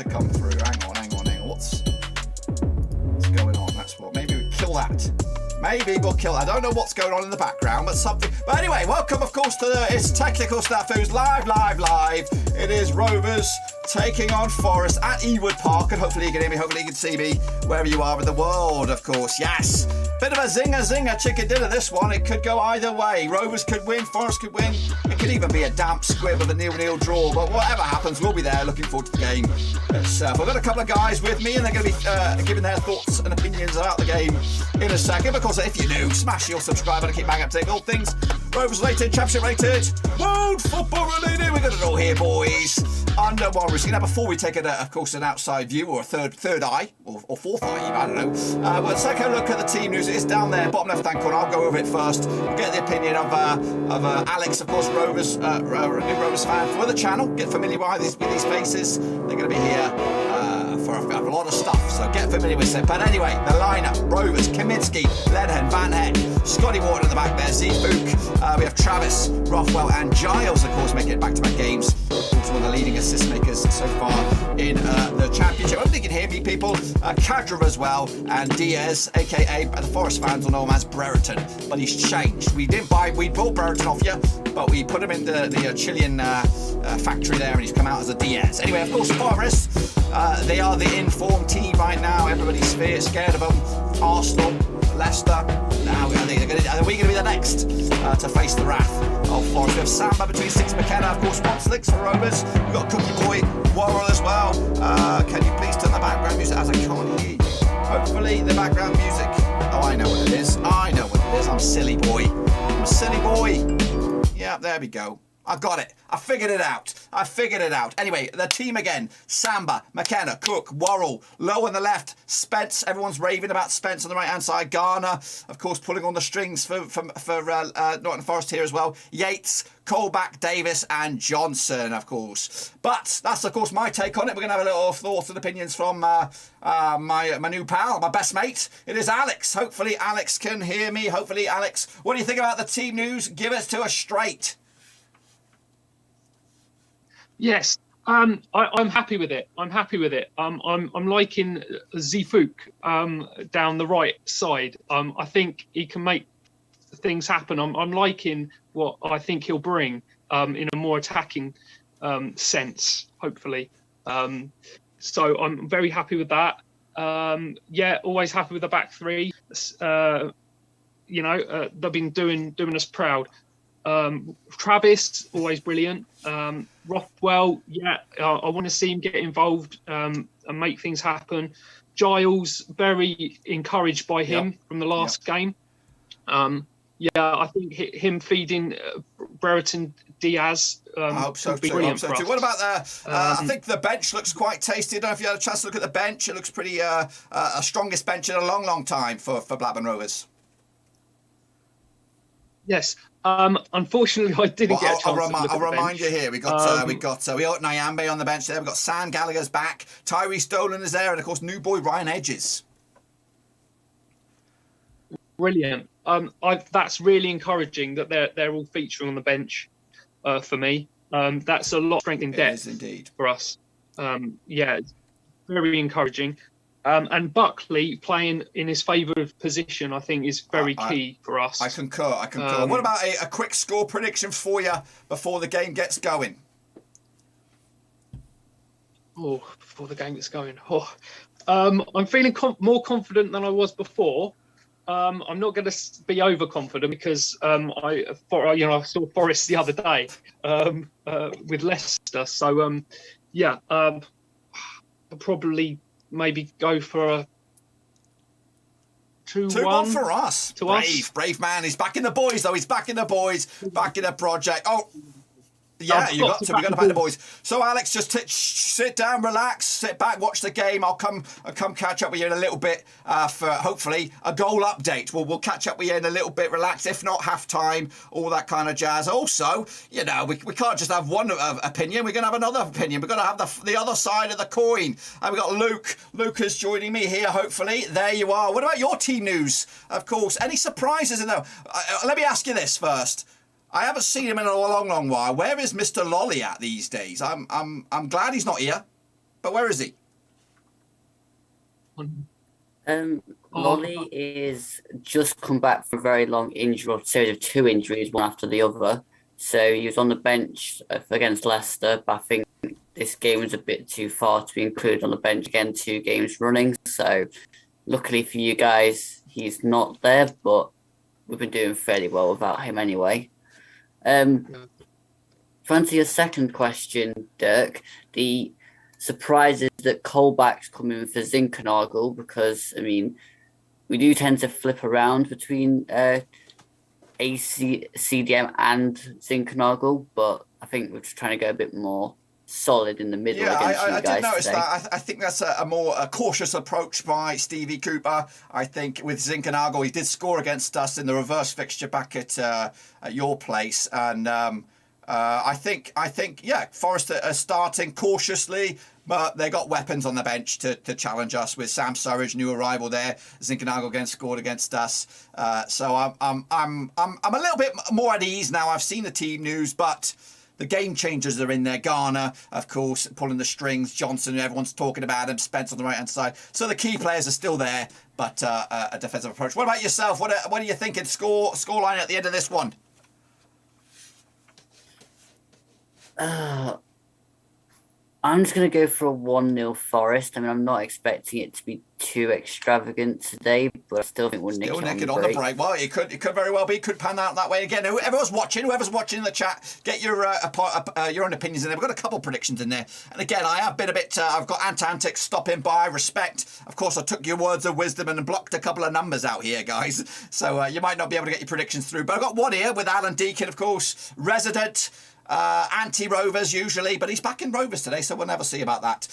to come through. Hang on. What's going on? That's what. Maybe we kill that. Maybe we'll kill. I don't know what's going on in the background, but something. But anyway, welcome, of course, to it's Technical Snafus live. It is Rovers taking on Forest at Ewood Park, and hopefully you can hear me. Hopefully you can see me wherever you are in the world. Of course, yes. Bit of a zinger chicken dinner. This one. It could go either way. Rovers could win. Forest could win. It could even be a damp squib of a 0-0 draw. But whatever happens, we'll be there. Looking forward to the game itself. I've got a couple of guys with me, and they're going to be giving their thoughts and opinions about the game in a second. Because if you're new, smash your subscribe button, keep banging up to take all things Rovers related, Championship related, world football related. We got it all here, boys. Under Warriors. Now, before we take of course, an outside view or a third eye or fourth eye, even, I don't know. We'll take a look at the team news. It's down there, bottom left-hand corner. I'll go over it first. We'll get the opinion of Alex, of course, Rovers, new Rovers fan for the channel. Get familiar with these faces. They're going to be here for a lot of stuff, so get familiar with it. But anyway, the lineup: Rovers, Kaminsky, Ledhen, Van Heck, Scotty Wharton in the back there, Zfook. We have Travis, Rothwell, and Giles, of course, making it back-to-back games. Also one of the leading assist makers so far in the Championship. I don't think you can hear me, people. Kadra as well, and Diaz, aka the Forest fans will know him as Brereton, but he's changed. We bought Brereton off you, but we put him in the Chilean factory there, and he's come out as a Diaz. Anyway, of course, Forest, they are the informed team right now. Everybody's scared of them. Arsenal, Leicester. Now, are we going to be the next to face the wrath of Forest? We have Samba between Six McKenna, of course, Slicks for Rovers. We've got Cookie Boy, Worrell as well. Can you please turn the background music as I can't hear you? Hopefully the background music. Oh, I know what it is. I'm a silly boy. Yeah, there we go. I got it. I figured it out. Anyway, the team again: Samba, McKenna, Cook, Worrell. Low on the left, Spence. Everyone's raving about Spence on the right-hand side. Garner, of course, pulling on the strings for Nottingham Forest here as well. Yates, Colback, Davis, and Johnson, of course. But that's, of course, my take on it. We're going to have a little thoughts and opinions from my new pal, my best mate. It is Alex. Hopefully, Alex can hear me. Hopefully, Alex, what do you think about the team news? Give it to us straight. Yes, I'm happy with it. I'm liking Zfook down the right side. I think he can make things happen. I'm liking what I think he'll bring in a more attacking sense, hopefully. So I'm very happy with that. Always happy with the back three. They've been doing us proud. Travis, always brilliant. Rothwell, I want to see him get involved and make things happen. Giles, very encouraged by him from the last game. I think him feeding Brereton Diaz I hope so would be too. brilliant for us. What about I think the bench looks quite tasty. I don't know if you had a chance to look at the bench. It looks pretty a strongest bench in a long time for Blackburn Rovers. Yes. Unfortunately, I didn't get a chance to look at the bench. I'll remind you here. We got Nyambe on the bench there. We've got Sam Gallagher's back. Tyrese Dolan is there, and of course, new boy Ryan Edges. Brilliant. That's really encouraging that they're all featuring on the bench for me. That's a lot of strength in depth. It is indeed for us. It's very encouraging. And Buckley playing in his favoured position, I think, is very key for us. I concur. What about a quick score prediction for you before the game gets going? Before the game gets going. I'm feeling more confident than I was before. I'm not going to be overconfident because I saw Forest the other day with Leicester. So I'll probably maybe go for a 2-1 for us. Brave man. He's backing the boys, though. He's backing the boys, backing the project. Yeah, we've got to back the boys. So, Alex, just sit down, relax, sit back, watch the game. I'll come catch up with you in a little bit for hopefully a goal update. We'll catch up with you in a little bit, relax. If not, half time, all that kind of jazz. Also, we can't just have one opinion. We're going to have another opinion. We're going to have the other side of the coin. And we've got Luke. Luke is joining me here, hopefully. There you are. What about your team news? Of course, any surprises in there? Let me ask you this first. I haven't seen him in a long while. Where is Mr. Lolly at these days? I'm glad he's not here. But where is he? Lolly is just come back from a very long injury, or series of 2 injuries, one after the other. So he was on the bench against Leicester, but I think this game was a bit too far to be included on the bench again, 2 games running. So luckily for you guys, he's not there, but we've been doing fairly well without him anyway. To answer your second question, Dirk, the surprise is that Colback's coming for Zinkernagel because, I mean, we do tend to flip around between CDM and Zinkernagel, but I think we're just trying to go a bit more solid in the middle against you guys. I did notice today. that. I think that's a more cautious approach by Stevie Cooper. I think with Zinkernagel, he did score against us in the reverse fixture back at your place, and I think Forest are starting cautiously, but they got weapons on the bench to challenge us with Sam Surridge, new arrival there. Zinkernagel again scored against us, so I'm a little bit more at ease now. I've seen the team news, but the game changers are in there. Garner, of course, pulling the strings. Johnson, everyone's talking about him. Spence on the right-hand side. So the key players are still there, but a defensive approach. What about yourself? What are you thinking? Scoreline at the end of this one? I'm just going to go for a 1-0 Forest. I mean, I'm not expecting it to be too extravagant today, but I still think we'll nick it on the break. Well, it could very well be. Could pan out that way again. Whoever's watching in the chat, get your own opinions in there. We've got a couple of predictions in there. And again, I have been a bit, I've got Antantic stopping by, respect. Of course, I took your words of wisdom and blocked a couple of numbers out here, guys. So you might not be able to get your predictions through. But I've got one here with Alan Deakin, of course, resident anti-Rovers usually, but he's back in Rovers today, so we'll never see about that.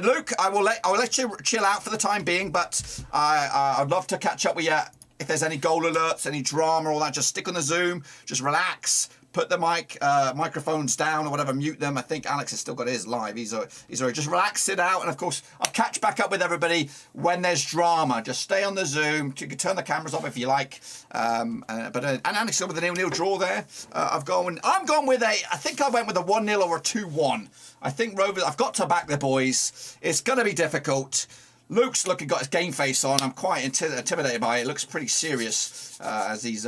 Luke, I will let you chill out for the time being, but I'd love to catch up with you if there's any goal alerts, any drama, all that. Just stick on the Zoom, just relax. Put the microphones down or whatever, mute them. I think Alex has still got his live. He's already just relax, sit out, and of course I'll catch back up with everybody when there's drama. Just stay on the Zoom. You can turn the cameras off if you like. And Alex with a 0-0 draw there. I'm going with I think I went with a 1-0 or a 2-1. I think Rovers. I've got to back the boys. It's going to be difficult. Luke's got his game face on. I'm quite intimidated by it. It looks pretty serious as he's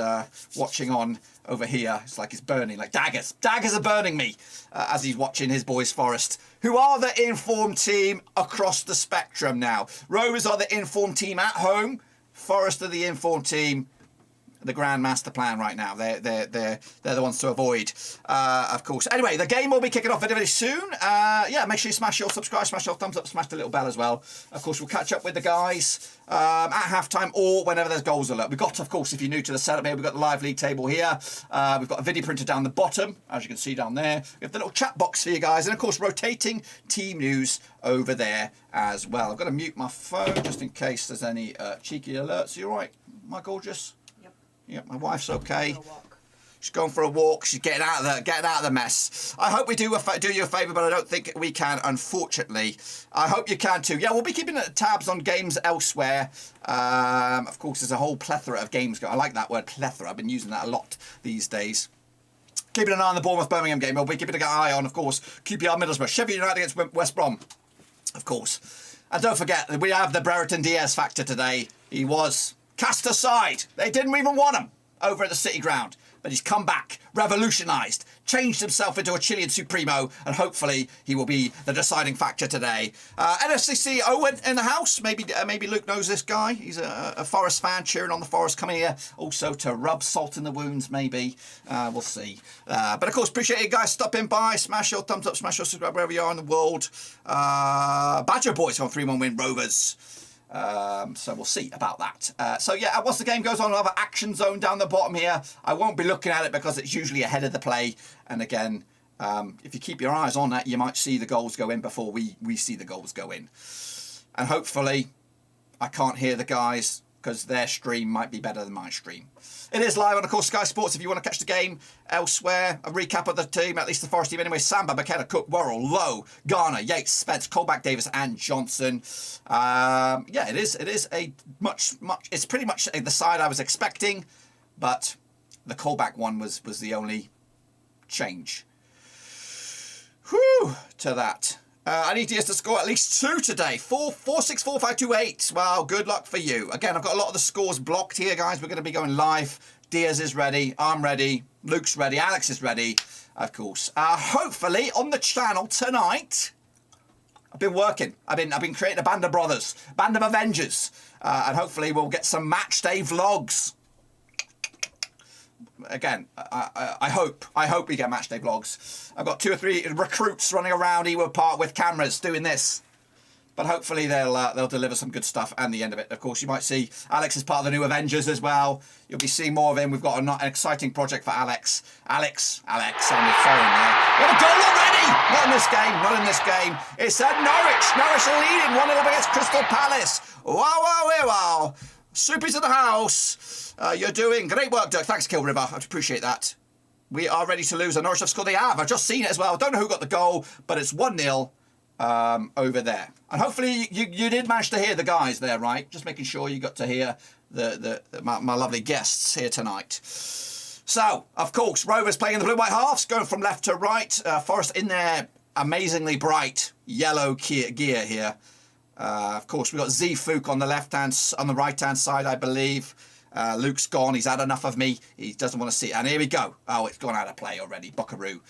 watching on over here. It's like it's burning, like daggers. Daggers are burning me as he's watching his boys Forest, who are the informed team across the spectrum now. Rovers are the informed team at home. Forest are the informed team. The grand master plan right now. They're the ones to avoid, of course. Anyway, the game will be kicking off very, very soon. Make sure you smash your subscribe, smash your thumbs up, smash the little bell as well. Of course, we'll catch up with the guys at halftime or whenever there's goals alert. We've got, of course, if you're new to the setup here, we've got the live league table here. We've got a video printer down the bottom, as you can see down there. We have the little chat box for you guys, and of course, rotating team news over there as well. I've got to mute my phone just in case there's any cheeky alerts. Are you all right, my gorgeous? Yep, my wife's okay. She's going for a walk. She's getting out of the mess. I hope we do you a favour, but I don't think we can, unfortunately. I hope you can too. Yeah, we'll be keeping tabs on games elsewhere. Of course, there's a whole plethora of games. I like that word, plethora. I've been using that a lot these days. Keeping an eye on the Bournemouth-Birmingham game. We'll be keeping an eye on, of course, QPR Middlesbrough. Sheffield United against West Brom, of course. And don't forget, we have the Brereton Diaz factor today. He was cast aside. They didn't even want him over at the City Ground. But he's come back, revolutionised, changed himself into a Chilean Supremo, and hopefully he will be the deciding factor today. NFCC Owen in the house. Maybe Luke knows this guy. He's a Forest fan, cheering on the Forest, coming here also to rub salt in the wounds, maybe. We'll see. But of course, appreciate you guys stopping by. Smash your thumbs up, smash your subscribe wherever you are in the world. Badger Boys on 3-1 win Rovers. So we'll see about that. Once the game goes on, I'll have an action zone down the bottom here. I won't be looking at it because it's usually ahead of the play. And again, if you keep your eyes on that, you might see the goals go in before we see the goals go in. And hopefully, I can't hear the guys because their stream might be better than my stream. It is live on, of course, Sky Sports if you want to catch the game elsewhere. A recap of the team, at least the Forest team anyway. Samba, McKenna, Cook, Worrell, Lowe, Garner, Yates, Spence, Colback, Davis and Johnson. It is a much, it's pretty much the side I was expecting, but the Colback one was the only change. Whew, to that. I need Diaz to score at least 2 today. 4-6-4-5-2-8. Well, good luck for you. Again, I've got a lot of the scores blocked here, guys. We're going to be going live. Diaz is ready. I'm ready. Luke's ready. Alex is ready, of course. Hopefully, on the channel tonight, I've been working. I've been creating a band of brothers, band of Avengers, and hopefully we'll get some match day vlogs. Again, I hope we get match day vlogs. I've got 2 or 3 recruits running around Ewood Park with cameras doing this, but hopefully they'll deliver some good stuff. And the end of it, of course, you might see Alex is part of the new Avengers as well. You'll be seeing more of him. We've got an exciting project for Alex on the phone there. We have a goal already. Not in this game. Not in this game. It's at Norwich. Norwich are leading 1-0 against Crystal Palace. Wow. Soupy's in the house. You're doing great work, Dirk. Thanks, Kill River. I appreciate that. We are ready to lose. And Norwich have scored. They have. I've just seen it as well. I don't know who got the goal, but it's 1-0 over there. And hopefully you did manage to hear the guys there, right? Just making sure you got to hear my lovely guests here tonight. So, of course, Rovers playing in the blue-white halves, going from left to right. Forest in their amazingly bright yellow gear here. Of course, we've got Fook on the right-hand side, I believe. Luke's gone. He's had enough of me. He doesn't want to see it. And here we go. Oh, it's gone out of play already. Buckaroo.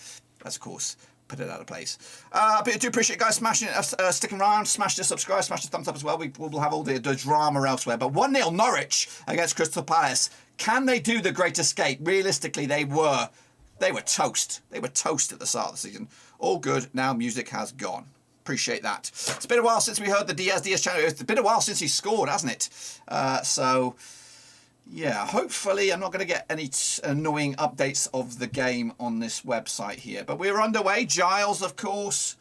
That's, of course, put it out of place. But I do appreciate you guys smashing it, sticking around. Smash the subscribe, smash the thumbs up as well. We'll have all the drama elsewhere. But 1-0 Norwich against Crystal Palace. Can they do the Great Escape? Realistically, they were toast. They were toast at the start of the season. All good. Now music has gone. Appreciate that. It's been a while since we heard the Diaz channel. It's been a while since he scored, hasn't it? So, yeah, hopefully I'm not going to get any annoying updates of the game on this website here. But we're underway. Giles, of course,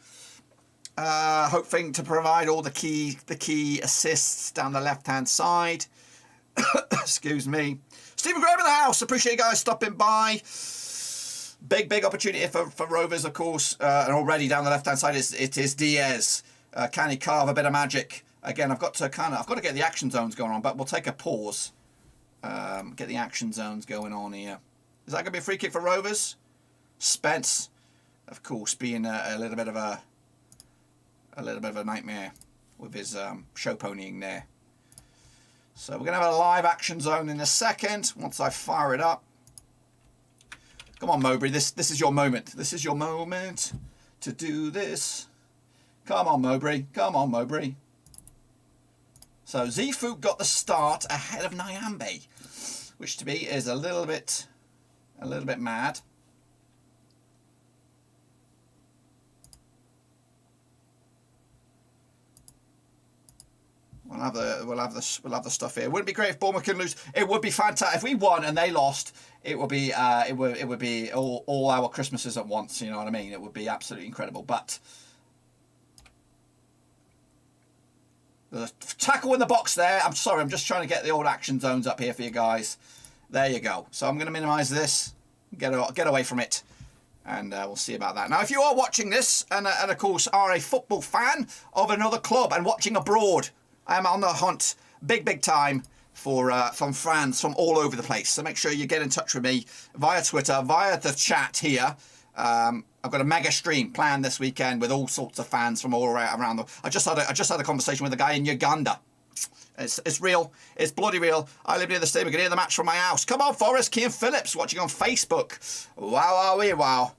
hoping to provide all the key assists down the left-hand side. Excuse me. Stephen Graham in the house. Appreciate you guys stopping by. Big opportunity for Rovers, of course, and already down the left-hand side it is Diaz. Can he carve a bit of magic? Again, I've got to get the action zones going on, but we'll take a pause. Get the action zones going on here. Is that going to be a free kick for Rovers? Spence, of course, being a little bit of a nightmare with his show ponying there. So we're going to have a live action zone in a second once I fire it up. Come on, Mowbray. This is your moment. This is your moment to do this. Come on, Mowbray. Come on, Mowbray. So Fook got the start ahead of Nyambe, which to me is a little bit mad. We'll have the stuff here. Wouldn't it be great if Bournemouth can lose? It would be fantastic if we won and they lost. It would be all our Christmases at once. You know what I mean? It would be absolutely incredible. But the tackle in the box there. I'm sorry. I'm just trying to get the old action zones up here for you guys. There you go. So I'm going to minimise this. Get away from it. And we'll see about that. Now, if you are watching this and of course are a football fan of another club and watching abroad, I am on the hunt big time for from fans from all over the place. So make sure you get in touch with me via Twitter, via the chat here. I've got a mega stream planned this weekend with all sorts of fans from all around the. I just had a conversation with a guy in Uganda. It's real. It's bloody real. I live near the stadium. I can hear the match from my house. Come on, Forrest. Kean Phillips watching on Facebook. Wow.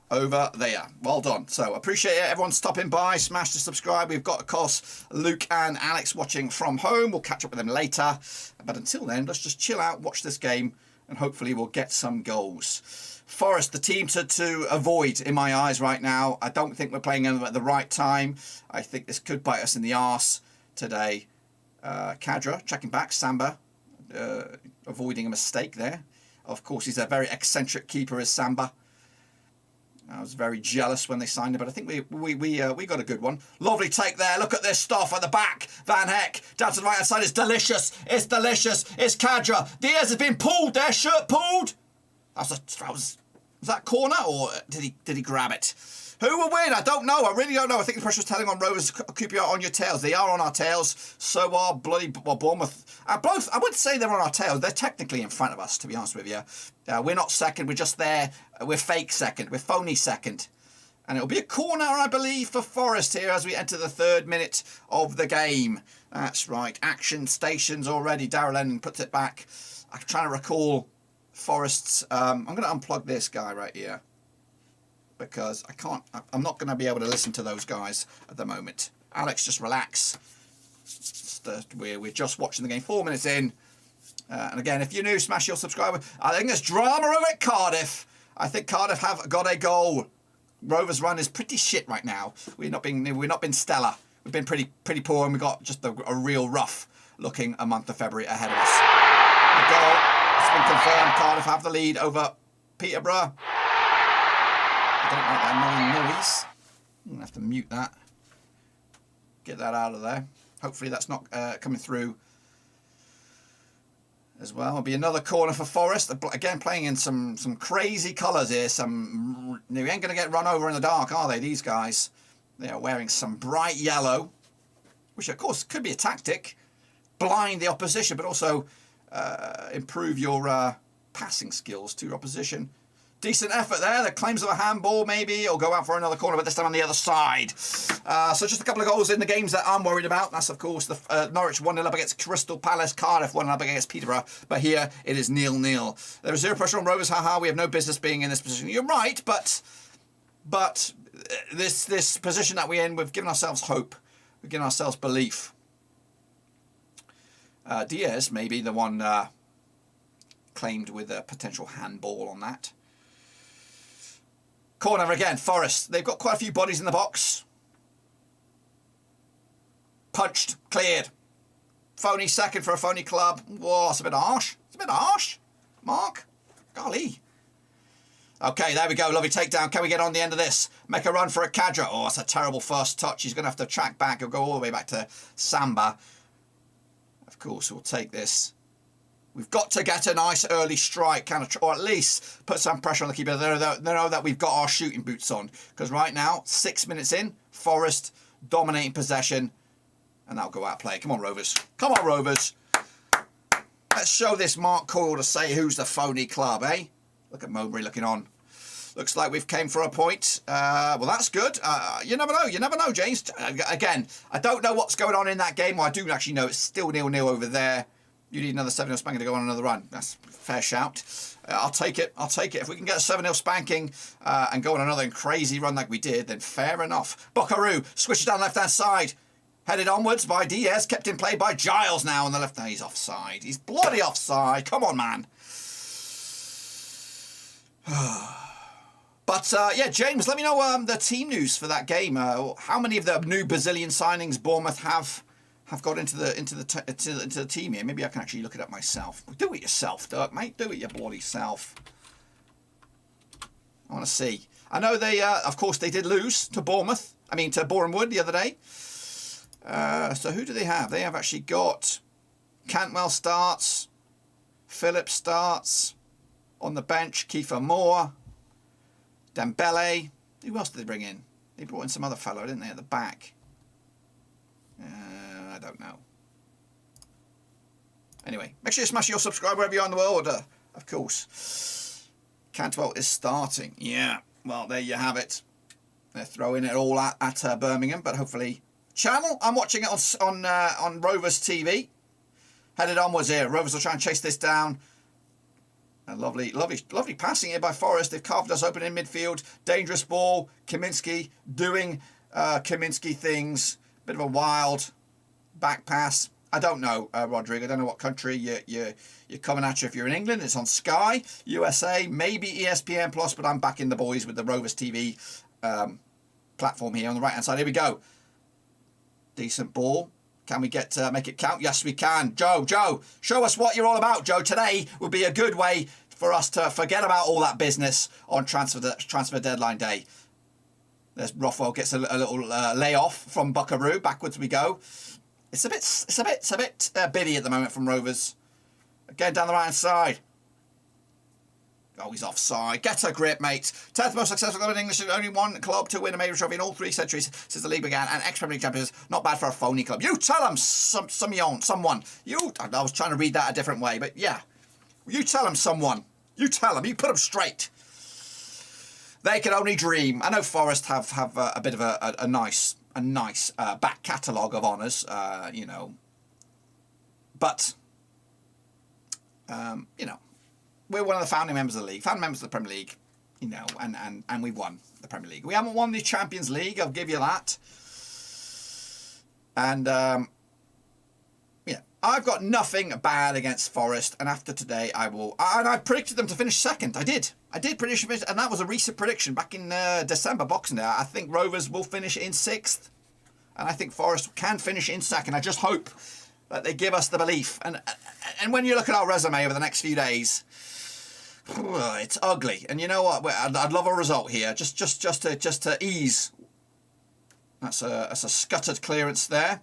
Over there. Well done. So appreciate everyone stopping by. Smash the subscribe. We've got, of course, Luke and Alex watching from home. We'll catch up with them later. But until then, let's just chill out, watch this game, and hopefully we'll get some goals. Forest, the team to avoid in my eyes right now. I don't think we're playing them at the right time. I think this could bite us in the arse today. Kadra checking back. Samba avoiding a mistake there. Of course, he's a very eccentric keeper, is Samba. I was very jealous when they signed him, but I think we got a good one. Lovely take there. Look at this stuff at the back. Van Heck down to the right hand side. It's delicious. It's delicious. It's Kadra. Diaz has been pulled there. Shirt pulled. Was that corner or did he grab it? Who will win? I don't know. I really don't know. I think the pressure was telling on Rovers to keep you on your tails. They are on our tails. So are Bournemouth. Both, I wouldn't say they're on our tails. They're technically in front of us, to be honest with you. We're not second. We're just there. We're fake second. We're phony second. And it'll be a corner, I believe, for Forest here as we enter the 3rd minute of the game. That's right. Action stations already. Darrell Lennon puts it back. I'm trying to recall Forest's... I'm going to unplug this guy right here. Because I'm not going to be able to listen to those guys at the moment. Alex, just relax. We're just watching the game 4 minutes in. And again, if you're new, smash your subscribe. I think there's drama over at Cardiff. I think Cardiff have got a goal. Rovers' run is pretty shit right now. We've not been stellar. We've been pretty poor, and we've got just a real rough looking a month of February ahead of us. The goal has been confirmed. Cardiff have the lead over Peterborough. I don't like that annoying noise. I'm gonna have to mute that. Get that out of there. Hopefully that's not coming through as well. It'll be another corner for Forest. Again, playing in some crazy colours here. They ain't going to get run over in the dark, are they, these guys? They are wearing some bright yellow, which, of course, could be a tactic. Blind the opposition, but also improve your passing skills to your opposition. Decent effort there. The claims of a handball, maybe, or go out for another corner, but this time on the other side. So just a couple of goals in the games that I'm worried about. That's, of course, the Norwich 1-0 up against Crystal Palace, Cardiff 1-0 up against Peterborough. But here it is 0-0. There is zero pressure on Rovers. Haha, we have no business being in this position. You're right, but this position that we're in, we've given ourselves hope. We've given ourselves belief. Diaz may be the one claimed with a potential handball on that. Corner again, Forest. They've got quite a few bodies in the box. Punched, cleared. Phony second for a phony club. Whoa, it's a bit harsh. It's a bit harsh. Mark. Golly. Okay, there we go. Lovely takedown. Can we get on the end of this? Make a run for a Kadra. Oh, it's a terrible first touch. He's going to have to track back. He'll go all the way back to Samba. Of course, we'll take this. We've got to get a nice early strike, or at least put some pressure on the keeper. They know that we've got our shooting boots on. Because right now, 6 minutes in, Forest dominating possession. And that'll go out of play. Come on, Rovers. Come on, Rovers. Let's show this Mark Coyle to say who's the phony club, eh? Look at Mowbray looking on. Looks like we've came for a point. Well, that's good. You never know. You never know, James. Again, I don't know what's going on in that game. Well, I do actually know it's still 0-0 over there. You need another 7-0 spanking to go on another run. That's a fair shout. I'll take it. I'll take it. If we can get a 7-0 spanking and go on another crazy run like we did, then fair enough. Buckaroo switches down left-hand side. Headed onwards by Diaz. Kept in play by Giles now on the left. He's offside. He's bloody offside. Come on, man. But, yeah, James, let me know the team news for that game. How many of the new Brazilian signings Bournemouth have got into the team here? Maybe I can actually look it up myself. Do it yourself, Dirk, mate. Do it your bloody self. I want to see. I know they, of course, they did lose to Bournemouth. I mean, to Boreham Wood the other day. So who do they have? They have actually got Cantwell starts. Phillips starts. On the bench, Kiefer Moore. Dembele. Who else did they bring in? They brought in some other fellow, didn't they, at the back? I don't know. Anyway, make sure you smash your subscribe wherever you are in the world. Of course. Cantwell is starting. Yeah, well, there you have it. They're throwing it all at Birmingham, but hopefully... Channel, I'm watching it on Rovers TV. Headed onwards here. Rovers will try and chase this down. Lovely passing here by Forest. They've carved us open in midfield. Dangerous ball. Kaminsky doing Kaminsky things. Bit of a wild back pass. I don't know, Rodrigo. I don't know what country you're coming at you. If you're in England, it's on Sky, USA, maybe ESPN Plus. But I'm backing the boys with the Rovers TV platform here on the right hand side. Here we go. Decent ball. Can we get make it count? Yes, we can. Joe, show us what you're all about, Joe. Today would be a good way for us to forget about all that business on transfer deadline day. There's Rothwell gets a little layoff from Buckaroo. Backwards we go. It's a bit biddy at the moment from Rovers. Again down the right hand side. Oh, he's offside. Get a grip, mate. 10th most successful club in English. Only one club to win a major trophy in all 3 centuries since the league began. And ex-Premier League champions. Not bad for a phony club. You tell them, someone. I was trying to read that a different way, but yeah. You tell them, someone. You tell them. You put them straight. they can only dream. I know Forest have a bit of a nice back catalogue of honours, you know, but you know, we're one of the founding members of the league, founding members of the Premier League, you know, and we've won the Premier League. We haven't won the Champions League, I'll give you that. And yeah, I've got nothing bad against Forest, and after today I will, and I predicted them to finish second. I did predict, and that was a recent prediction back in December, Boxing Day. I think Rovers will finish in 6th, and I think Forest can finish in 2nd. I just hope that they give us the belief. And when you look at our resume over the next few days, it's ugly. And you know what? I'd love a result here, just to ease. That's a scuttered clearance there.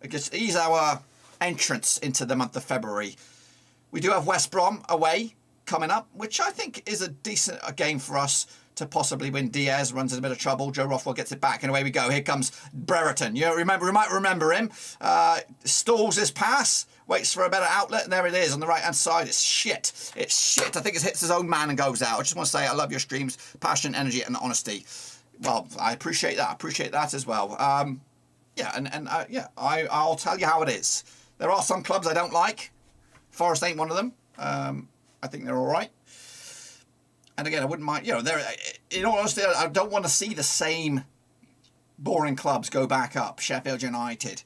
It just ease our entrance into the month of February. We do have West Brom away coming up, which I think is a decent game for us to possibly win. Diaz runs in a bit of trouble. Joe Rothwell gets it back, and away we go. Here comes Brereton. You might remember him. Stalls his pass, waits for a better outlet, and there it is on the right-hand side. It's shit. It's shit. I think it hits his own man and goes out. I just want to say I love your streams, passion, energy, and honesty. Well, I appreciate that. I appreciate that as well. Yeah, yeah, I'll tell you how it is. There are some clubs I don't like. Forest ain't one of them. I think they're all right. And again, I wouldn't mind, you know, in all honesty, I don't want to see the same boring clubs go back up. Sheffield United,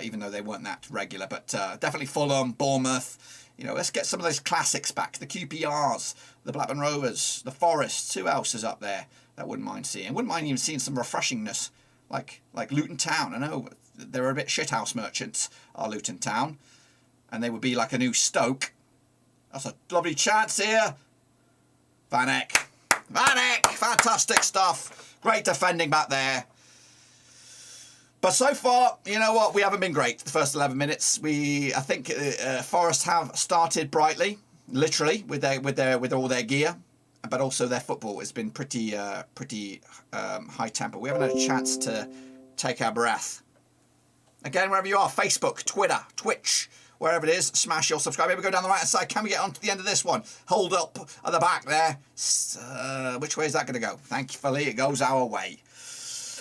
even though they weren't that regular, but definitely Fulham, Bournemouth. You know, let's get some of those classics back. The QPRs, the Blackburn Rovers, the Forests. Who else is up there that I wouldn't mind seeing? I wouldn't mind even seeing some refreshingness, like Luton Town. I know they're a bit shithouse merchants, are Luton Town, and they would be like a new Stoke. That's a lovely chance here. Van Eyck, fantastic stuff. Great defending back there. But so far, you know what? We haven't been great. The first 11 minutes, I think Forest have started brightly, literally with all their gear, but also their football has been pretty high tempo. We haven't had a chance to take our breath. Again, wherever you are, Facebook, Twitter, Twitch, wherever it is, smash your subscribe. Here we go down the right hand side. Can we get on to the end of this one? Hold up at the back there. Which way is that going to go? Thankfully, it goes our way.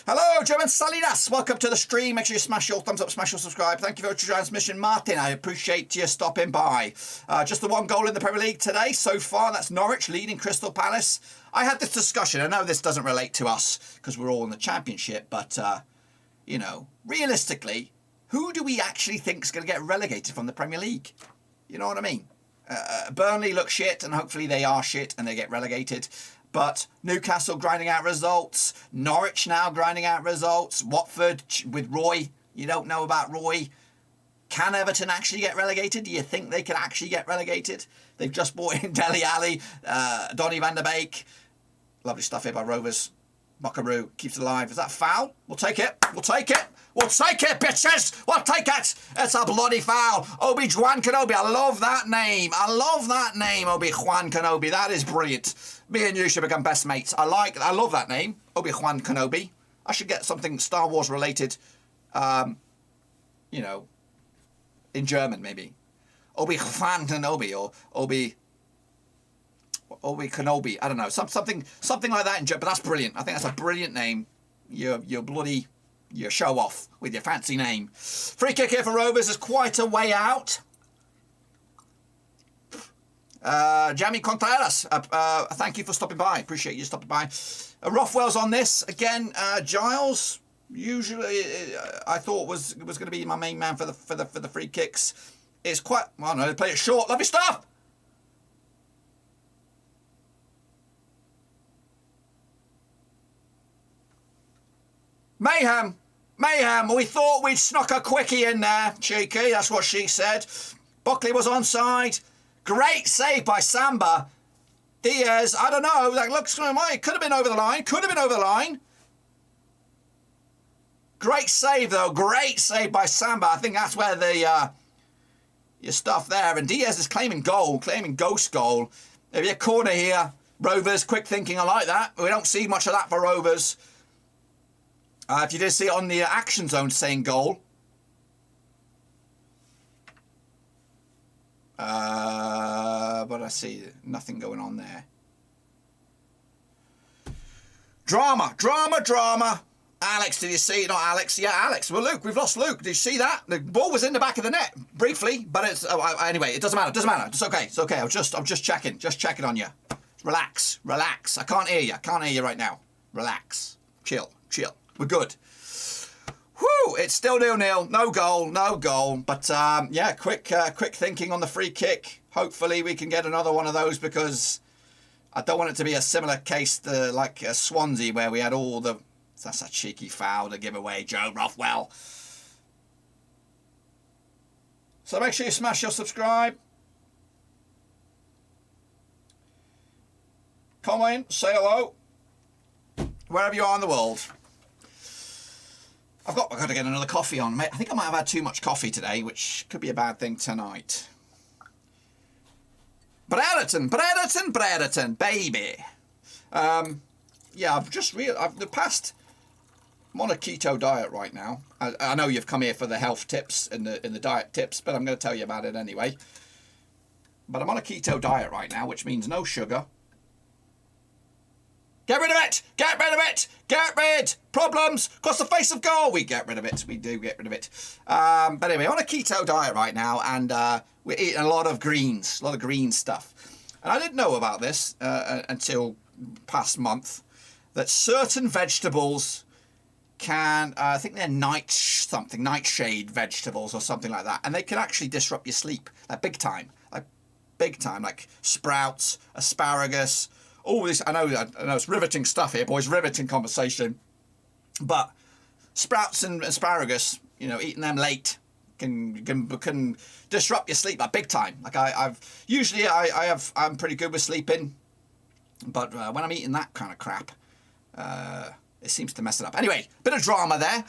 Hello, German Salinas. Welcome to the stream. Make sure you smash your thumbs up, smash your subscribe. Thank you for your transmission, Martin. I appreciate you stopping by. Just the one goal in the Premier League today so far. That's Norwich leading Crystal Palace. I had this discussion. I know this doesn't relate to us because we're all in the Championship, but, you know, realistically, who do we actually think is going to get relegated from the Premier League? You know what I mean? Burnley look shit, and hopefully they are shit and they get relegated. But Newcastle grinding out results. Norwich now grinding out results. Watford with Roy. You don't know about Roy. Can Everton actually get relegated? Do you think they can actually get relegated? They've just brought in Dele Alli, Donny van der Beek. Lovely stuff here by Rovers. Buckaroo keeps it alive. Is that foul? We'll take it. We'll take it. We'll take it, bitches. We'll take it. It's a bloody foul. Obi-Wan Kenobi. I love that name. I love that name, Obi-Wan Kenobi. That is brilliant. Me and you should become best mates. I love that name, Obi-Wan Kenobi. I should get something Star Wars related, you know, in German maybe. Obi-Wan Kenobi or Obi Kenobi. I don't know. Something like that in German. But that's brilliant. I think that's a brilliant name. You show off with your fancy name. Free kick here for Rovers is quite a way out. Jamie Contreras, thank you for stopping by. Appreciate you stopping by. Rothwell's on this again. Giles, usually I thought was going to be my main man for the free kicks. It's quite well. No, they play it short. Lovely stuff. Mayhem. We thought we'd snuck a quickie in there, cheeky. That's what she said. Buckley was onside. Great save by Samba. Diaz, I don't know. That looks it could have been over the line. Great save though. Great save by Samba. I think that's where the your stuff there. And Diaz is claiming ghost goal. There'll be a corner here. Rovers, quick thinking. I like that. We don't see much of that for Rovers. If you did see it on the action zone saying goal. But I see nothing going on there. Drama, drama, drama. Alex, did you see? Not Alex. Yeah, Alex. Well, Luke, we've lost Luke. Did you see that? The ball was in the back of the net briefly, but it's anyway. It doesn't matter. Doesn't matter. It's okay. It's okay. I'm just checking on you. Relax, relax. I can't hear you. I can't hear you right now. Relax. Chill. We're good. Whew, it's still 0-0. No goal. But yeah, quick thinking on the free kick. Hopefully we can get another one of those, because I don't want it to be a similar case to like Swansea, where we had all the... That's a cheeky foul to give away, Joe Rothwell. So make sure you smash your subscribe. Comment, say hello. Wherever you are in the world. I've got to get another coffee on, mate. I think I might have had too much coffee today, which could be a bad thing tonight. Brereton, baby. Yeah, I've just realized I'm on a keto diet right now. I know you've come here for the health tips and the diet tips, but I'm going to tell you about it anyway. But I'm on a keto diet right now, which means no sugar. Get rid of it! Get rid of it! Get rid! Problems! Across the face of goal! We get rid of it. We do get rid of it. But anyway, on a keto diet right now, and we're eating a lot of greens. A lot of green stuff. And I didn't know about this until past month, that certain vegetables can, I think they're nightshade vegetables or something like that, and they can actually disrupt your sleep, like big time, like sprouts, asparagus, all this. I know it's riveting stuff here, boys, riveting conversation, but sprouts and asparagus, you know, eating them late can disrupt your sleep, like big time. Like I'm pretty good with sleeping, but when I'm eating that kind of crap, it seems to mess it up. Anyway, bit of drama there.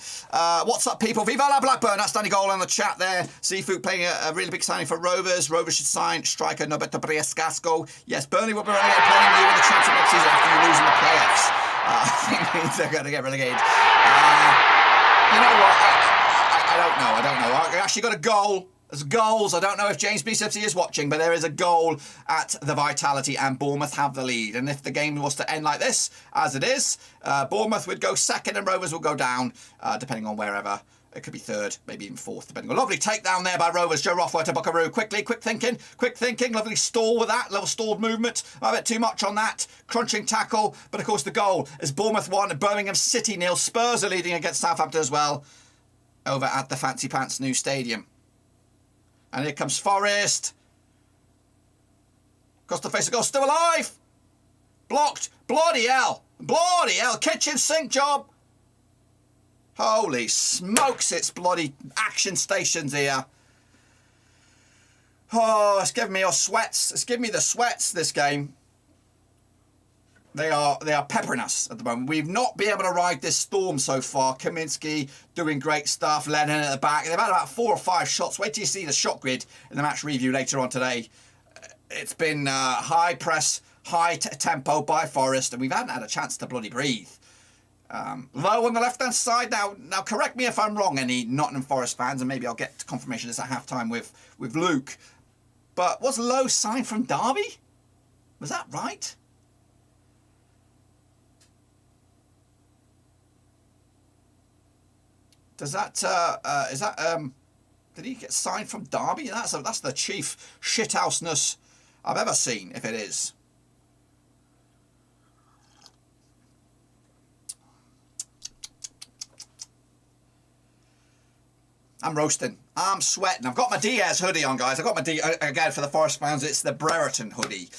What's up, people? Viva la Blackburn. That's Danny Goal in the chat there. Seafood playing a really big signing for Rovers. Rovers should sign striker Norbert Briascasco. Yes, Burnley will be relegated, playing you in the championship next season after you lose in the playoffs. I think it means they're going to get relegated. You know what? I don't know. I actually got a goal. There's goals. I don't know if James B60 is watching, but there is a goal at the Vitality, and Bournemouth have the lead. And if the game was to end like this, as it is, Bournemouth would go second and Rovers will go down, depending on wherever. It could be third, maybe even fourth, depending on. Lovely takedown there by Rovers. Joe Rothwell to Buckaroo. Quick thinking. Lovely stall with that. Little stalled movement. A bit too much on that. Crunching tackle. But of course the goal is Bournemouth 1 and Birmingham City 0. Spurs are leading against Southampton as well, over at the Fancy Pants new stadium. And here comes Forest. Across the face of goal, still alive. Blocked. Bloody hell. Kitchen sink job. Holy smokes, it's bloody action stations here. Oh, it's giving me your sweats. It's giving me the sweats, this game. They are peppering us at the moment. We've not been able to ride this storm so far. Kaminsky doing great stuff. Lennon at the back. They've had about 4 or 5 shots. Wait till you see the shot grid in the match review later on today. It's been high press, high tempo by Forest, and we haven't had a chance to bloody breathe. Low on the left-hand side. Now correct me if I'm wrong, any Nottingham Forest fans, and maybe I'll get confirmation this at half-time with Luke. But was Low signed from Derby? Was that right? Does that is that did he get signed from Derby? That's the chief shithouseness I've ever seen, if it is. I'm roasting. I'm sweating. I've got my Diaz hoodie on, guys. I've got my again, for the Forest fans, it's the Brereton hoodie.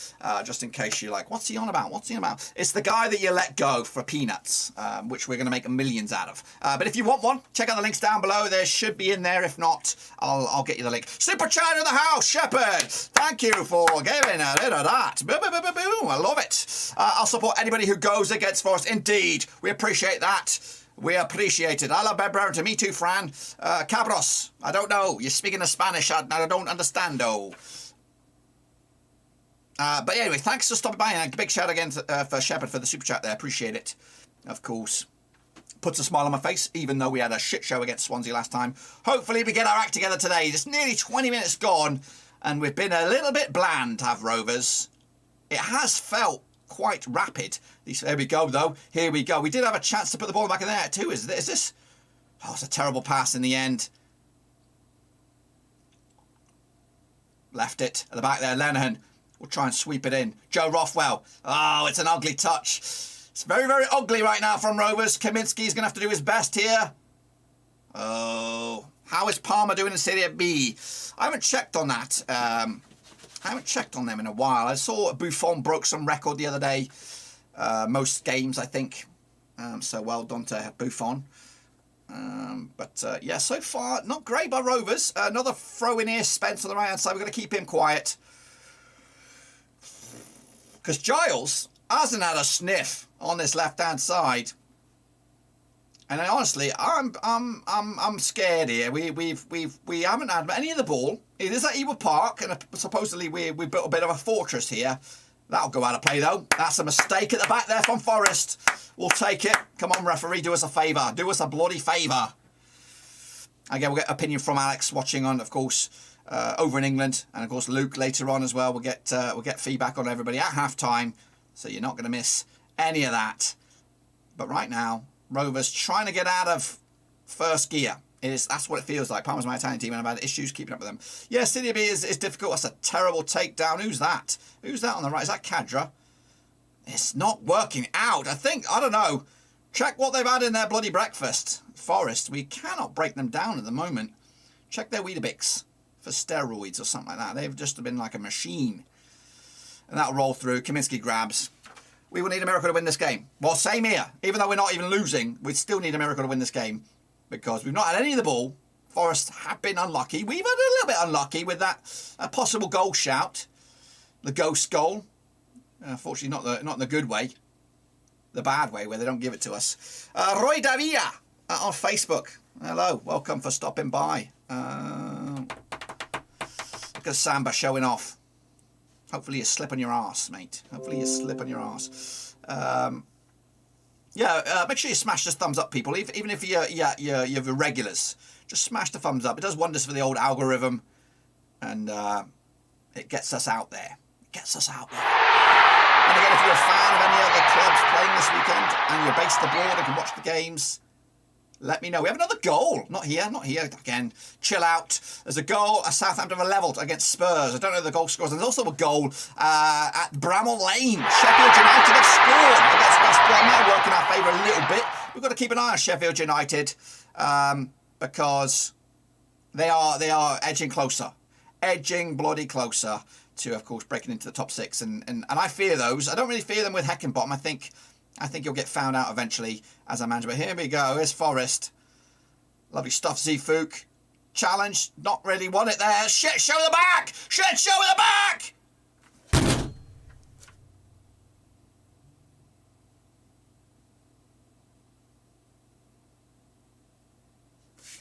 Just in case you're like, what's he on about? What's he on about? It's the guy that you let go for peanuts, which we're going to make millions out of. But if you want one, check out the links down below. There should be in there. If not, I'll get you the link. Super chat in the house, Shepherd. Thank you for giving a bit of that. Boom, boom, boom, boom, boom. I love it. I'll support anybody who goes against Forest. Indeed, we appreciate that. We appreciate it. I love Brereton. Me too, Fran. Cabros. I don't know. You're speaking in Spanish. I don't understand, though. But anyway, thanks for stopping by. And a big shout again for Shepherd for the super chat there. Appreciate it. Of course. Puts a smile on my face, even though we had a shit show against Swansea last time. Hopefully we get our act together today. It's nearly 20 minutes gone, and we've been a little bit bland, have Rovers. It has felt quite rapid. Here we go, though. Here we go. We did have a chance to put the ball back in there, too. Is this? Oh, it's a terrible pass in the end. Left it at the back there. Lenihan will try and sweep it in. Joe Rothwell. Oh, it's an ugly touch. It's very, very ugly right now from Rovers. Kaminski's going to have to do his best here. Oh, how is Parma doing in Serie B? I haven't checked on that. I haven't checked on them in a while. I saw Buffon broke some record the other day. Most games, I think. So well done to Buffon. Yeah, so far, not great by Rovers. Another throw in here, Spence on the right-hand side. We're going to keep him quiet. Because Giles hasn't had a sniff on this left-hand side. And honestly, I'm scared here. We haven't had any of the ball. It is at Ewood Park, and supposedly we built a bit of a fortress here. That'll go out of play though. That's a mistake at the back there from Forest. We'll take it. Come on, referee, do us a favour. Do us a bloody favour. Again, we'll get opinion from Alex watching on, of course, over in England, and of course Luke later on as well. We'll get feedback on everybody at half-time, so you're not going to miss any of that. But right now, Rovers trying to get out of first gear. That's what it feels like. Parma's my Italian team, and I've had issues keeping up with them. Yeah, Serie B is difficult. That's a terrible takedown. Who's that? Who's that on the right? Is that Cadra? It's not working out. I don't know. Check what they've had in their bloody breakfast. Forest, we cannot break them down at the moment. Check their Weetabix for steroids or something like that. They've just been like a machine. And that'll roll through. Kaminski grabs. We will need a miracle to win this game. Well, same here. Even though we're not even losing, we still need a miracle to win this game. Because we've not had any of the ball. Forest have been unlucky. We've had a little bit unlucky with that possible goal shout. The ghost goal. Unfortunately, not in the good way. The bad way, where they don't give it to us. Roy Davia on Facebook. Hello. Welcome for stopping by. Look at Samba showing off. Hopefully you slip on your arse, mate. Hopefully you slip on your arse. Make sure you smash the thumbs up, people. Even if you're regulars, just smash the thumbs up. It does wonders for the old algorithm, and it gets us out there. It gets us out there. And again, if you're a fan of any other clubs playing this weekend and you're based abroad and can watch the games, let me know. We have another goal. Not here. Again, chill out. There's a goal. Southampton have leveled against Spurs. I don't know the goal scores. There's also a goal at Bramall Lane. Sheffield United have scored against West Brom. Now working our favour a little bit. We've got to keep an eye on Sheffield United because they are edging closer. Edging bloody closer to, of course, breaking into the top six. And I fear those. I don't really fear them with Heckenbottom. I think you'll get found out eventually as a manager. But here we go. Here's Forest. Lovely stuff, Zifuk. Challenge. Not really won it there. Shit, show the back! Shit, show the back!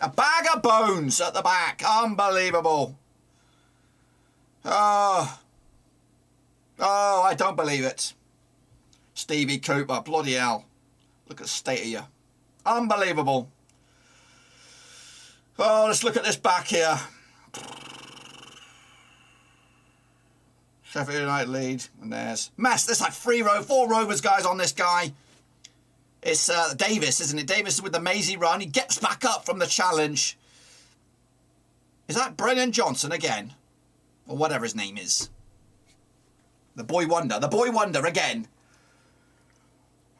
A bag of bones at the back. Unbelievable. Oh, I don't believe it. Stevie Cooper, bloody hell. Look at the state of you. Unbelievable. Oh, let's look at this back here. Sheffield United lead. And there's mess. There's like 4 Rovers guys on this guy. It's Davis, isn't it? Davis with the mazy run. He gets back up from the challenge. Is that Brennan Johnson again? Or whatever his name is. The Boy Wonder. The Boy Wonder again.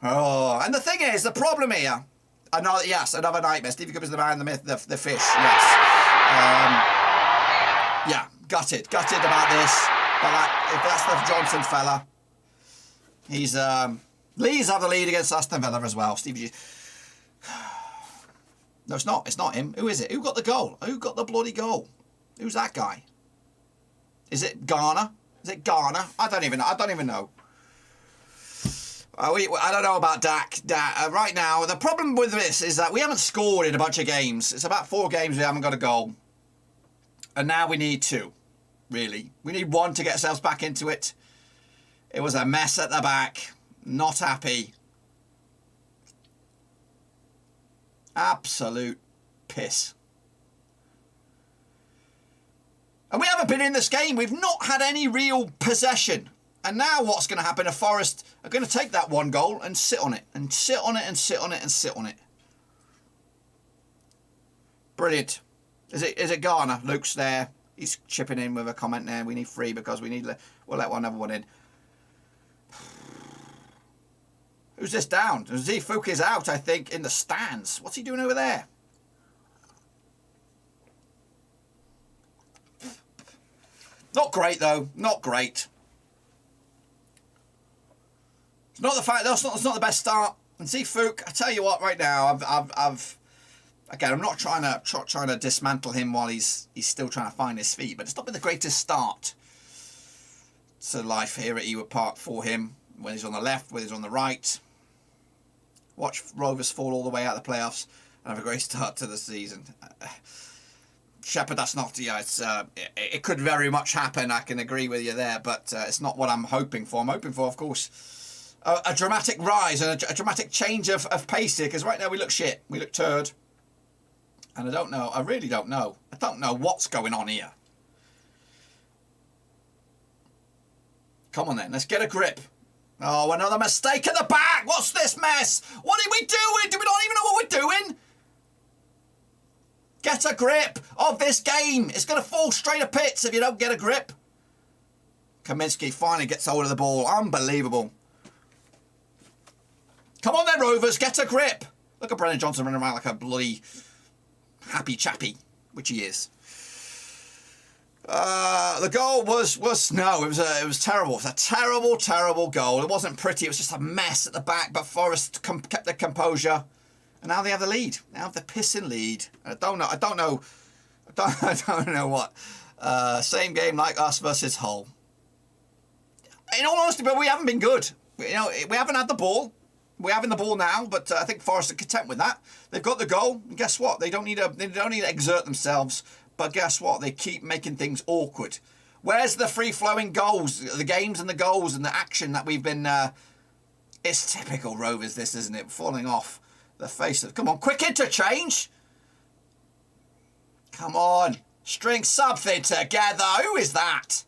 Oh, and the thing is, the problem here, another nightmare. Stevie Cooper's the man, the myth, the fish, yes. Gutted about this. But if that's the Johnson fella, he's, Leeds have the lead against Aston Villa as well. Stevie G. No, it's not. It's not him. Who is it? Who got the goal? Who got the bloody goal? Who's that guy? Is it Garner? Is it Garner? I don't even know. I don't know about Dak. Right now, the problem with this is that we haven't scored in a bunch of games. It's about 4 games we haven't got a goal. And now we need 2, really. We need 1 to get ourselves back into it. It was a mess at the back. Not happy. Absolute piss. And we haven't been in this game. We've not had any real possession. And now what's going to happen? Forest are going to take that 1 goal and sit on it. And sit on it and sit on it and sit on it. Brilliant. Is it Garner? Luke's there. He's chipping in with a comment there. We need 3 because we need... We'll let another one in. Who's this down? Zifuk is out, I think, in the stands. What's he doing over there? Not great, though. Not great. It's not the fact that's not the best start. And Zifuk, I tell you what, right now, again, I'm not trying to dismantle him while he's still trying to find his feet, but it's not been the greatest start to life here at Ewood Park for him. When he's on the left, when he's on the right. Watch Rovers fall all the way out of the playoffs and have a great start to the season. Shepherd, that's not, yeah, it could very much happen. I can agree with you there, but it's not what I'm hoping for. I'm hoping for, of course, a dramatic rise and a dramatic change of pace here, because right now we look shit. We look turd. And I don't know. I really don't know. I don't know what's going on here. Come on then, let's get a grip. Oh, another mistake at the back. What's this mess? What are we doing? Do we not even know what we're doing? Get a grip of this game. It's going to fall straight to pits if you don't get a grip. Kaminsky finally gets hold of the ball. Unbelievable. Come on then, Rovers. Get a grip. Look at Brennan Johnson running around like a bloody happy chappy, which he is. The goal was no, it was terrible. It was a terrible goal. It wasn't pretty. It was just a mess at the back. But Forest kept their composure, and now they have the lead. Now have the pissing lead. I don't know what. Same game like us versus Hull. In all honesty, but we haven't been good. We haven't had the ball. We're having the ball now, but I think Forest are content with that. They've got the goal. And guess what? They don't need to exert themselves. But guess what? They keep making things awkward. Where's the free-flowing goals, the games and the goals and the action that we've been... It's typical Rovers, this, isn't it? Falling off the face of... Come on, quick interchange! Come on, string something together. Who is that?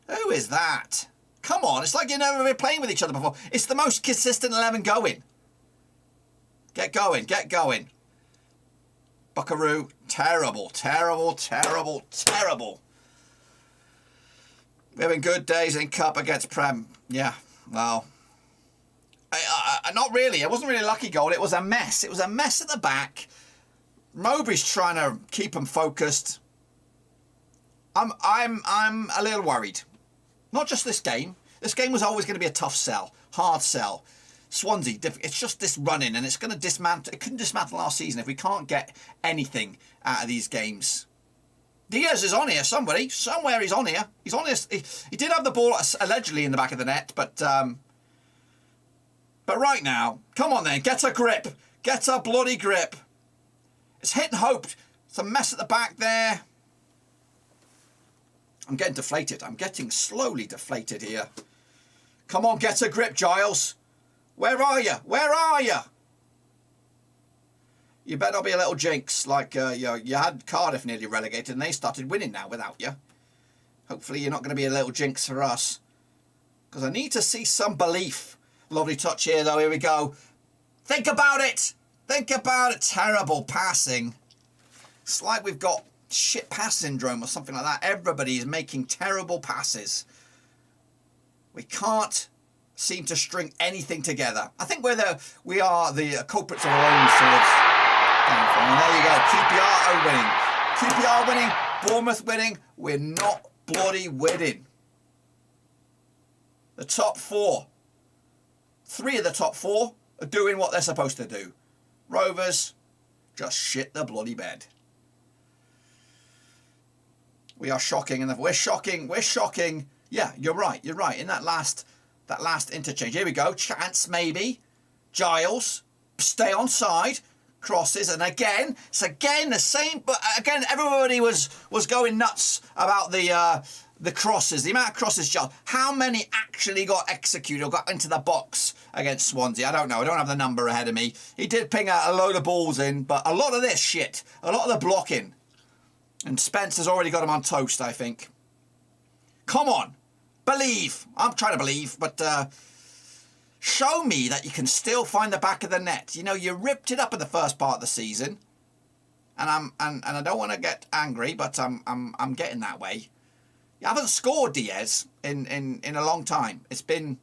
Who is that? Come on, it's like you've never been playing with each other before. It's the most consistent 11 going. Get going, get going. Buckaroo, terrible. We're having good days in Cup against Prem. Yeah, well, not really. It wasn't really a lucky goal. It was a mess. It was a mess at the back. Mowbray's trying to keep them focused. I'm a little worried. Not just this game. This game was always going to be a tough sell, hard sell. Swansea, it's just this running, and it's going to dismantle. It couldn't dismantle last season if we can't get anything out of these games. Diaz is on here, somewhere he's on here. He's on this. He did have the ball allegedly in the back of the net, but right now, come on then, get a grip. Get a bloody grip. It's hit and hoped. It's a mess at the back there. I'm getting deflated. I'm getting slowly deflated here. Come on, get a grip, Giles. Where are you? Where are you? You better not be a little jinx like you had Cardiff nearly relegated and they started winning now without you. Hopefully you're not going to be a little jinx for us. Because I need to see some belief. Lovely touch here though. Here we go. Think about it. Think about it. Terrible passing. It's like we've got shit pass syndrome or something like that. Everybody is making terrible passes. We can't seem to string anything together. I think we are the culprits of our own sort of downfall. And there you go. QPR winning. QPR winning. Bournemouth winning. We're not bloody winning. The top 4. 3 of the top 4 are doing what they're supposed to do. Rovers just shit the bloody bed. We are shocking, and we're shocking. Yeah, you're right. In that last interchange. Here we go. Chance maybe. Giles, stay on side. Crosses, and again, it's again the same. But again, everybody was going nuts about the crosses. The amount of crosses, Giles. How many actually got executed or got into the box against Swansea? I don't know. I don't have the number ahead of me. He did ping out a load of balls in, but a lot of this shit, a lot of the blocking. And Spencer's already got him on toast, I think. Come on. Believe. I'm trying to believe, but show me that you can still find the back of the net. You know, you ripped it up in the first part of the season, and I don't want to get angry, but I'm getting that way. You haven't scored, Diaz, in a long time. It's been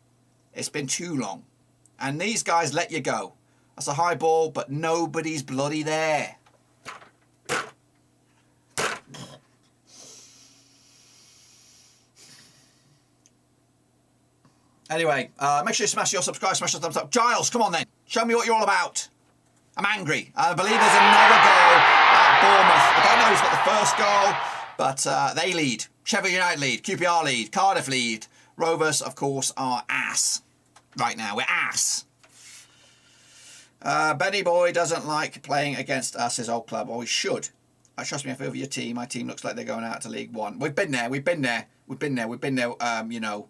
too long, and these guys let you go. That's a high ball, but nobody's bloody there. Anyway, make sure you smash your subscribe, smash your thumbs up. Giles, come on then. Show me what you're all about. I'm angry. I believe there's another goal at Bournemouth. I don't know who's got the first goal, but they lead. Sheffield United lead. QPR lead. Cardiff lead. Rovers, of course, are ass. Right now, we're ass. Benny Boy doesn't like playing against us, his old club. Or he should. Trust me, I feel for your team. My team looks like they're going out to League One. We've been there. You know,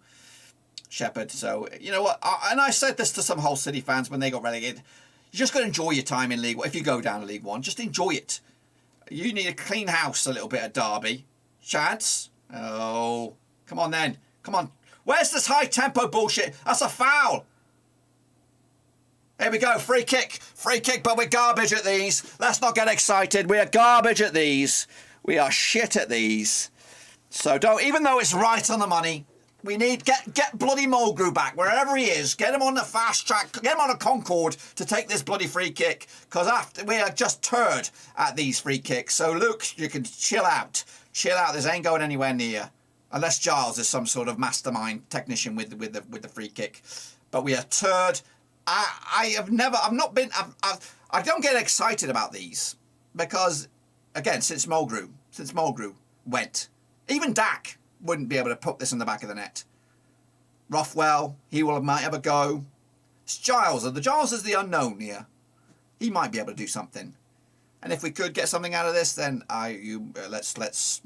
Shepherd. So, you know what? And I said this to some Hull City fans when they got relegated. You just got to enjoy your time in League One. If you go down to League One, just enjoy it. You need a clean house a little bit at Derby. Chance? Oh, come on then. Come on. Where's this high tempo bullshit? That's a foul. Here we go. Free kick. Free kick, but we're garbage at these. Let's not get excited. We are garbage at these. We are shit at these. So don't, even though it's right on the money, we need, get bloody Mulgrew back, wherever he is. Get him on the fast track. Get him on a Concorde to take this bloody free kick. Because after we are just turd at these free kicks. So, Luke, you can chill out. Chill out. This ain't going anywhere near. Unless Giles is some sort of mastermind technician with the free kick. But we are turd. I don't get excited about these. Because, again, since Mulgrew went. Even Dak wouldn't be able to put this in the back of the net. Rothwell, might have a go. It's Giles. The Giles is the unknown here. He might be able to do something. And if we could get something out of this, then let's.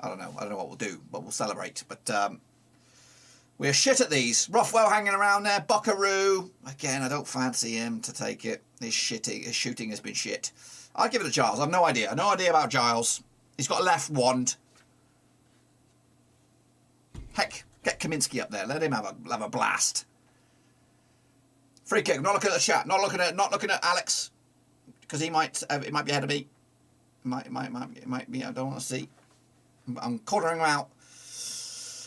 I don't know what we'll do, but we'll celebrate. But we're shit at these. Rothwell hanging around there. Buckaroo. Again, I don't fancy him to take it. His shooting has been shit. I'll give it to Giles. I've no idea. No idea about Giles. He's got a left wand. Heck, get Kaminsky up there. Let him have a blast. Free kick. Not looking at the chat. Not looking at Alex, because it might be ahead of me. It might be. I don't want to see. I'm cornering him out.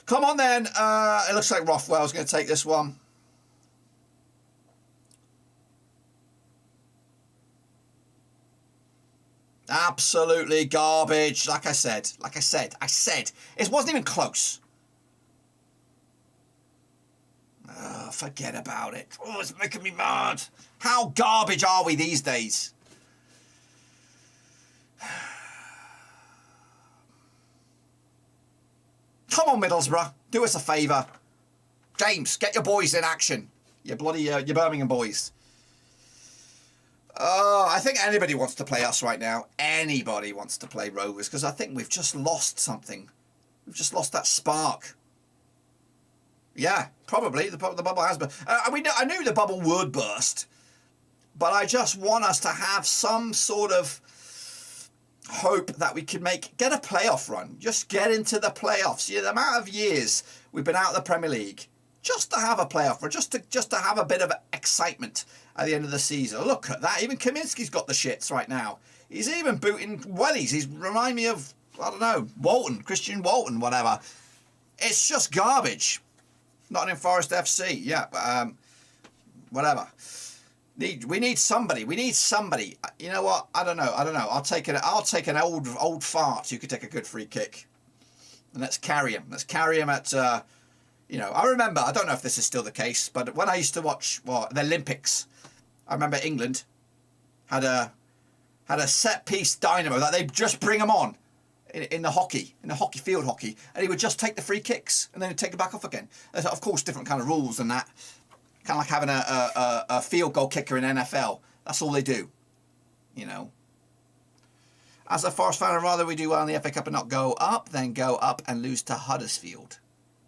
Come on then. It looks like Rothwell's going to take this one. Absolutely garbage. Like I said. It wasn't even close. Oh, forget about it. Oh, it's making me mad. How garbage are we these days? Come on, Middlesbrough. Do us a favour. James, get your boys in action. Your Birmingham boys. Oh, I think anybody wants to play us right now. Anybody wants to play Rovers, because I think we've just lost something. We've just lost that spark. Yeah, probably. The bubble has burst. I knew the bubble would burst, but I just want us to have some sort of hope that we can get a playoff run. Just get into the playoffs. Yeah, the amount of years we've been out of the Premier League, just to have a playoff run, just to have a bit of excitement at the end of the season. Look at that. Even Kaminsky's got the shits right now. He's even booting wellies. He's remind me of, I don't know, Christian Walton, whatever. It's just garbage. Nottingham Forest FC, yeah, whatever. We need somebody. You know what? I don't know. I'll take an old fart who could take a good free kick, and let's carry him. At I remember. I don't know if this is still the case, but when I used to watch the Olympics, I remember England had a set piece dynamo that they'd just bring him on. In the field hockey, and he would just take the free kicks and then he'd take it back off again. There's, of course, different kind of rules than that. Kind of like having a field goal kicker in NFL. That's all they do, you know. As a Forest fan, I'd rather we do well in the FA Cup and not go up than go up and lose to Huddersfield.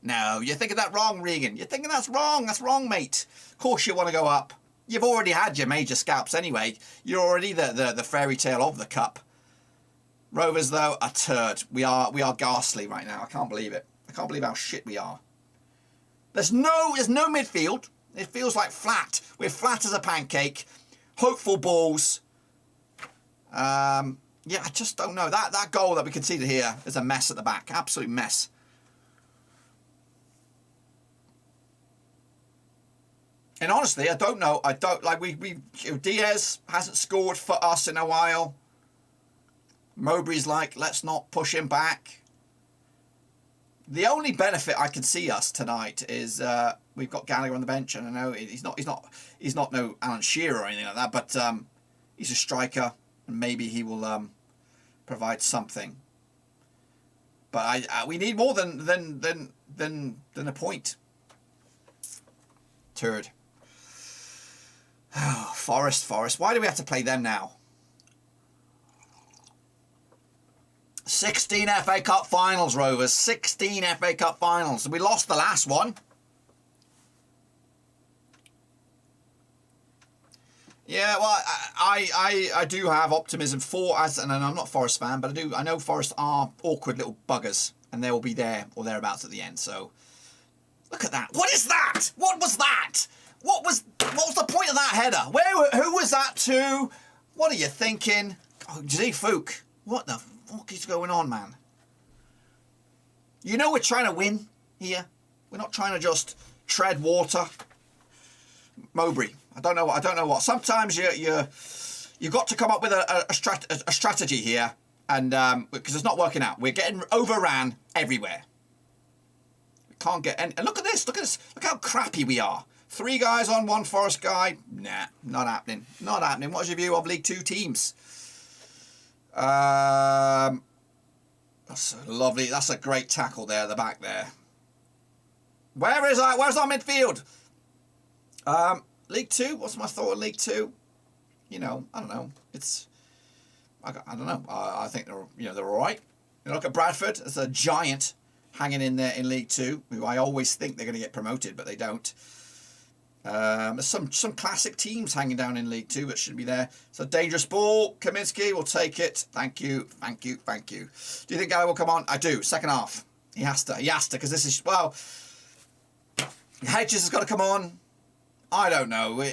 No, you're thinking that wrong, Regan. You're thinking that's wrong. That's wrong, mate. Of course you want to go up. You've already had your major scalps anyway. You're already the fairy tale of the cup. Rovers, though, a turd. We are ghastly right now. I can't believe it. I can't believe how shit we are. There's no midfield. It feels like flat. We're flat as a pancake. Hopeful balls. Yeah, I just don't know. That goal that we conceded here is a mess at the back. Absolute mess. And honestly, I don't know. I don't like Diaz hasn't scored for us in a while. Mowbray's like, let's not push him back. The only benefit I can see us tonight is we've got Gallagher on the bench, and I know he's not no Alan Shearer or anything like that, but he's a striker, and maybe he will provide something. But we need more than a point. Turd. Oh, Forest. Why do we have to play them now? 16 FA Cup finals, Rovers. 16 FA Cup finals. We lost the last one. Yeah, well, I do have optimism for us, and I'm not a Forest fan, but I know Forest are awkward little buggers, and they will be there or thereabouts at the end. So look at that. What is that? What was that? What was the point of that header? Who was that to? What are you thinking? Oh, Fook. What the fuck is going on, man? You know we're trying to win here. We're not trying to just tread water. Mowbray. I don't know what. Sometimes you got to come up with a strategy here, and because it's not working out. We're getting overran everywhere. We can't get any. And look at this. Look how crappy we are. 3 guys on 1 Forest guy. Nah, not happening. Not happening. What's your view of League 2 teams? That's lovely. That's a great tackle there at the back there. Where's our midfield? League 2. What's my thought on League 2? You know, I don't know. I don't know. I think they're all right. You look at Bradford. There's a giant hanging in there in League 2, who I always think they're going to get promoted, but they don't. There's some classic teams hanging down in League 2 that should be there. It's a dangerous ball. Kaminsky will take it. Thank you. Do you think Gallagher will come on? I do. Second half. He has to, because this is, well, Hedges has got to come on. I don't know.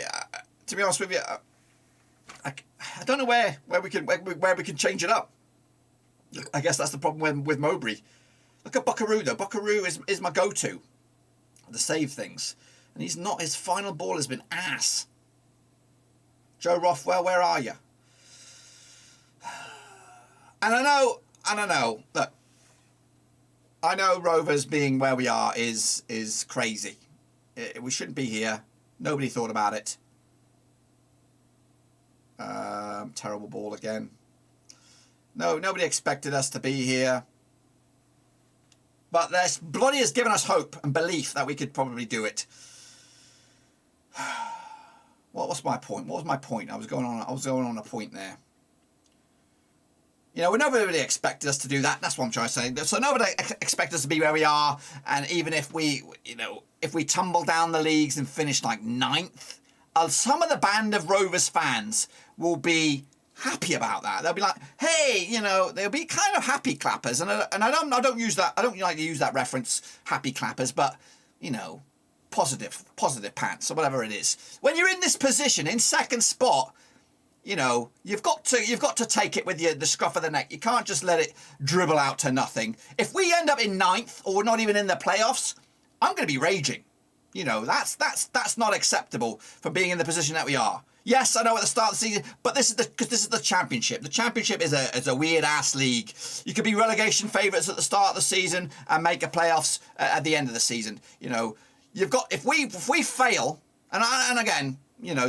To be honest with you, I don't know where we can change it up. I guess that's the problem with Mowbray. Look at Buckaroo though. Buckaroo is my go-to to save things. And he's not. His final ball has been ass. Joe Rothwell, where are you? And I know. Look, I know Rovers being where we are is crazy. We shouldn't be here. Nobody thought about it. Terrible ball again. No, nobody expected us to be here. But this bloody has given us hope and belief that we could probably do it. What was my point? What was my point? I was going on a point there. You know, nobody expected us to do that. That's what I'm trying to say. So nobody expected us to be where we are. And even if we tumble down the leagues and finish like 9th, some of the band of Rovers fans will be happy about that. They'll be like, hey, they'll be kind of happy clappers. And I don't use that. I don't like to use that reference, happy clappers, but positive pants or whatever it is. When you're in this position, in second spot, you've got to take it with the scruff of the neck. You can't just let it dribble out to nothing. If we end up in 9th or we're not even in the playoffs, I'm going to be raging. That's not acceptable for being in the position that we are. Yes, I know at the start of the season, but this is the Championship. The Championship is a weird ass league. You could be relegation favourites at the start of the season and make a playoffs at the end of the season. You've got if we fail, and again,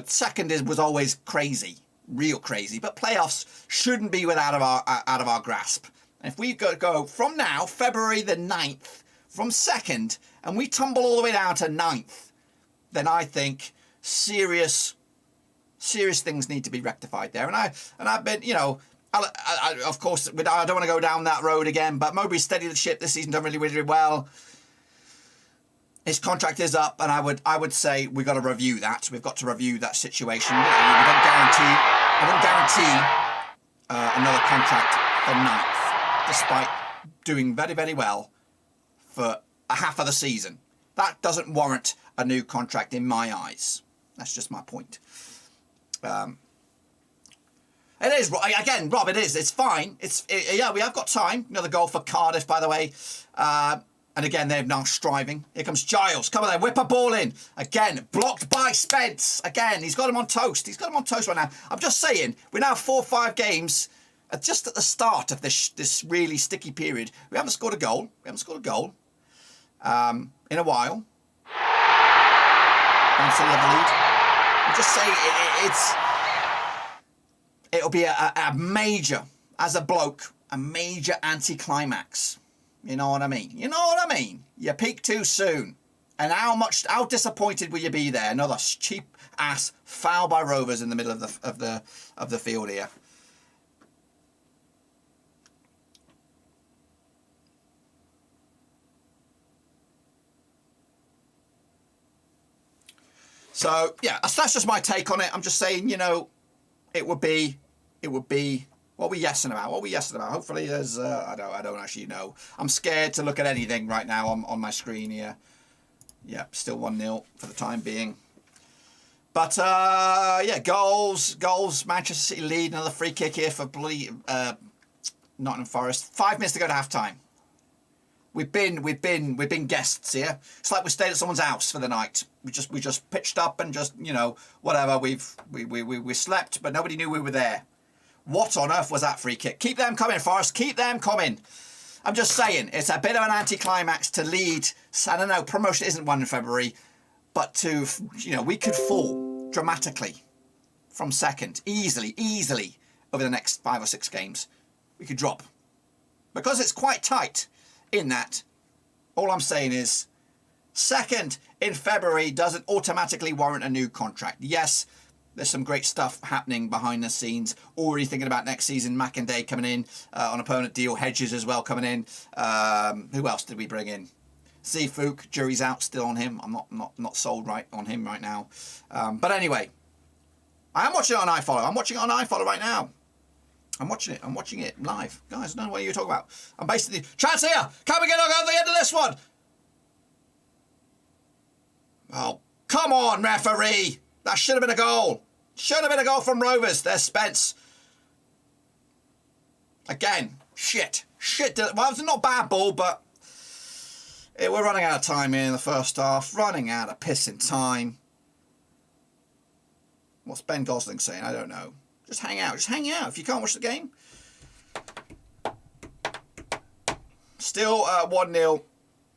second was always crazy, real crazy, but playoffs shouldn't be out of our grasp. And if we go from now, February the 9th, from second, and we tumble all the way down to 9th, then I think serious things need to be rectified there. And I've been, of course, I don't want to go down that road again, but Mowbray's steadied the ship this season, done really well. His contract is up, and I would say we've got to review that. We've got to review that situation. I wouldn't guarantee another contract for 9th, despite doing very, very well for a half of the season. That doesn't warrant a new contract in my eyes. That's just my point. It is, again, Rob, it is. It's fine. Yeah, we have got time. Another goal for Cardiff, by the way. And again, they're now striving. Here comes Giles. Come on there, whip a ball in. Again, blocked by Spence. Again, he's got him on toast. He's got him on toast right now. I'm just saying, we're now 4 or 5 games, just at the start of this really sticky period. We haven't scored a goal. We haven't scored a goal in a while. And still have the lead. I'm just saying, it'll be a major, as a bloke, a major anticlimax. You know what I mean? You know what I mean? You peak too soon. And how disappointed will you be there? Another cheap ass foul by Rovers in the middle of the field here. So yeah, that's just my take on it. I'm just saying, you know, it would be. What are we yesing about? What are we yesing about? Hopefully there's, I don't actually know. I'm scared to look at anything right now on my screen here. Yeah, still 1-0 for the time being. But, yeah, goals. Manchester City lead, another free kick here for Nottingham Forest. 5 minutes to go to half-time. We've been guests here. It's like we stayed at someone's house for the night. We just pitched up and just, you know, whatever. We slept, but nobody knew we were there. What on earth was that free kick? Keep them coming, Forest. Keep them coming. I'm just saying, it's a bit of an anticlimax to lead. I don't know, promotion isn't one in February, but to, you know, we could fall dramatically from second, easily, over the next 5 or 6 games. We could drop. Because it's quite tight in that, all I'm saying is, second in February doesn't automatically warrant a new contract. Yes, there's some great stuff happening behind the scenes. Already thinking about next season. McInday coming in on a permanent deal. Hedges as well coming in. Who else did we bring in? Zifuk, jury's out still on him. I'm not sold right on him right now. But anyway, I am watching it on iFollow. I'm watching it on iFollow right now. I'm watching it. I'm watching it live. Guys, I don't know what you're talking about. I'm basically... Chance here! Can we get on the end of this one? Oh, come on, referee! That should have been a goal. Should have been a goal from Rovers. There's Spence. Again, shit. Well, it's not a bad ball, but we're running out of time here in the first half. Running out of pissing time. What's Ben Gosling saying? I don't know. Just hang out. Just hang out if you can't watch the game. Still 1-0.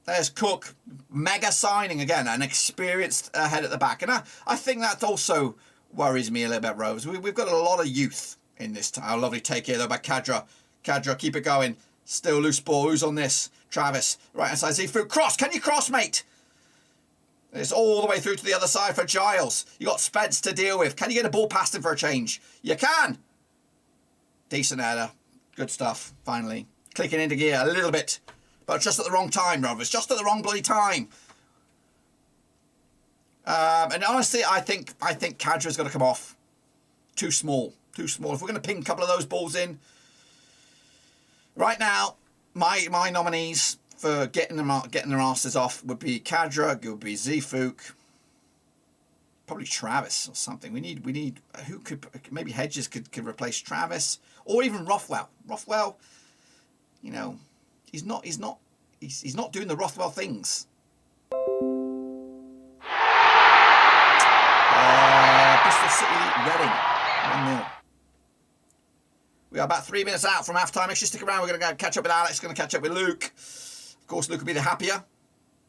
There's Cook. Mega signing again. An experienced head at the back. And I think that also worries me a little bit, Rovers. We've got a lot of youth in this time. Oh, lovely take here, though, by Kadra. Kadra, keep it going. Still loose ball. Who's on this? Travis. Right hand side. Zifu. Cross. Can you cross, mate? It's all the way through to the other side for Giles. You got Spence to deal with. Can you get a ball past him for a change? You can. Decent header. Good stuff, finally. Clicking into gear a little bit. But just at the wrong time, Rovers. Just at the wrong bloody time. And honestly, I think Kadra's got to come off. Too small. Too small. If we're going to ping a couple of those balls in. Right now, my nominees for getting their asses off would be Kadra, it would be Zifuk, probably Travis or something. We need who could, maybe Hedges could replace Travis, or even Rothwell. Rothwell, you know, he's not doing the Rothwell things. Bristol City Reading 1-0. We are about 3 minutes out from half-time. Make sure you stick around. We're going to go catch up with Alex. Going to catch up with Luke. Of course, Luke will be the happier.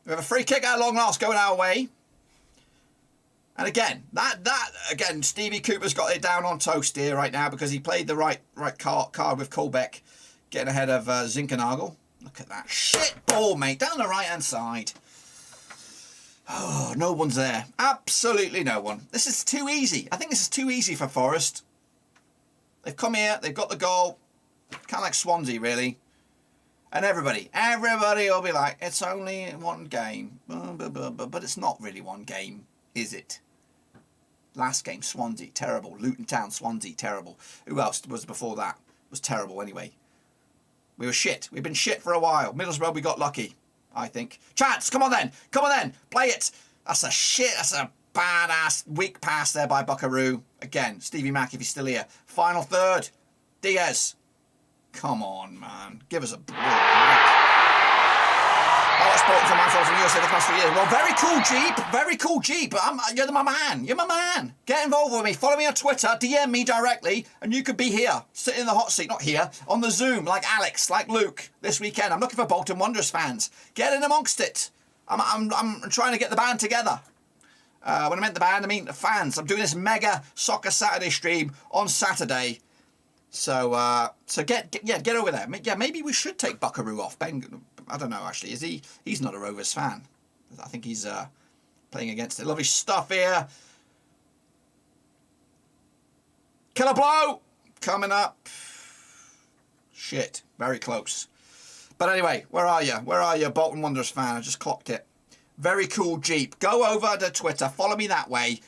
We have a free kick at long last going our way. And again, again, Stevie Cooper's got it down on toast here right now because he played the right card with Colbeck, getting ahead of Zinkernagel. Look at that shit ball, mate, down the right-hand side. Oh, no one's there. Absolutely no one. This is too easy. I think this is too easy for Forest. They've come here, they've got the goal, kind of like Swansea, really. And everybody will be like, it's only one game. But it's not really one game, is it? Last game, Swansea, terrible. Luton Town, Swansea, terrible. Who else was before that? Was terrible anyway. We were shit. We've been shit for a while. Middlesbrough, we got lucky. I think. Chance, come on then. Play it. That's a badass weak pass there by Buckaroo. Again, Stevie Mack, if he's still here. Final third. Diaz. Come on, man. Give us a break. I watched Bolton for my fault in USA the past 3 years. Well, very cool, Jeep. You're my man. You're my man. Get involved with me. Follow me on Twitter. DM me directly, and you could be here, sitting in the hot seat. Not here, on the Zoom, like Alex, like Luke, this weekend. I'm looking for Bolton Wanderers fans. Get in amongst it. I'm trying to get the band together. When I meant the band, I mean the fans. I'm doing this mega Soccer Saturday stream on Saturday. So get over there. Yeah, maybe we should take Buckaroo off. Ben, I don't know actually. Is he? He's not a Rovers fan. I think he's playing against it. Lovely stuff here. Killer blow coming up. Shit, very close. But anyway, where are you? Where are you, Bolton Wanderers fan? I just clocked it. Very cool Jeep. Go over to Twitter. Follow me that way.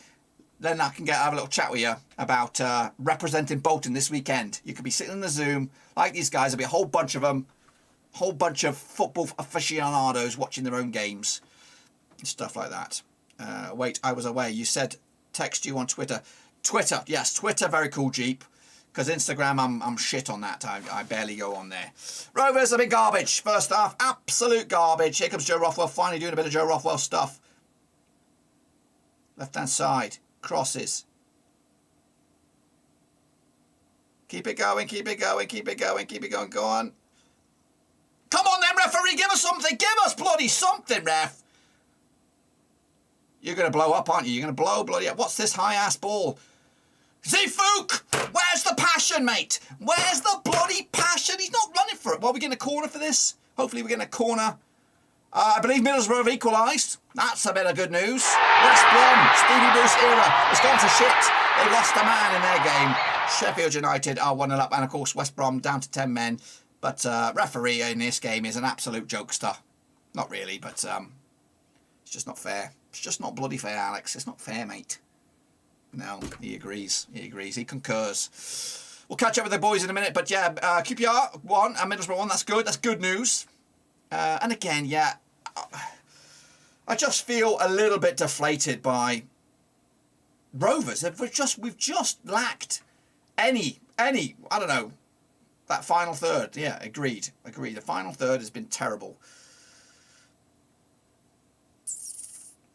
Then I can have a little chat with you about representing Bolton this weekend. You could be sitting in the Zoom like these guys. There'll be a whole bunch of them. Whole bunch of football aficionados watching their own games. And stuff like that. Wait, I was away. You said text you on Twitter. Twitter, yes. Twitter, very cool Jeep. Because Instagram, I'm shit on that. I barely go on there. Rovers have been garbage. First half, absolute garbage. Here comes Joe Rothwell finally doing a bit of Joe Rothwell stuff. Left-hand side. Crosses. Keep it going. Go on. Come on then, referee. Give us something. Give us bloody something, ref. You're going to blow up, aren't you? You're going to blow bloody up. What's this high-ass ball? Zifuk! Where's the passion, mate? Where's the bloody passion? He's not running for it. Well, we're getting a corner for this. Hopefully we're getting a corner. I believe Middlesbrough have equalised. That's a bit of good news. West Brom, Stevie Bruce era. It's gone to shit. They've lost a man in their game. Sheffield United are 1-0 up. And, of course, West Brom down to 10 men. But referee in this game is an absolute jokester. Not really, but it's just not fair. It's just not bloody fair, Alex. It's not fair, mate. No, he agrees. He concurs. We'll catch up with the boys in a minute. But, yeah, QPR 1 and Middlesbrough 1. That's good. That's good news. And again, yeah, I just feel a little bit deflated by Rovers. We've just lacked any, I don't know, that final third. Yeah, agreed. The final third has been terrible.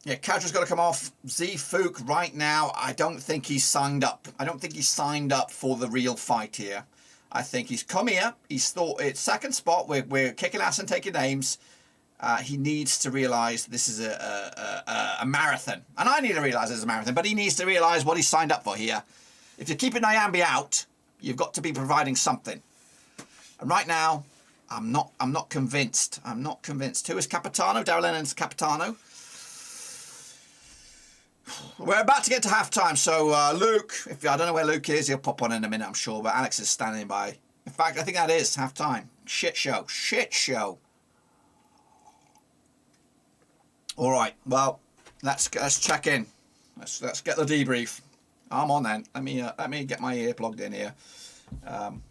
Yeah, Cadra's got to come off. Zifuk right now, I don't think he's signed up. I don't think he's signed up for the real fight here. I think he's come here. He's thought it's second spot. We're kicking ass and taking names. He needs to realise this is a marathon. And I need to realise it's a marathon. But he needs to realise what he's signed up for here. If you're keeping Nyambi out, you've got to be providing something. And right now, I'm not convinced. I'm not convinced. Who is Capitano? Darrell Lennon's Capitano. We're about to get to half-time, so Luke, I don't know where Luke is, he'll pop on in a minute, I'm sure, but Alex is standing by. In fact, I think that is half-time. Shit show. All right, well, let's check in. Let's get the debrief. I'm on then. Let me get my ear plugged in here, and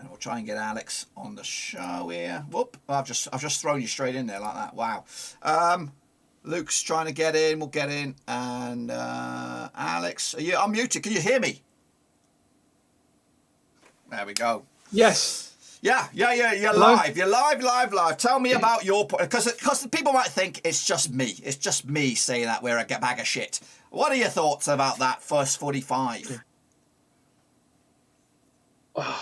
we'll try and get Alex on the show here. Whoop! I've just thrown you straight in there like that. Wow. Luke's trying to get in. We'll get in. And Alex, are you unmuted? Can you hear me? There we go. Yes. Yeah. You're live. You're live. Tell me about your point. Because people might think it's just me. It's just me saying that we're a bag of shit. What are your thoughts about that first 45?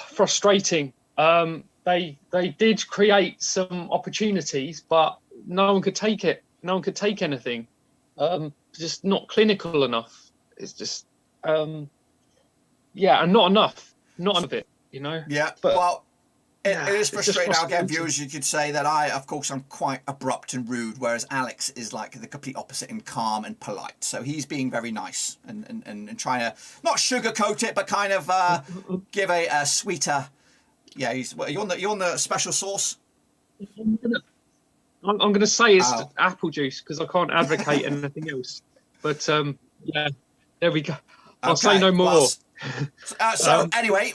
Frustrating. They did create some opportunities, but no one could take it. No one could take anything. Just not clinical enough. It's just, and not enough. Not enough of it, you know? Yeah, but well, it is frustrating. I'll get viewers, you could say that I'm quite abrupt and rude, whereas Alex is like the complete opposite and calm and polite. So he's being very nice and trying to, not sugarcoat it, but kind of give a sweeter, yeah, you're on the special sauce? I'm going to say it's apple juice because I can't advocate anything else. But yeah, there we go. I'll say no more. Well, so anyway,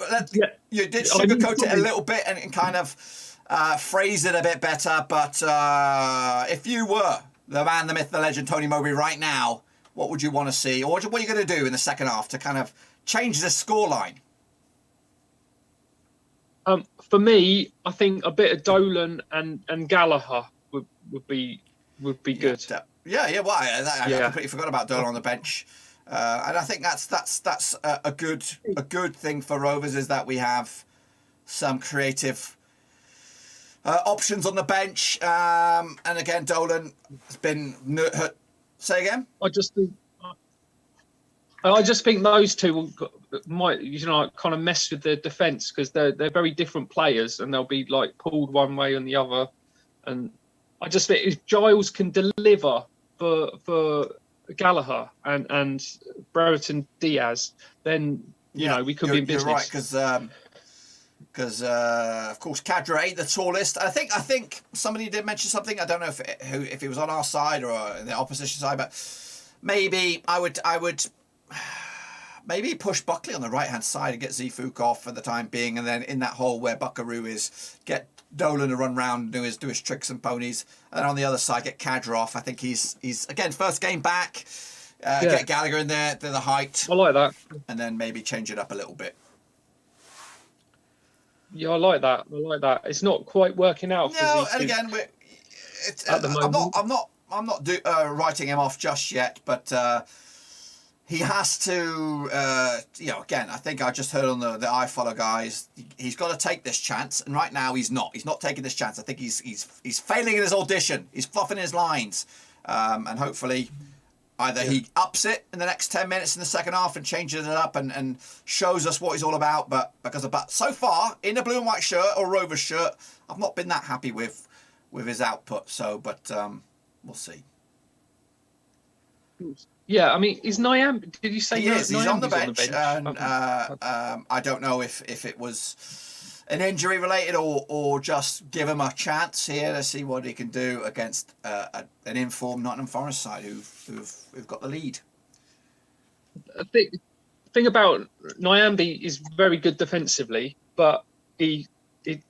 you did sugarcoat it a little bit and kind of phrase it a bit better. But if you were the man, the myth, the legend, Tony Mowbray, right now, what would you want to see? Or what are you going to do in the second half to kind of change the scoreline? For me, I think a bit of Dolan and Gallagher would be good. Yeah. Well, I completely forgot about Dolan on the bench, and I think that's a good thing for Rovers, is that we have some creative options on the bench. And again, Dolan has been hurt. Say again. I just think those two might, kind of mess with the defence, because they're very different players, and they'll be like pulled one way and the other. And I just think if Giles can deliver for Gallagher and Brereton Diaz, then we could be in business. You're right, because of course Cadra ain't the tallest. I think somebody did mention something. I don't know if it was on our side or the opposition side, but maybe I would maybe push Buckley on the right hand side and get Zifuk off for the time being, and then in that hole where Buckaroo is, get Dolan to run round and do his tricks and ponies, and on the other side get Cadra off. I think he's again first game back. Get Gallagher in there to the height. I like that, and then maybe change it up a little bit. Yeah, I like that. It's not quite working out. No, and again, at the moment, I'm not writing him off just yet, but he has to. Again, I think I just heard on the iFollow guys, he's got to take this chance, and right now he's not. He's not taking this chance. I think he's failing in his audition. He's fluffing his lines, and hopefully, either he ups it in the next 10 minutes in the second half and changes it up and shows us what he's all about. But so far in a blue and white shirt or Rovers shirt, I've not been that happy with his output. So, but we'll see. Yeah, I mean, is Nyambe? Did you say he is? He's on the bench, and okay. I don't know if it was an injury related or just give him a chance here to see what he can do against an informed Nottingham Forest side who've got the lead. The thing about Nyambe is very good defensively, but he's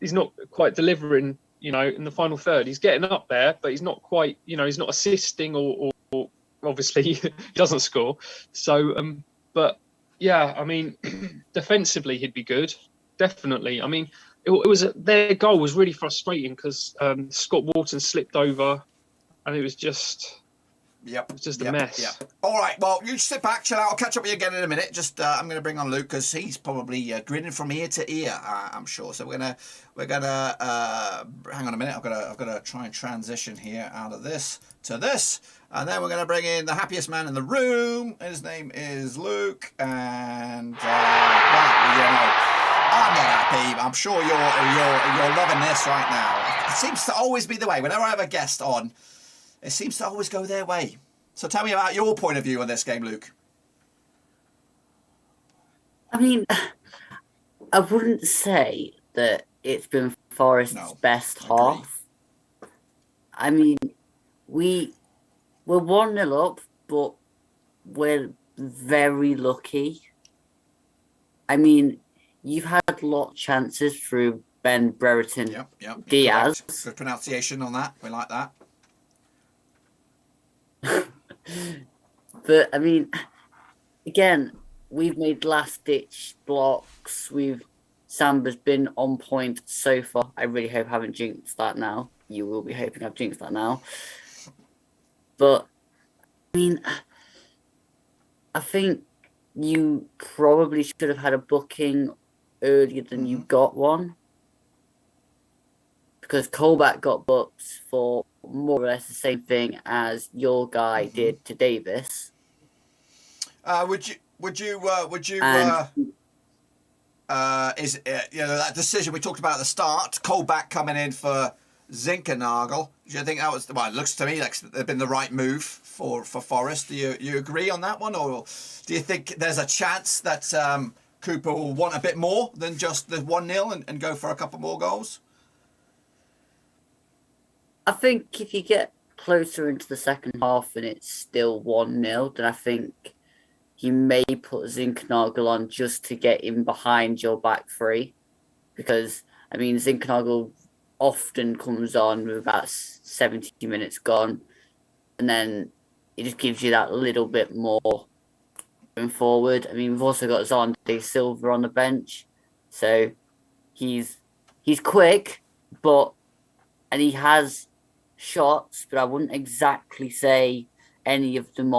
not quite delivering. In the final third, he's getting up there, but he's not quite. He's not assisting or obviously he doesn't score. So, but yeah, I mean, defensively he'd be good. Definitely. I mean, it was their goal was really frustrating because Scott Wharton slipped over, and it was just a mess. Yeah. All right. Well, you sit back, chill out. I'll catch up with you again in a minute. Just I'm going to bring on Luke because he's probably grinning from ear to ear. I'm sure. So we're gonna hang on a minute. I've got to try and transition here out of this to this, and then we're going to bring in the happiest man in the room. His name is Luke, and I'm not happy. I'm sure you're loving this right now. It seems to always be the way. Whenever I have a guest on, it seems to always go their way. So tell me about your point of view on this game, Luke. I mean, I wouldn't say that it's been Forest's best half. I mean, we're 1-0 up, but we're very lucky. I mean, you've had a lot of chances through Ben Brereton Diaz. Correct. Good pronunciation on that. We like that. But I mean, again, we've made last-ditch blocks. Samba's been on point so far. I really hope I haven't jinxed that now. You will be hoping I've jinxed that now. But I mean, I think you probably should have had a booking earlier than you got one, because Colback got booked for more or less the same thing as your guy did to Davis. Would you that decision we talked about at the start, Colback coming in for Zinkernagel? Do you think that was, well, it looks to me like it's been the right move for Forest? Do you agree on that one, or do you think there's a chance that Cooper will want a bit more than just the 1-0 and go for a couple more goals? I think if you get closer into the second half and it's still 1-0, then I think you may put Zinkernagel on just to get in behind your back three. Because, I mean, Zinkernagel often comes on with about 70 minutes gone, and then it just gives you that little bit more going forward. I mean, we've also got Zonde Silva on the bench, so he's quick, and he has shots, but I wouldn't exactly say any of them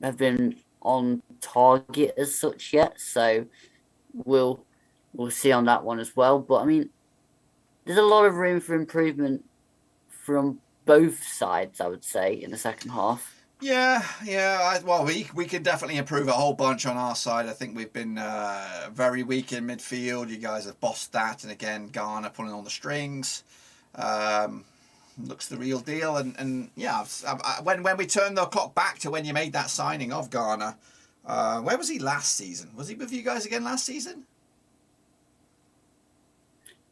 have been on target as such yet. So we'll see on that one as well. But I mean, there's a lot of room for improvement from both sides, I would say, in the second half. Yeah. We can definitely improve a whole bunch on our side. I think we've been very weak in midfield. You guys have bossed that, and again, Garner pulling on the strings. Looks the real deal, and yeah. When we turn the clock back to when you made that signing of Garner, where was he last season? Was he with you guys again last season?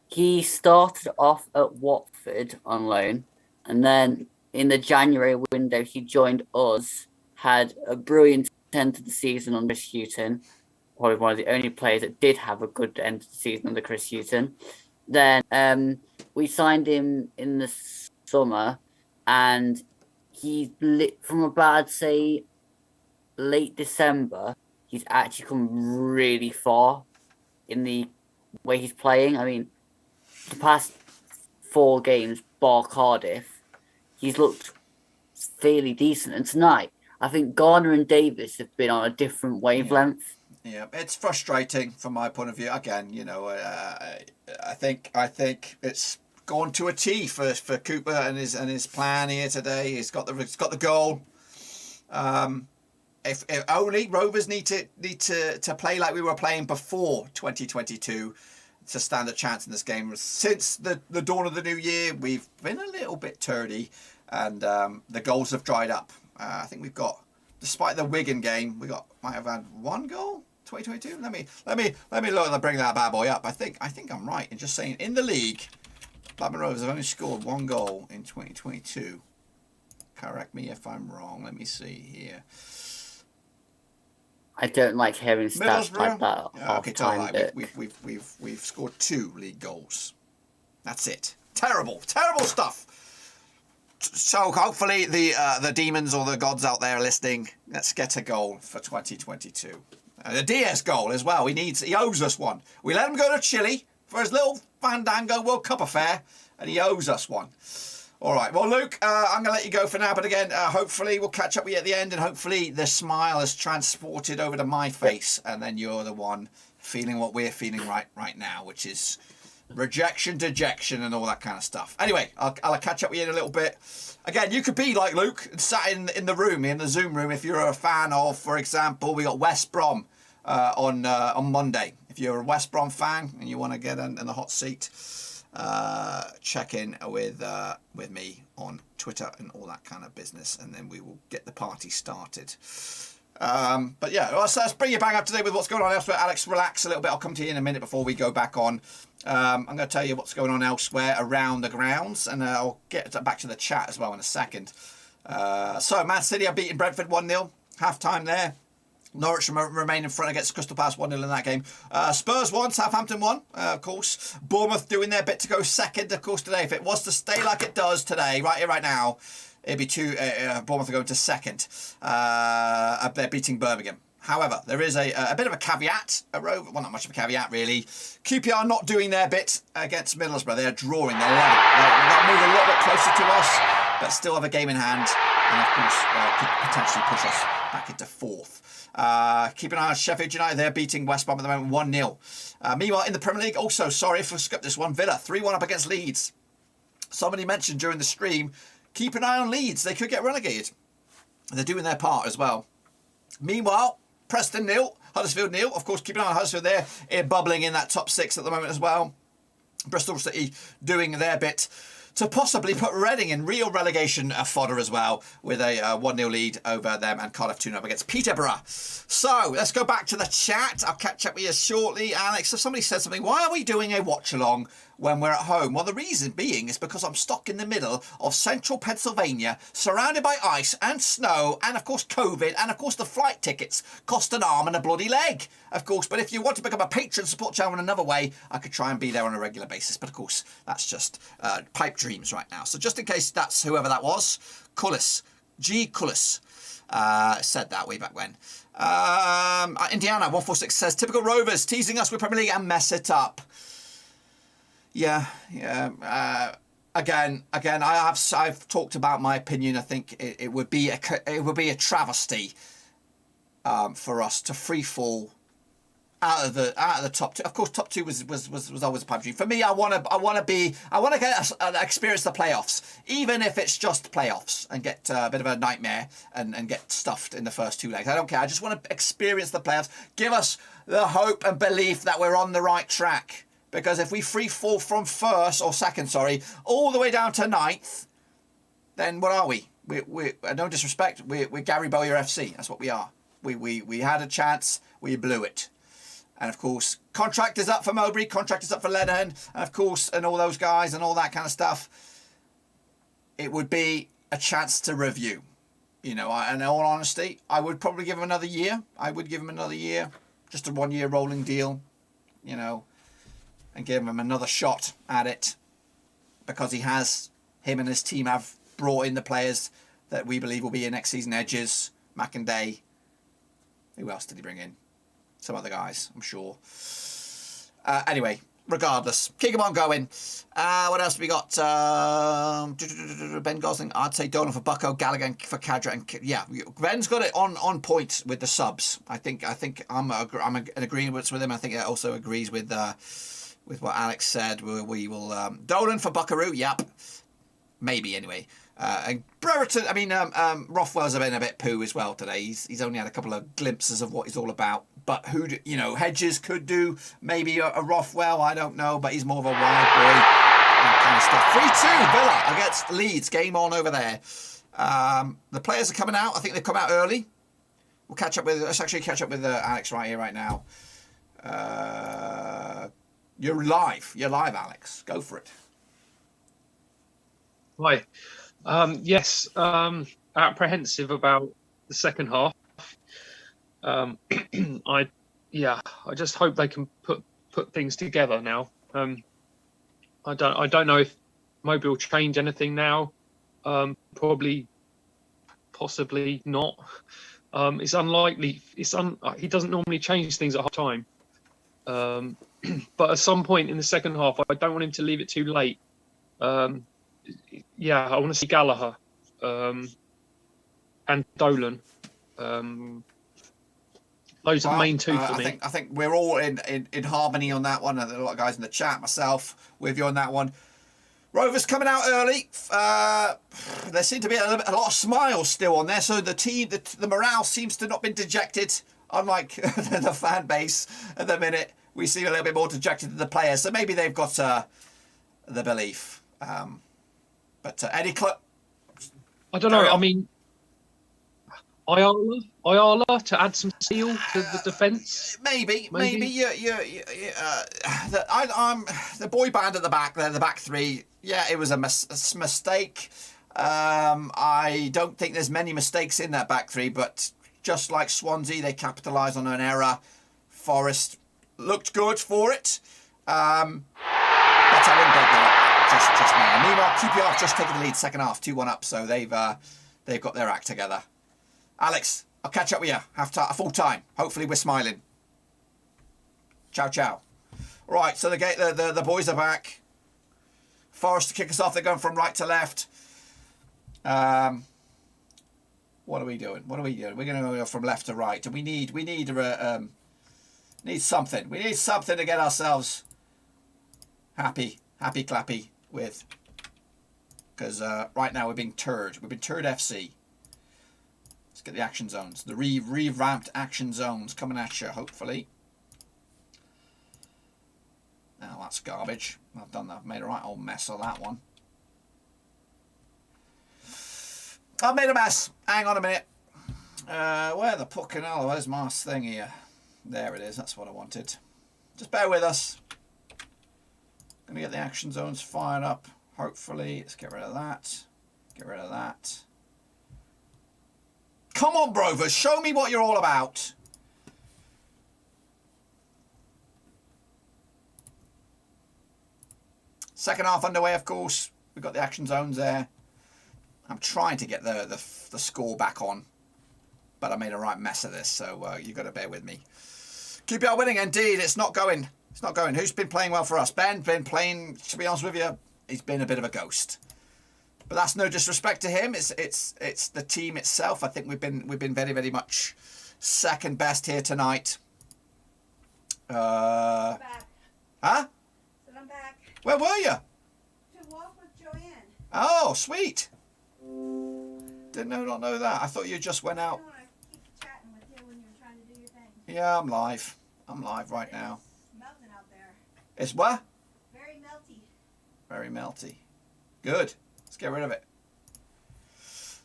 He started off at Watford on loan, and then in the January window, he joined us, had a brilliant end to the season under Chris Hughton, probably one of the only players that did have a good end to the season under Chris Hughton. Then we signed him in the summer, and he's from about, I'd say, late December, he's actually come really far in the way he's playing. I mean, the past 4 games, bar Cardiff, he's looked fairly decent. And tonight, I think Garner and Davis have been on a different wavelength. Yeah, it's frustrating from my point of view. Again, I think it's gone to a T for Cooper and his plan here today. He's got the goal. If only Rovers need to play like we were playing before 2022 to stand a chance in this game. Since the dawn of the new year, we've been a little bit turdy, and the goals have dried up. I think we've got, despite the Wigan game, might have had 1 goal 2022. Let me look and bring that bad boy up. I think I'm right in just saying in the league, Blackburn Rovers have only scored 1 goal in 2022. Correct me if I'm wrong. Let me see here. I don't like hearing stats like that. Okay, it's all right. We've scored 2 league goals. That's it. Terrible stuff. So hopefully the demons or the gods out there are listening. Let's get a goal for 2022. And a Diaz goal as well. He owes us one. We let him go to Chile for his little Fandango World Cup affair, and he owes us one. All right. Well, Luke, I'm going to let you go for now. But again, hopefully we'll catch up with you at the end, and hopefully the smile is transported over to my face, and then you're the one feeling what we're feeling right now, which is rejection, dejection, and all that kind of stuff. Anyway, I'll catch up with you in a little bit. Again, you could be like Luke and sat in the room, in the Zoom room, if you're a fan of, for example, we got West Brom on Monday. If you're a West Brom fan and you want to get in the hot seat, check in with me on Twitter and all that kind of business, and then we will get the party started. But yeah, so let's bring you back up to date with what's going on elsewhere. Alex, relax a little bit. I'll come to you in a minute before we go back on. I'm going to tell you what's going on elsewhere around the grounds, and I'll get back to the chat as well in a second. So Man City are beating Brentford 1-0, half time there. Norwich remain in front against Crystal Palace 1-0 in that game. Spurs won, Southampton won, of course. Bournemouth doing their bit to go second, of course, today. If it was to stay like it does today, right here, right now, it'd be Bournemouth are going to second. They're beating Birmingham. However, there is a bit of a caveat. Well, not much of a caveat, really. QPR not doing their bit against Middlesbrough. They're drawing. They're 11. They've got to move a little bit closer to us, but still have a game in hand. And, of course, could potentially push us back into 4th. Keep an eye on Sheffield United. They're beating West Brom at the moment 1-0. Meanwhile, in the Premier League, also, sorry if I skipped this one, Villa 3-1 up against Leeds. Somebody mentioned during the stream, keep an eye on Leeds. They could get relegated. They're doing their part as well. Meanwhile, Preston 0, Huddersfield 0. Of course, keep an eye on Huddersfield there, bubbling in that top 6 at the moment as well. Bristol City doing their bit to possibly put Reading in real relegation fodder as well, with a 1-0 lead over them, and Cardiff 2-0 up against Peterborough. So let's go back to the chat. I'll catch up with you shortly. Alex, if somebody said something, why are we doing a watch along when we're at home? Well, the reason being is because I'm stuck in the middle of central Pennsylvania, surrounded by ice and snow, and of course COVID, and of course the flight tickets cost an arm and a bloody leg, of course. But if you want to become a patron, support channel in another way, I could try and be there on a regular basis. But of course, that's just pipe dreams right now. So just in case that's whoever that was, Cullis, G. Cullis, said that way back when. Indiana 146 says, typical Rovers teasing us with Premier League and mess it up. Yeah. Again, I've talked about my opinion. I think it would be a travesty for us to free fall out of the top two. Of course, top two was always a pipe dream for me. I want to get experience the playoffs, even if it's just playoffs, and get a bit of a nightmare and get stuffed in the first two legs. I don't care. I just want to experience the playoffs. Give us the hope and belief that we're on the right track. Because if we free fall from first or second, all the way down to ninth, then what are we? We no disrespect. We're Gary Bowyer FC. That's what we are. We had a chance. We blew it. And of course, contract is up for Mowbray, contract is up for Lenihan, and of course, and all those guys and all that kind of stuff. It would be a chance to review. You know, in all honesty, I would probably give him another year. Just a 1 year rolling deal, you know, and give him another shot at it, because him and his team have brought in the players that we believe will be in next season. Edges, McInday. Who else did he bring in? Some other guys, I'm sure. Anyway, regardless, keep them on going. What else have we got? Ben Gosling, I'd say Dolan for Bucko, Gallagher for Cadra, and yeah, Ben's got it on point with the subs. I think I'm in agreement with him. I think it also agrees with what Alex said. We will Dolan for Buckaroo. Yep, maybe anyway. And Brereton, Rothwell's been a bit poo as well today. He's only had a couple of glimpses of what he's all about. But Hedges could do maybe a Rothwell, I don't know, but he's more of a wide boy, that kind of stuff. 3-2 Villa against Leeds, game on over there. The players are coming out. I think they've come out early. Let's actually catch up with Alex right here, right now. You're live, Alex. Go for it. Right. Yes, apprehensive about the second half. I just hope they can put things together now. I don't know if Mowbray will change anything now. Possibly not. It's unlikely. He doesnn't normally change things at half time. But at some point in the second half, I don't want him to leave it too late. I want to see Gallagher and Dolan. Those are the main two for me. I think we're all in harmony on that one. There are a lot of guys in the chat, myself, with you on that one. Rovers coming out early. There seem to be a lot of smiles still on there. So the team, the morale seems to not been dejected, unlike the fan base at the minute. We seem a little bit more dejected than the players. So maybe they've got the belief. But Eddie I don't know. I mean, Ayala to add some steel to the defence. Maybe. I'm the boy band at the back there, the back three. Yeah, it was a mistake. I don't think there's many mistakes in that back three, but just like Swansea, they capitalised on an error. Forest looked good for it. But I wouldn't break that up just now. Meanwhile, QPR just taking the lead second half, 2-1 up, so they've got their act together. Alex, I'll catch up with you full time. Hopefully we're smiling. Ciao. Right, so the boys are back. Forest to kick us off. They're going from right to left. What are we doing? We're going to go from left to right, and we need something. We need something to get ourselves happy clappy with. Because right now we're being turd. We've been turd FC. Let's get the action zones. The revamped action zones coming at you, hopefully. Now that's garbage. I've done that. I've made a right old mess of that one. I've made a mess. Hang on a minute. Where the fucking hell? Where's my thing here? There it is. That's what I wanted. Just bear with us. Gonna get the action zones fired up. Hopefully, let's get rid of that. Get rid of that. Come on, Rovers, show me what you're all about. Second half underway, of course. We've got the action zones there. I'm trying to get the score back on, but I made a right mess of this, so you've got to bear with me. QPR winning, indeed. It's not going. It's not going. Who's been playing well for us? Ben been playing, to be honest with you, he's been a bit of a ghost. But that's no disrespect to him. It's the team itself. I think we've been very, very much second best here tonight. I'm back. Huh? Said I'm back Where were you? to walk with Joanne. Oh, sweet. Did not know that. I thought you just went I out. don't want to keep chatting with you when you're trying to do your thing. Yeah, I'm live. I'm live right now. It's melting out there. It's what? Very melty. Very melty. Good. Let's get rid of it.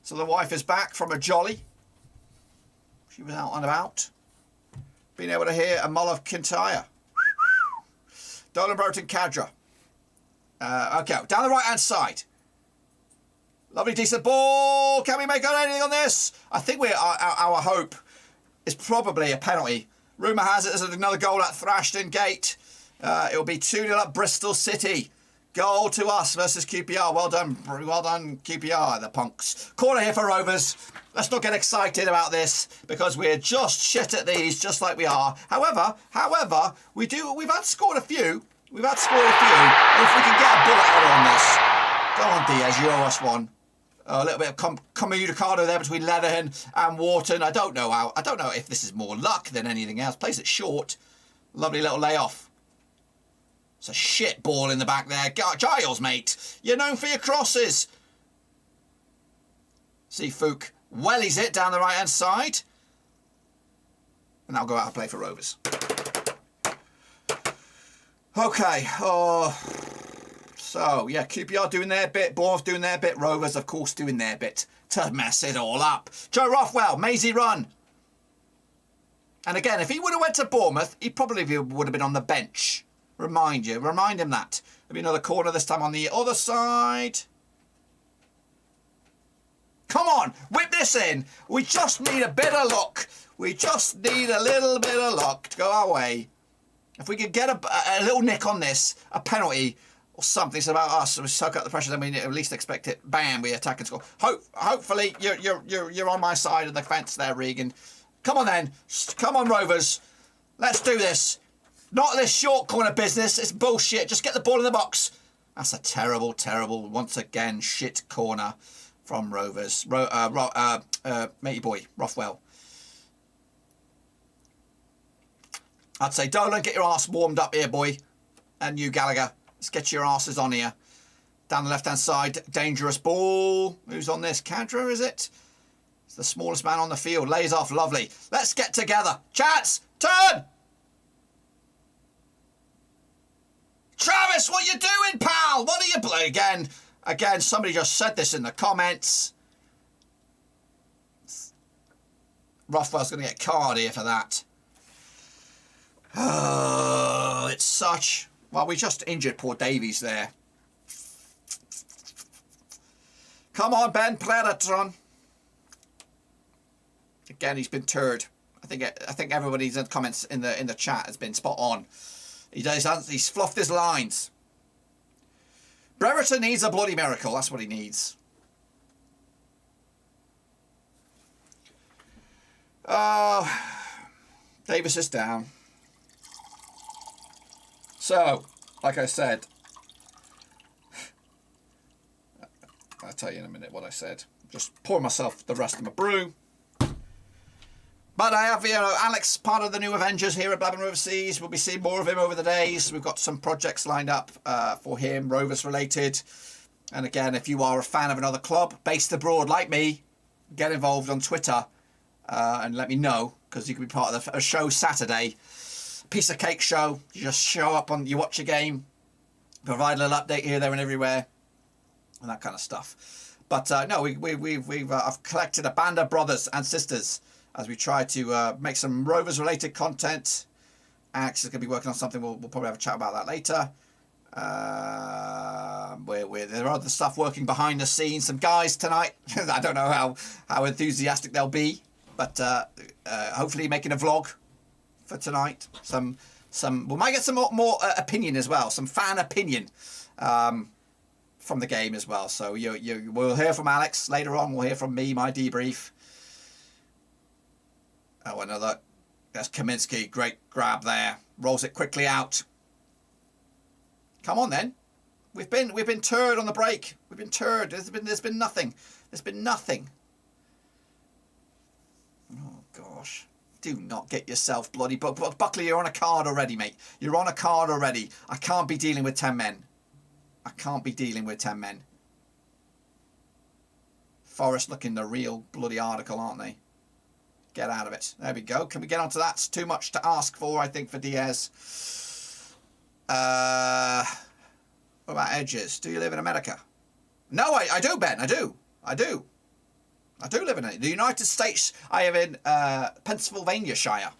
So the wife is back from a jolly. She was out and about. Being able to hear a mull of Kintyre. Dolan Broughton Cadra. Okay, down the right hand side. Lovely decent ball. Can we make anything on this? I think our hope is probably a penalty. Rumour has it there's another goal at Thrashton Gate. It'll be 2-0 up Bristol City. Goal to us versus QPR. Well done QPR, the punks. Corner here for Rovers. Let's not get excited about this because we're just shit at these, just like we are. However, we've had scored a few. We've had scored a few. If we can get a bullet header on this. Go on, Diaz, you owe us one. A little bit of communicado there between Leatherhead and Wharton. I don't know if this is more luck than anything else. Plays it short. Lovely little layoff. It's a shit ball in the back there. Giles, mate. You're known for your crosses. See Fook wellies it down the right-hand side. And that'll go out and play for Rovers. Okay. So, yeah, QPR doing their bit. Bournemouth doing their bit. Rovers, of course, doing their bit to mess it all up. Joe Rothwell, Maisie run. And again, if he would have went to Bournemouth, he probably would have been on the bench. Remind him that. There'll be another corner this time on the other side. Come on, whip this in. We just need a bit of luck. We just need a little bit of luck to go our way. If we could get a little nick on this, a penalty or something, it's about us. We soak up the pressure, then we at least expect it. Bam, we attack and score. Hopefully you're on my side of the fence there, Regan. Come on then. Come on, Rovers. Let's do this. Not this short corner business. It's bullshit. Just get the ball in the box. That's a terrible, once again, shit corner from Rovers. Matey boy, Rothwell. I'd say, Dolan, get your arse warmed up here, boy. And you, Gallagher. Let's get your asses on here. Down the left-hand side, dangerous ball. Who's on this? Cadra, is it? It's the smallest man on the field. Lays off, lovely. Let's get together. Chats, turn! Travis, what you doing, pal? What are you playing again? Somebody just said this in the comments. Rothwell's going to get card here for that. Oh, it's such... Well, we just injured poor Davies there. Come on, Ben, Pladatron. Again, he's been turd. I think everybody's in the comments in the chat has been spot on. He's fluffed his lines. Brereton needs a bloody miracle. That's what he needs. Davis is down. So, like I said, I'll tell you in a minute what I said. Just pour myself the rest of my brew. But I have, Alex, part of the new Avengers here at Blackburn Rovers. We'll be seeing more of him over the days. We've got some projects lined up for him, Rovers related. And again, if you are a fan of another club based abroad like me, get involved on Twitter and let me know, because you can be part of a show Saturday. Piece of cake show. You just show up you watch a game, provide a little update here, there, and everywhere, and that kind of stuff. But no, I've collected a band of brothers and sisters as we try to make some Rovers related content. Alex is going to be working on something. We'll probably have a chat about that later. There are other stuff working behind the scenes. Some guys tonight. I don't know how enthusiastic they'll be, but hopefully making a vlog for tonight. We might get some more opinion as well. Some fan opinion from the game as well. So we'll hear from Alex later on. We'll hear from me, my debrief. Oh, another. There's Kaminsky. Great grab there. Rolls it quickly out. Come on then. We've been turd on the break. We've been turd. There's been nothing. There's been nothing. Oh gosh. Do not get yourself bloody Buckley, you're on a card already, mate. You're on a card already. I can't be dealing with 10 men. I can't be dealing with 10 men. Forest looking the real bloody article, aren't they? Get out of it. There we go. Can we get onto that? It's too much to ask for, I think, for Diaz. What about edges? Do you live in America? No, I do, Ben. I do. I do live in it. The United States. I am in Pennsylvania Shire.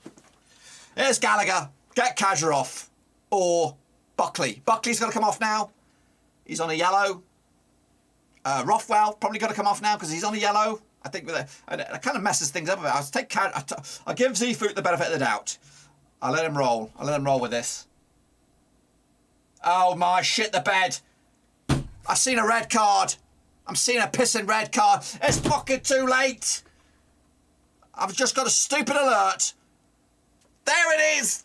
Here's Gallagher. Get Kajarov. Or Buckley. Buckley's got to come off now. He's on a yellow. Rothwell probably got to come off now because he's on a yellow. I think it kind of messes things up a bit. I'll give Zeefoot the benefit of the doubt. I'll let him roll. I'll let him roll with this. Oh my shit, the bed. I've seen a red card. I'm seeing a pissing red card. It's fucking too late. I've just got a stupid alert. There it is.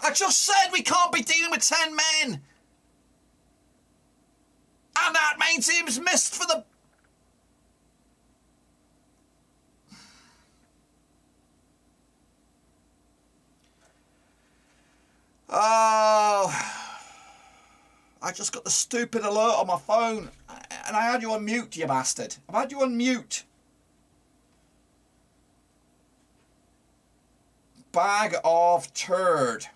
I just said we can't be dealing with 10 men. And that main team's missed for the... Oh, I just got the stupid alert on my phone and I had you on mute, you bastard. I've had you on mute. Bag of turd.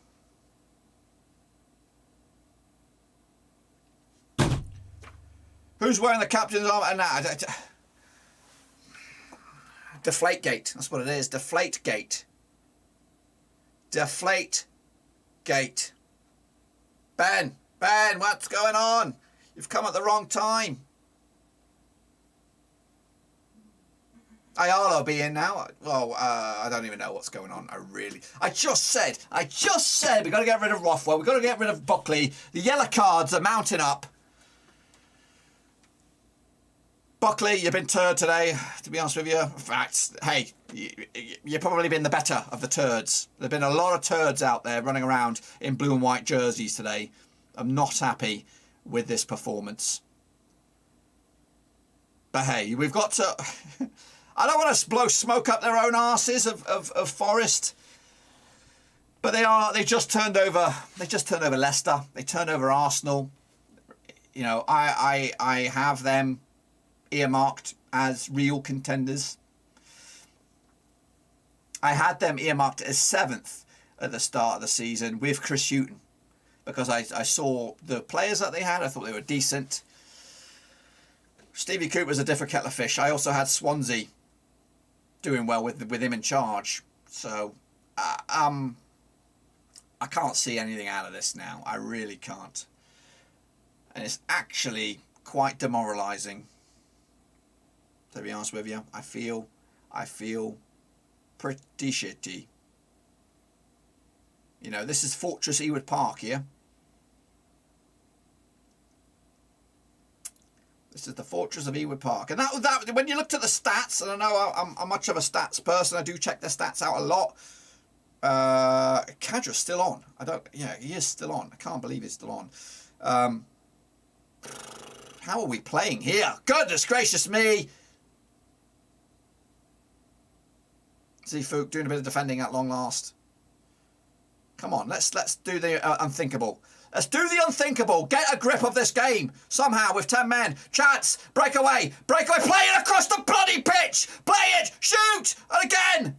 Who's wearing the captain's arm? Deflategate. That's what it is. Deflategate. Deflate. Gate. Ben, what's going on? You've come at the wrong time. Ayala be in now. Well, I don't even know what's going on. I just said we got to get rid of Rothwell. We got to get rid of Buckley. The yellow cards are mounting up. Buckley, you've been turd today, to be honest with you. In fact, hey, you've probably been the better of the turds. There have been a lot of turds out there running around in blue and white jerseys today. I'm not happy with this performance. But hey, we've got to... I don't want to blow smoke up their own arses of Forest. But they just turned over Leicester. They turned over Arsenal. You know, I have them earmarked as real contenders. I had them earmarked as 7th at the start of the season with Chris Hughton because I saw the players that they had. I thought they were decent. Stevie Cooper's a different kettle of fish. I also had Swansea doing well with him in charge. So I can't see anything out of this now. I really can't. And it's actually quite demoralising. To be honest with you, I feel pretty shitty. You know, this is Fortress Ewood Park here. This is the Fortress of Ewood Park. And that when you looked at the stats, and I know I'm much of a stats person, I do check the stats out a lot. Kadra's still on. He is still on. I can't believe he's still on. How are we playing here? Goodness gracious me! Zeefook doing a bit of defending at long last. Come on, let's do the unthinkable. Let's do the unthinkable. Get a grip of this game somehow with 10 men. Chance, breakaway, play it across the bloody pitch. Play it, shoot, and again.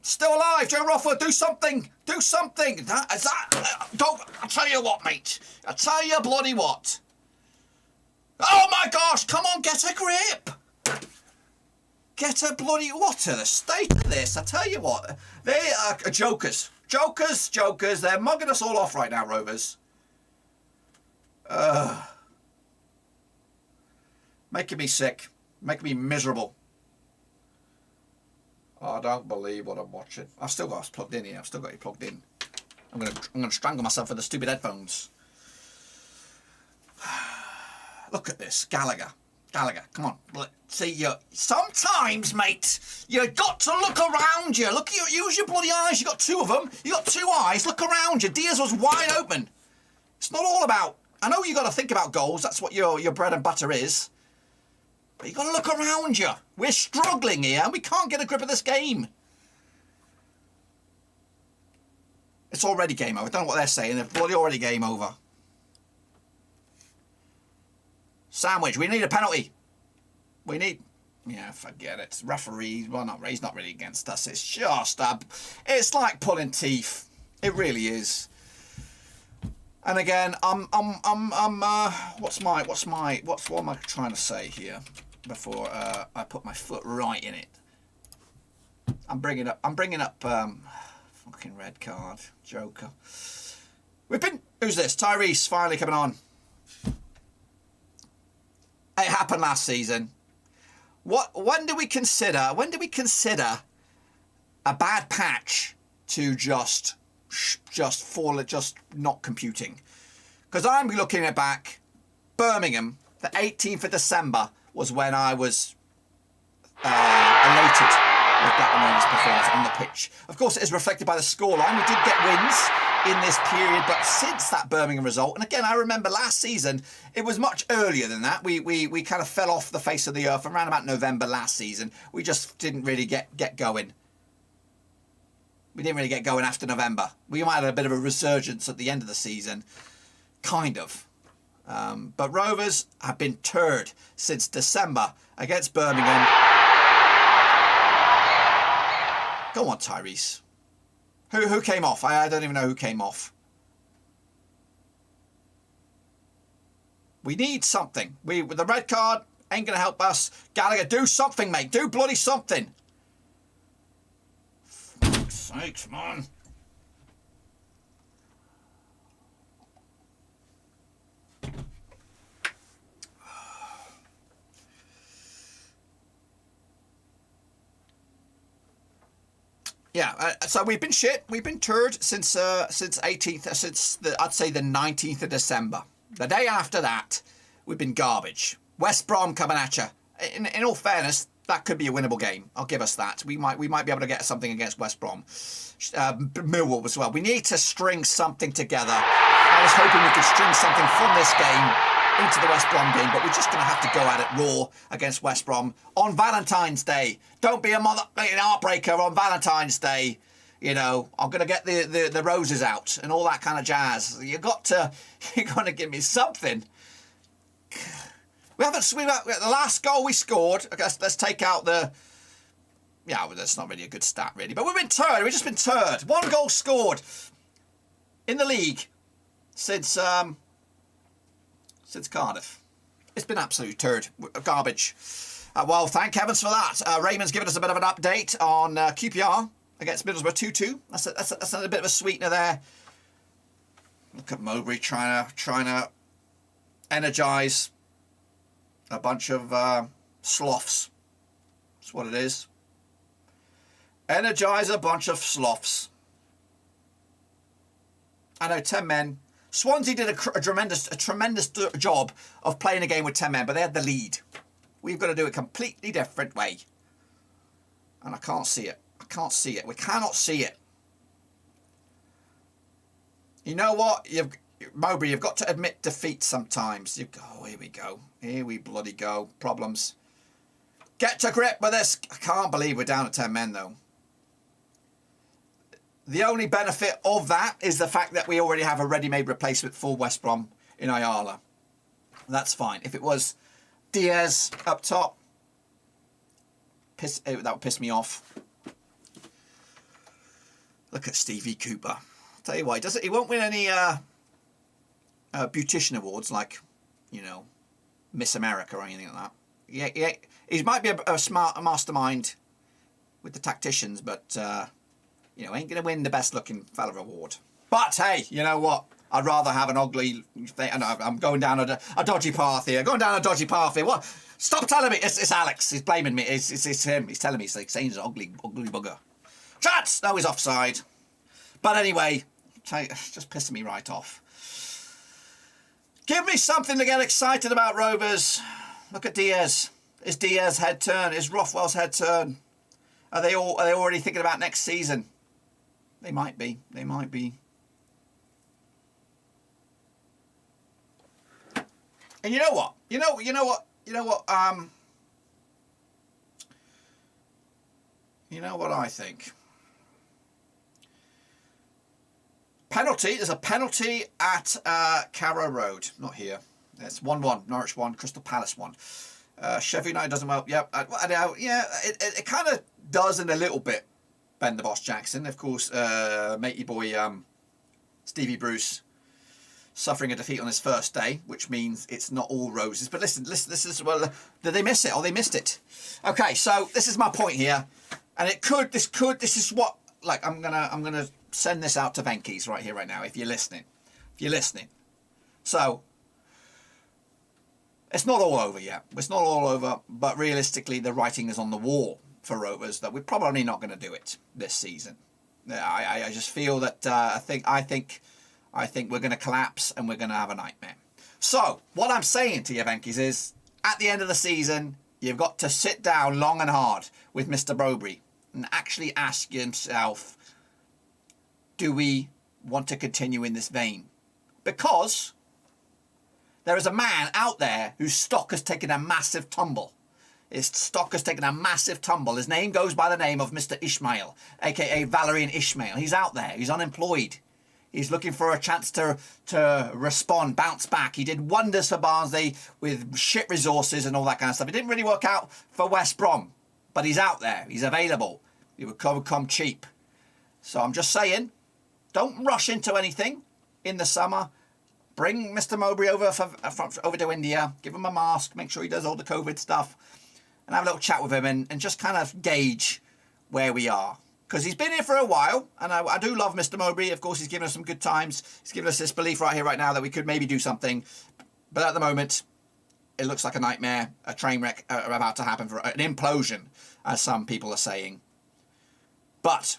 Still alive, Joe Rothwell. Do something. Do something. Don't. I tell you what, mate. I tell you bloody what. Oh my gosh! Come on, get a grip. get a bloody... What to the state of this? I tell you what. They are jokers. Jokers. They're mugging us all off right now, Rovers. Making me sick. Making me miserable. I don't believe what I'm watching. I've still got us plugged in here. I've still got it plugged in. I'm gonna strangle myself with the stupid headphones. Look at this, Gallagher, come on. See, you sometimes, mate, you got to look around you. Look, use your bloody eyes. You got two of them. You got two eyes. Look around you. Diaz was wide open. It's not all about. I know you got to think about goals. That's what your bread and butter is. But you got to look around you. We're struggling here, and we can't get a grip of this game. It's already game over. I don't know what they're saying. They're bloody already game over. Sandwich. We need a penalty. We need... Yeah, forget it. Referee... Well, not, he's not really against us. It's just... it's like pulling teeth. It really is. And again, what am I trying to say here before I put my foot right in it? I'm bringing up fucking red card, Joker. Who's this? Tyrese finally coming on. It happened last season. When do we consider a bad patch to just not computing? Because I'm looking at back, Birmingham, the 18th of December was when I was elated with Blackburn Rovers' performance on the pitch. Of course, it is reflected by the scoreline. We did get wins in this period, but since that Birmingham result, and again, I remember last season, it was much earlier than that. We kind of fell off the face of the earth around about November last season. We just didn't really get going. We didn't really get going after November. We might have a bit of a resurgence at the end of the season. Kind of. But Rovers have been turd since December against Birmingham. Go on, Tyrese. Who came off? I don't even know who came off. We need something. With the red card ain't going to help us. Gallagher, do something, mate. Do bloody something. For fuck's sakes, man. Yeah, so we've been shit. We've been turd since 18th, I'd say the 19th of December. The day after that, we've been garbage. West Brom coming at you. In all fairness, that could be a winnable game. I'll give us that. We might be able to get something against West Brom. Millwall as well. We need to string something together. I was hoping we could string something from this game into the West Brom game, but we're just going to have to go at it raw against West Brom on Valentine's Day. Don't be an heartbreaker on Valentine's Day. You know, I'm going to get the roses out and all that kind of jazz. You're going to give me something. The last goal we scored, I guess let's take out the... Yeah, well, that's not really a good stat, really. But we've been turd. We've just been turd. One goal scored in the league since Cardiff. It's been absolute turd. Garbage. Well, thank heavens for that. Raymond's given us a bit of an update on QPR against Middlesbrough 2-2. That's a bit of a sweetener there. Look at Mowbray trying to energise a bunch of sloths. That's what it is. Energise a bunch of sloths. I know, 10 men. Swansea did a tremendous job of playing a game with 10 men, but they had the lead. We've got to do it a completely different way. And I can't see it. I can't see it. We cannot see it. You know what? Mowbray, you've got to admit defeat sometimes. Oh, here we go. Here we bloody go. Problems. Get to grip with this. I can't believe we're down at 10 men, though. The only benefit of that is the fact that we already have a ready-made replacement for West Brom in Ayala. That's fine. If it was Diaz up top, that would piss me off. Look at Stevie Cooper. I'll tell you why. He won't win any beautician awards like, you know, Miss America or anything like that. Yeah, he might be a smart mastermind with the tacticians, but you know, ain't gonna win the best looking fella award. But hey, you know what? I'd rather have an ugly thing. I'm going down a dodgy path here. Going down a dodgy path here. What? Stop telling me. It's Alex. He's blaming me. It's him. He's telling me. He's like saying he's an ugly bugger. Chats! No, he's offside. But anyway, it's just pissing me right off. Give me something to get excited about, Rovers. Look at Diaz. Is Diaz head turn? Is Rothwell's head turn? Are they already thinking about next season? They might be. They might be. And you know what? You know what? You know what I think? Penalty. There's a penalty at Carrow Road. Not here. It's 1-1. Norwich 1. Crystal Palace 1. Sheffield United doesn't well. Yep. Yeah. It kind of does in a little bit. Ben the Boss Jackson, of course. Matey boy Stevie Bruce suffering a defeat on his first day, which means it's not all roses. But listen. This is did they miss it? Oh, they missed it. Okay, so this is my point here, and this is what like I'm gonna send this out to Venkies right here, right now. If you're listening, so it's not all over yet. It's not all over, but realistically, the writing is on the wall for Rovers that we're probably not going to do it this season. I just feel that I think we're going to collapse and we're going to have a nightmare. So what I'm saying to you, Venkies, is at the end of the season, you've got to sit down long and hard with Mr. Mowbray and actually ask yourself, do we want to continue in this vein? Because there is a man out there whose stock has taken a massive tumble. His stock has taken a massive tumble. His name goes by the name of Mr. Ishmael, a.k.a. Valerian Ishmael. He's out there. He's unemployed. He's looking for a chance to respond, bounce back. He did wonders for Barnsley with shit resources and all that kind of stuff. It didn't really work out for West Brom, but he's out there. He's available. He would come cheap. So I'm just saying, don't rush into anything in the summer. Bring Mr. Mowbray over to India. Give him a mask. Make sure he does all the COVID stuff. And have a little chat with him and just kind of gauge where we are. Because he's been here for a while. And I do love Mr. Mowbray. Of course, he's given us some good times. He's given us this belief right here, right now, that we could maybe do something. But at the moment, it looks like a nightmare. A train wreck about to happen. For an implosion, as some people are saying. But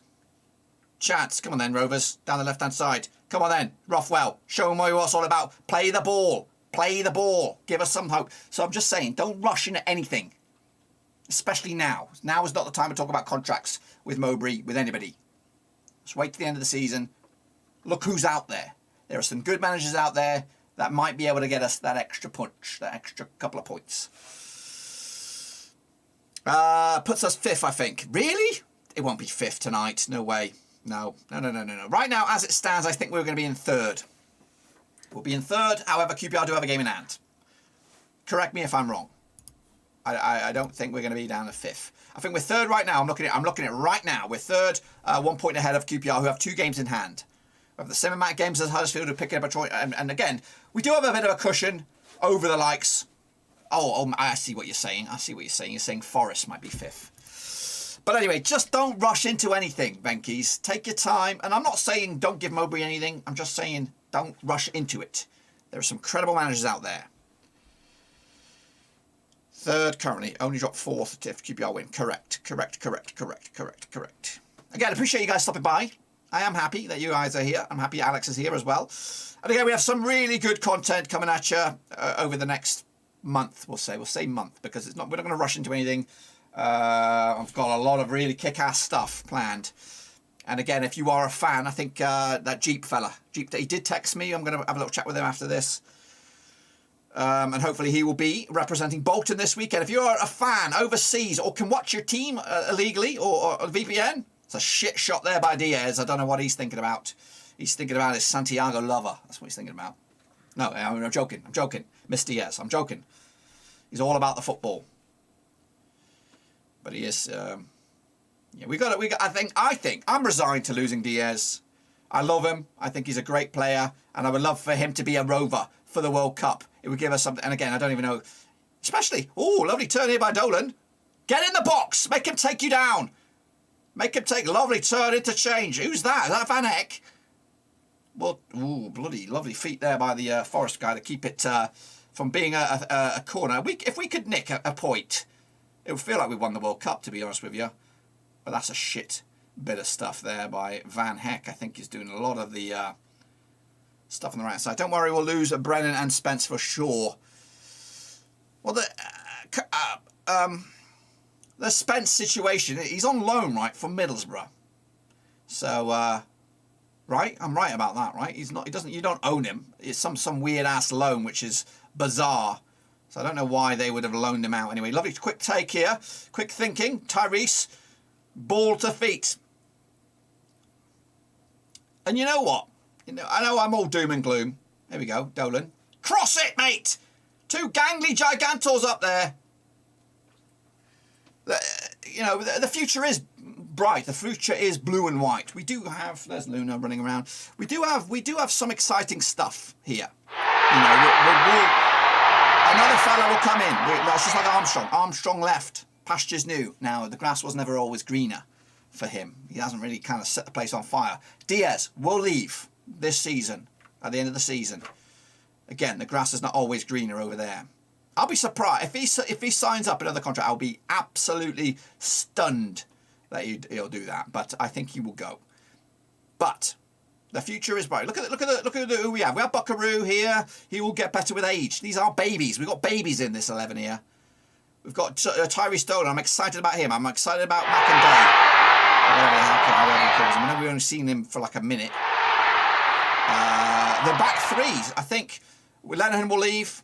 chance. Come on then, Rovers. Down the left-hand side. Come on then. Rothwell. Show them what it's all about. Play the ball. Play the ball. Give us some hope. So I'm just saying, don't rush into anything. Especially now. Now is not the time to talk about contracts with Mowbray, with anybody. Let's wait to the end of the season. Look who's out there. There are some good managers out there that might be able to get us that extra punch, that extra couple of points. Puts us 5th, I think. Really? It won't be 5th tonight. No way. No. Right now, as it stands, I think we're going to be in 3rd. We'll be in 3rd. However, QPR do have a game in hand. Correct me if I'm wrong. I don't think we're going to be down to 5th. I think we're 3rd right now. I'm looking at it right now. We're 3rd, 1 point ahead of QPR, who have 2 games in hand. We have the same amount of games as Huddersfield, who are picking up a try. And again, we do have a bit of a cushion over the likes. Oh, I see what you're saying. You're saying Forest might be 5th. But anyway, just don't rush into anything, Venkies. Take your time. And I'm not saying don't give Mowbray anything. I'm just saying don't rush into it. There are some credible managers out there. 3rd currently, only dropped 4th if QPR win. Correct. Again, appreciate you guys stopping by. I am happy that you guys are here. I'm happy Alex is here as well. And again, we have some really good content coming at you over the next month. We'll say month, because we're not going to rush into anything. I've got a lot of really kick-ass stuff planned. And again, if you are a fan, I think that Jeep fella, he did text me. I'm going to have a little chat with him after this. And hopefully he will be representing Bolton this weekend. If you're a fan overseas or can watch your team illegally or VPN, it's a shit shot there by Diaz. I don't know what he's thinking about. He's thinking about his Santiago lover. That's what he's thinking about. No, I'm joking. Miss Diaz, I'm joking. He's all about the football. But he is... I think I'm resigned to losing Diaz. I love him. I think he's a great player. And I would love for him to be a Rover for the World Cup. It would give us something. And again, I don't even know. Especially, oh, lovely turn here by Dolan. Get in the box. Make him take you down. Make him take lovely turn interchange. Who's that? Is that Van Heck? Well, ooh, bloody lovely feet there by the Forest guy to keep it from being a corner. If we could nick a point, it would feel like we won the World Cup, to be honest with you. But that's a shit bit of stuff there by Van Heck. I think he's doing a lot of the stuff on the right side. Don't worry, we'll lose Brennan and Spence for sure. Well, the Spence situation, he's on loan, right, from Middlesbrough. So, right, I'm right about that, right? He's not. He doesn't. You don't own him. It's some weird ass loan, which is bizarre. So I don't know why they would have loaned him out anyway. Lovely quick take here, quick thinking. Tyrese, ball to feet. And you know what? You know, I know I'm all doom and gloom. Here we go, Dolan. Cross it, mate. 2 gangly gigantors up there. You know, the future is bright. The future is blue and white. We do have. There's Luna running around. We do have some exciting stuff here. You know, another fella will come in. It's just like Armstrong. Armstrong left. Pastures new. Now the grass was never always greener for him. He hasn't really kind of set the place on fire. Diaz will leave this season. At the end of the season. Again, the grass is not always greener over there. I'll be surprised if he signs up another contract. I'll be absolutely stunned that he'll do that. But I think he will go. But the future is bright. Look at who we have. We have Buckaroo here. He will get better with age. These are babies. We've got babies in this 11 here. We've got Tyrese Dolan. I'm excited about him. I'm excited about McInday. However he calls him. I know we've only seen him for like a minute. The back threes, I think Lennon will leave.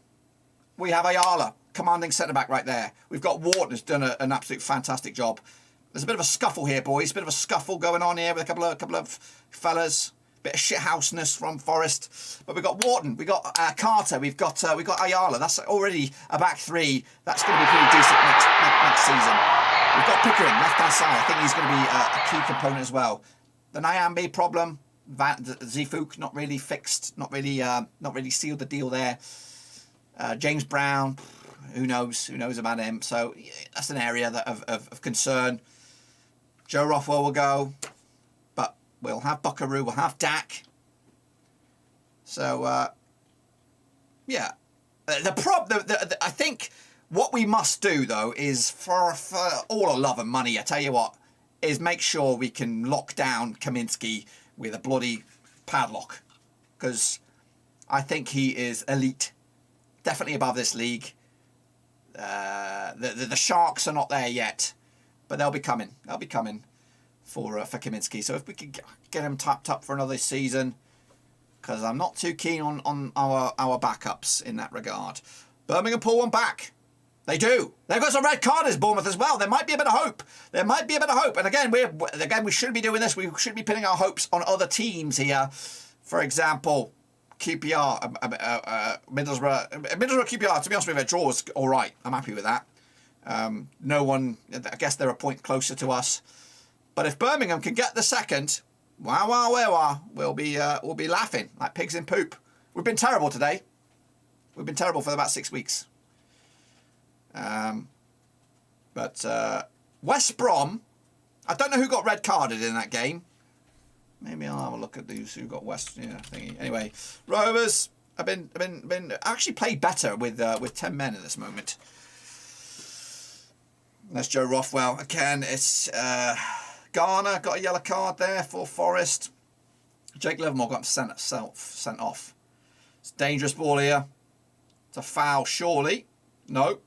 We have Ayala, commanding centre-back right there. We've got Wharton, who's done an absolute fantastic job. There's a bit of a scuffle here, boys. A bit of a scuffle going on here with a couple of fellas. Bit of shithouseness from Forest. But we've got Wharton, we've got Carter, we've got Ayala. That's already a back three. That's going to be pretty decent next season. We've got Pickering, left-hand side. I think he's going to be a key component as well. The Nyambe problem. Zifuk not really fixed, not really sealed the deal there. James Brown, who knows about him. So yeah, that's an area of concern. Joe Rothwell will go, but we'll have Buckaroo, we'll have Dak. So yeah, I think what we must do though is for all the love and money, I tell you what, is make sure we can lock down Kaminsky with a bloody padlock, because I think he is elite, definitely above this league. The Sharks are not there yet, but they'll be coming. They'll be coming for Kaminsky. So if we could get him tapped up for another season, because I'm not too keen on our backups in that regard. Birmingham pull one back. They do. They've got some red carders, Bournemouth, as well. There might be a bit of hope. There might be a bit of hope. And again, we shouldn't be doing this. We should be pinning our hopes on other teams here. For example, QPR, Middlesbrough QPR, to be honest with you, a draw is all right. I'm happy with that. No one, I guess they're a point closer to us. But if Birmingham can get the second, we'll be laughing like pigs in poop. We've been terrible today. We've been terrible for about 6 weeks. But West Brom, I don't know who got red carded in that game. Maybe I'll have a look at these who got West. Yeah, thingy. Anyway, Rovers have been actually played better with 10 men at this moment. That's Joe Rothwell again. It's Garner got a yellow card there for Forest. Jake Livermore got sent off. It's a dangerous ball here. It's a foul, surely. No.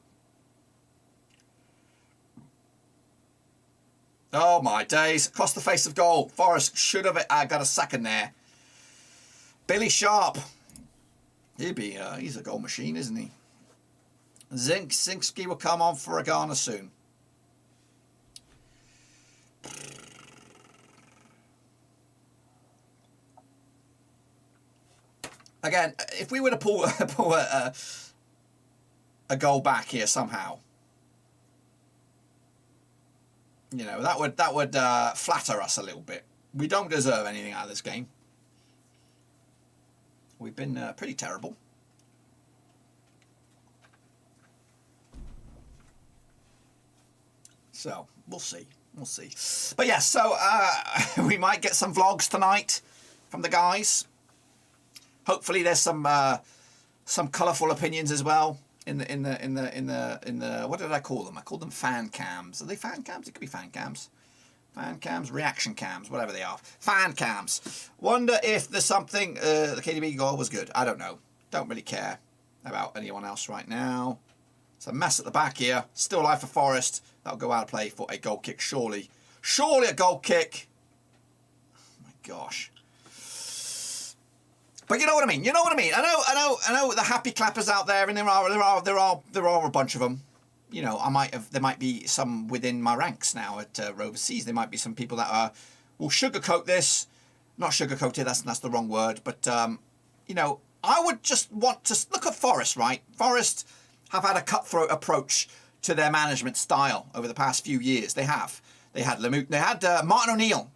Oh my days. Across the face of goal. Forest should have got a second there. Billy Sharp. He's a goal machine, isn't he? Zinski will come on for a Ghana soon. Again, if we were to pull a goal back here somehow, you know, that would flatter us a little bit. We don't deserve anything out of this game. We've been pretty terrible. So we'll see. We'll see. But yeah, so we might get some vlogs tonight from the guys. Hopefully, there's some colourful opinions as well in the what did I call them? I called them fan cams. Are they fan cams? It could be fan cams. Fan cams, reaction cams, whatever they are. Fan cams. Wonder if there's something. The KDB goal was good. I don't know. Don't really care about anyone else right now. It's a mess at the back here. Still alive for Forest. That'll go out of play for a goal kick, surely. Surely a goal kick. Oh my gosh. But you know what I mean. You know what I mean. I know the happy clappers out there, and there are a bunch of them. You know, there might be some within my ranks now at Rovers Seas. There might be some people that will sugarcoat this. Not sugarcoat it. That's the wrong word. But you know, I would just want to look at Forest. Right, Forest have had a cutthroat approach to their management style over the past few years. They have. They had They had Martin O'Neill,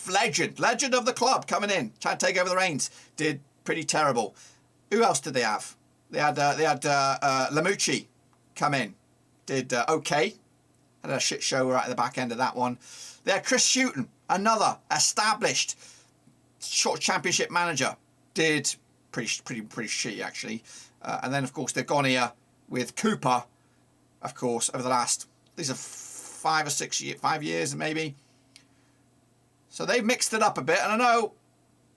legend of the club, coming in, trying to take over the reins. Did pretty terrible. Who else did they have? They had Lamucci come in. Did okay. Had a shit show right at the back end of that one. They had Chris Hughton, another established short championship manager. Did pretty shitty actually. And then of course they've gone here with Cooper. Of course, over the last, these are 5 years maybe. So they've mixed it up a bit, and I know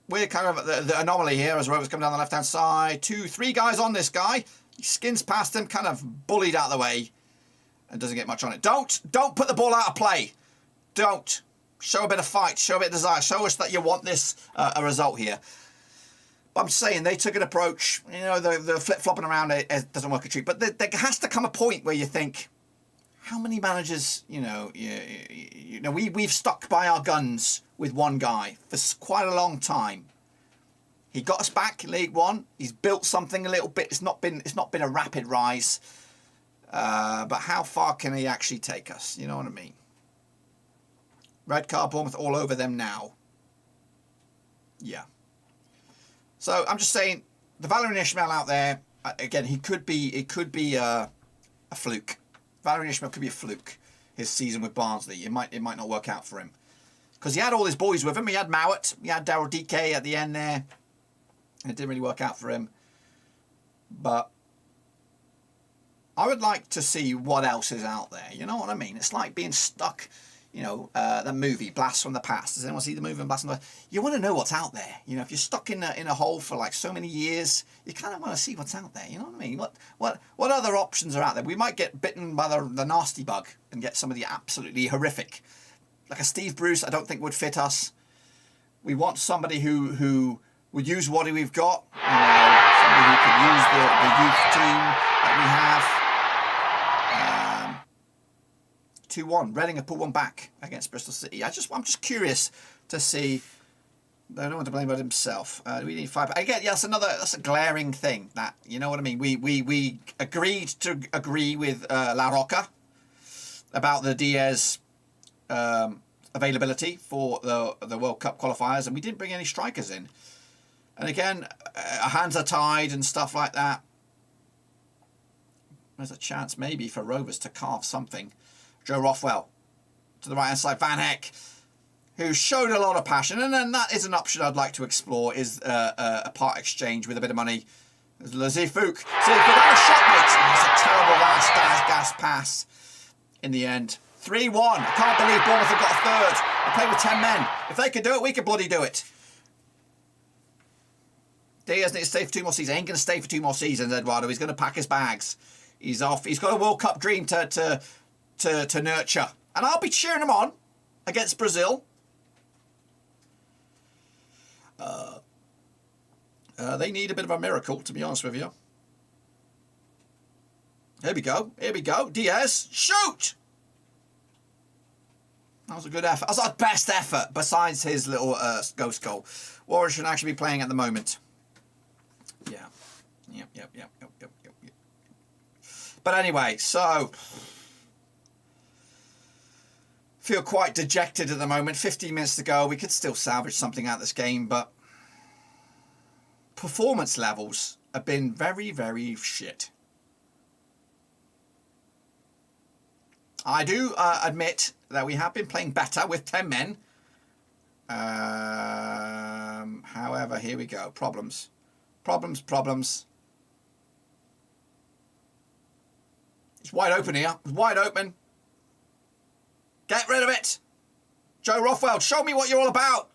we're kind of the anomaly here as Rovers come down the left-hand side. 3 guys on this guy. He skins past him, kind of bullied out of the way, and doesn't get much on it. Don't put the ball out of play. Don't. Show a bit of fight. Show a bit of desire. Show us that you want this a result here. But I'm saying they took an approach. You know, the flip-flopping around it doesn't work a treat. But there has to come a point where you think, how many managers, you know, we've stuck by our guns with one guy for quite a long time. He got us back in League One. He's built something a little bit. It's not been a rapid rise. But how far can he actually take us? You know what I mean? Red card, Bournemouth all over them now. Yeah. So I'm just saying, the Valerian Ishmael out there, again, it could be a fluke. Valerian Ishmael could be a fluke. His season with Barnsley, it might not work out for him, because he had all his boys with him. He had Mowat, he had Daryl DK at the end there. It didn't really work out for him. But I would like to see what else is out there. You know what I mean? It's like being stuck. You know, the movie Blast from the Past. Does anyone see the movie Blast from the Past? You want to know what's out there. You know, if you're stuck in a hole for like so many years, you kind of want to see what's out there. You know what I mean? What other options are out there? We might get bitten by the nasty bug and get somebody absolutely horrific, like a Steve Bruce. I don't think would fit us. We want somebody who would use what we've got. You know, somebody who could use the youth team that we have. 2-1. Reading have put one back against Bristol City. I'm just curious to see. I don't want to blame about himself. We need 5. Again, yeah, that's a glaring thing. That, you know what I mean. We agreed to agree with La Roca about the Diaz availability for the World Cup qualifiers, and we didn't bring any strikers in. And again, our hands are tied and stuff like that. There's a chance maybe for Rovers to carve something. Joe Rothwell to the right hand side. Van Heck, who showed a lot of passion, and then that is an option I'd like to explore, is a part exchange with a bit of money. There's Zifouk. Zifouk got a shot, mate. It's a terrible last gas pass in the end. 3-1. I can't believe Bournemouth have got a third. They play with 10 men. If they could do it, we could bloody do it. Diaz needs to stay for 2 more seasons. Ain't going to stay for 2 more seasons, Eduardo. He's going to pack his bags. He's off. He's got a World Cup dream to nurture, and I'll be cheering him on against Brazil. They need a bit of a miracle, to be honest with you. Here we go. Diaz, shoot! That was a good effort. That was our best effort besides his little ghost goal. Warren should actually be playing at the moment. Yeah. Yep. But anyway, so feel quite dejected at the moment. 15 minutes to go. We could still salvage something out of this game, but performance levels have been very, very shit. I do admit that we have been playing better with 10 men. However, here we go. Problems. It's wide open here. It's wide open. Get rid of it. Joe Rothwell, show me what you're all about.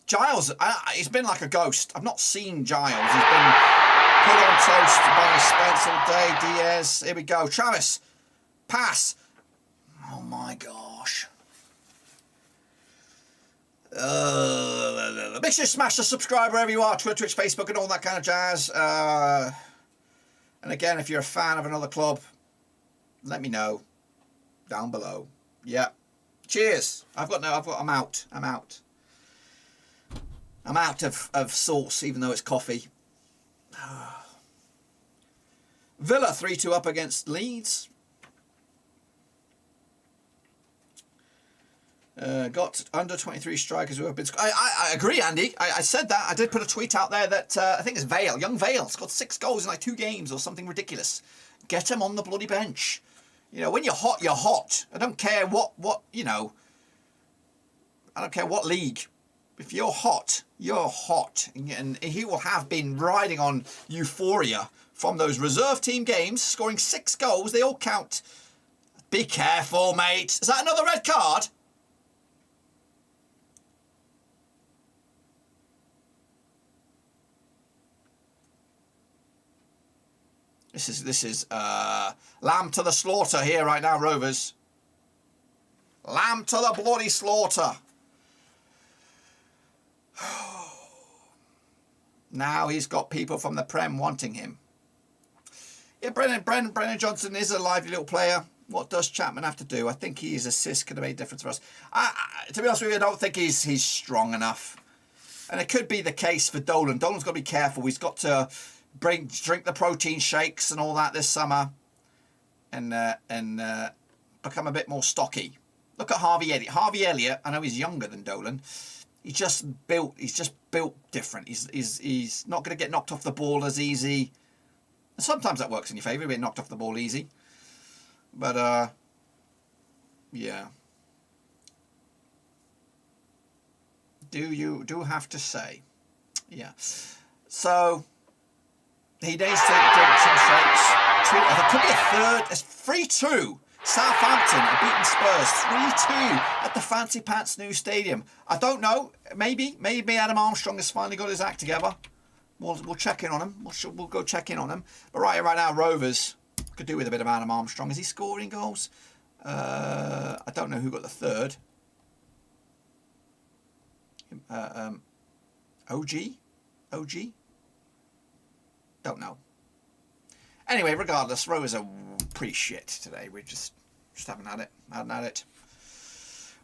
Giles, he's been like a ghost. I've not seen Giles. He's been put on toast by Spence all day. Diaz. Here we go. Travis. Pass. Oh my gosh. Make sure you smash the subscribe wherever you are. Twitter, Twitch, Facebook, and all that kind of jazz. And again, if you're a fan of another club, let me know down below. Yeah. Cheers. I'm out of sauce, even though it's coffee. Villa 3-2 up against Leeds. Got under 23 strikers who have been... I agree, Andy. I said that. I did put a tweet out there that I think it's Vale. Young Vale scored 6 goals in like 2 games or something ridiculous. Get him on the bloody bench. You know, when you're hot, you're hot. I don't care what you know. I don't care what league. If you're hot, you're hot. And he will have been riding on euphoria from those reserve team games, scoring 6 goals. They all count. Be careful, mate. Is that another red card? This is lamb to the slaughter here right now, Rovers. Lamb to the bloody slaughter. Now he's got people from the Prem wanting him. Yeah, Brennan Johnson is a lively little player. What does Chapman have to do? I think his assist could have made a difference for us. To be honest with you, I don't think he's strong enough. And it could be the case for Dolan. Dolan's got to be careful. He's got to drink the protein shakes and all that this summer, and become a bit more stocky. Look at Harvey Elliott. Harvey Elliott, I know he's younger than Dolan. He's just built different. He's not going to get knocked off the ball as easy. And sometimes that works in your favour, being knocked off the ball easy. But yeah. Do have to say, yeah. So he needs to drink some shakes. There could be a third. It's 3-2. Southampton have beaten Spurs 3-2 at the Fancy Pants new stadium. I don't know. Maybe Adam Armstrong has finally got his act together. We'll check in on him. We'll go check in on him. But right now, Rovers could do with a bit of Adam Armstrong. Is he scoring goals? I don't know who got the third. OG? Don't know. Anyway, regardless, Rovers are pretty shit today. We just haven't had it.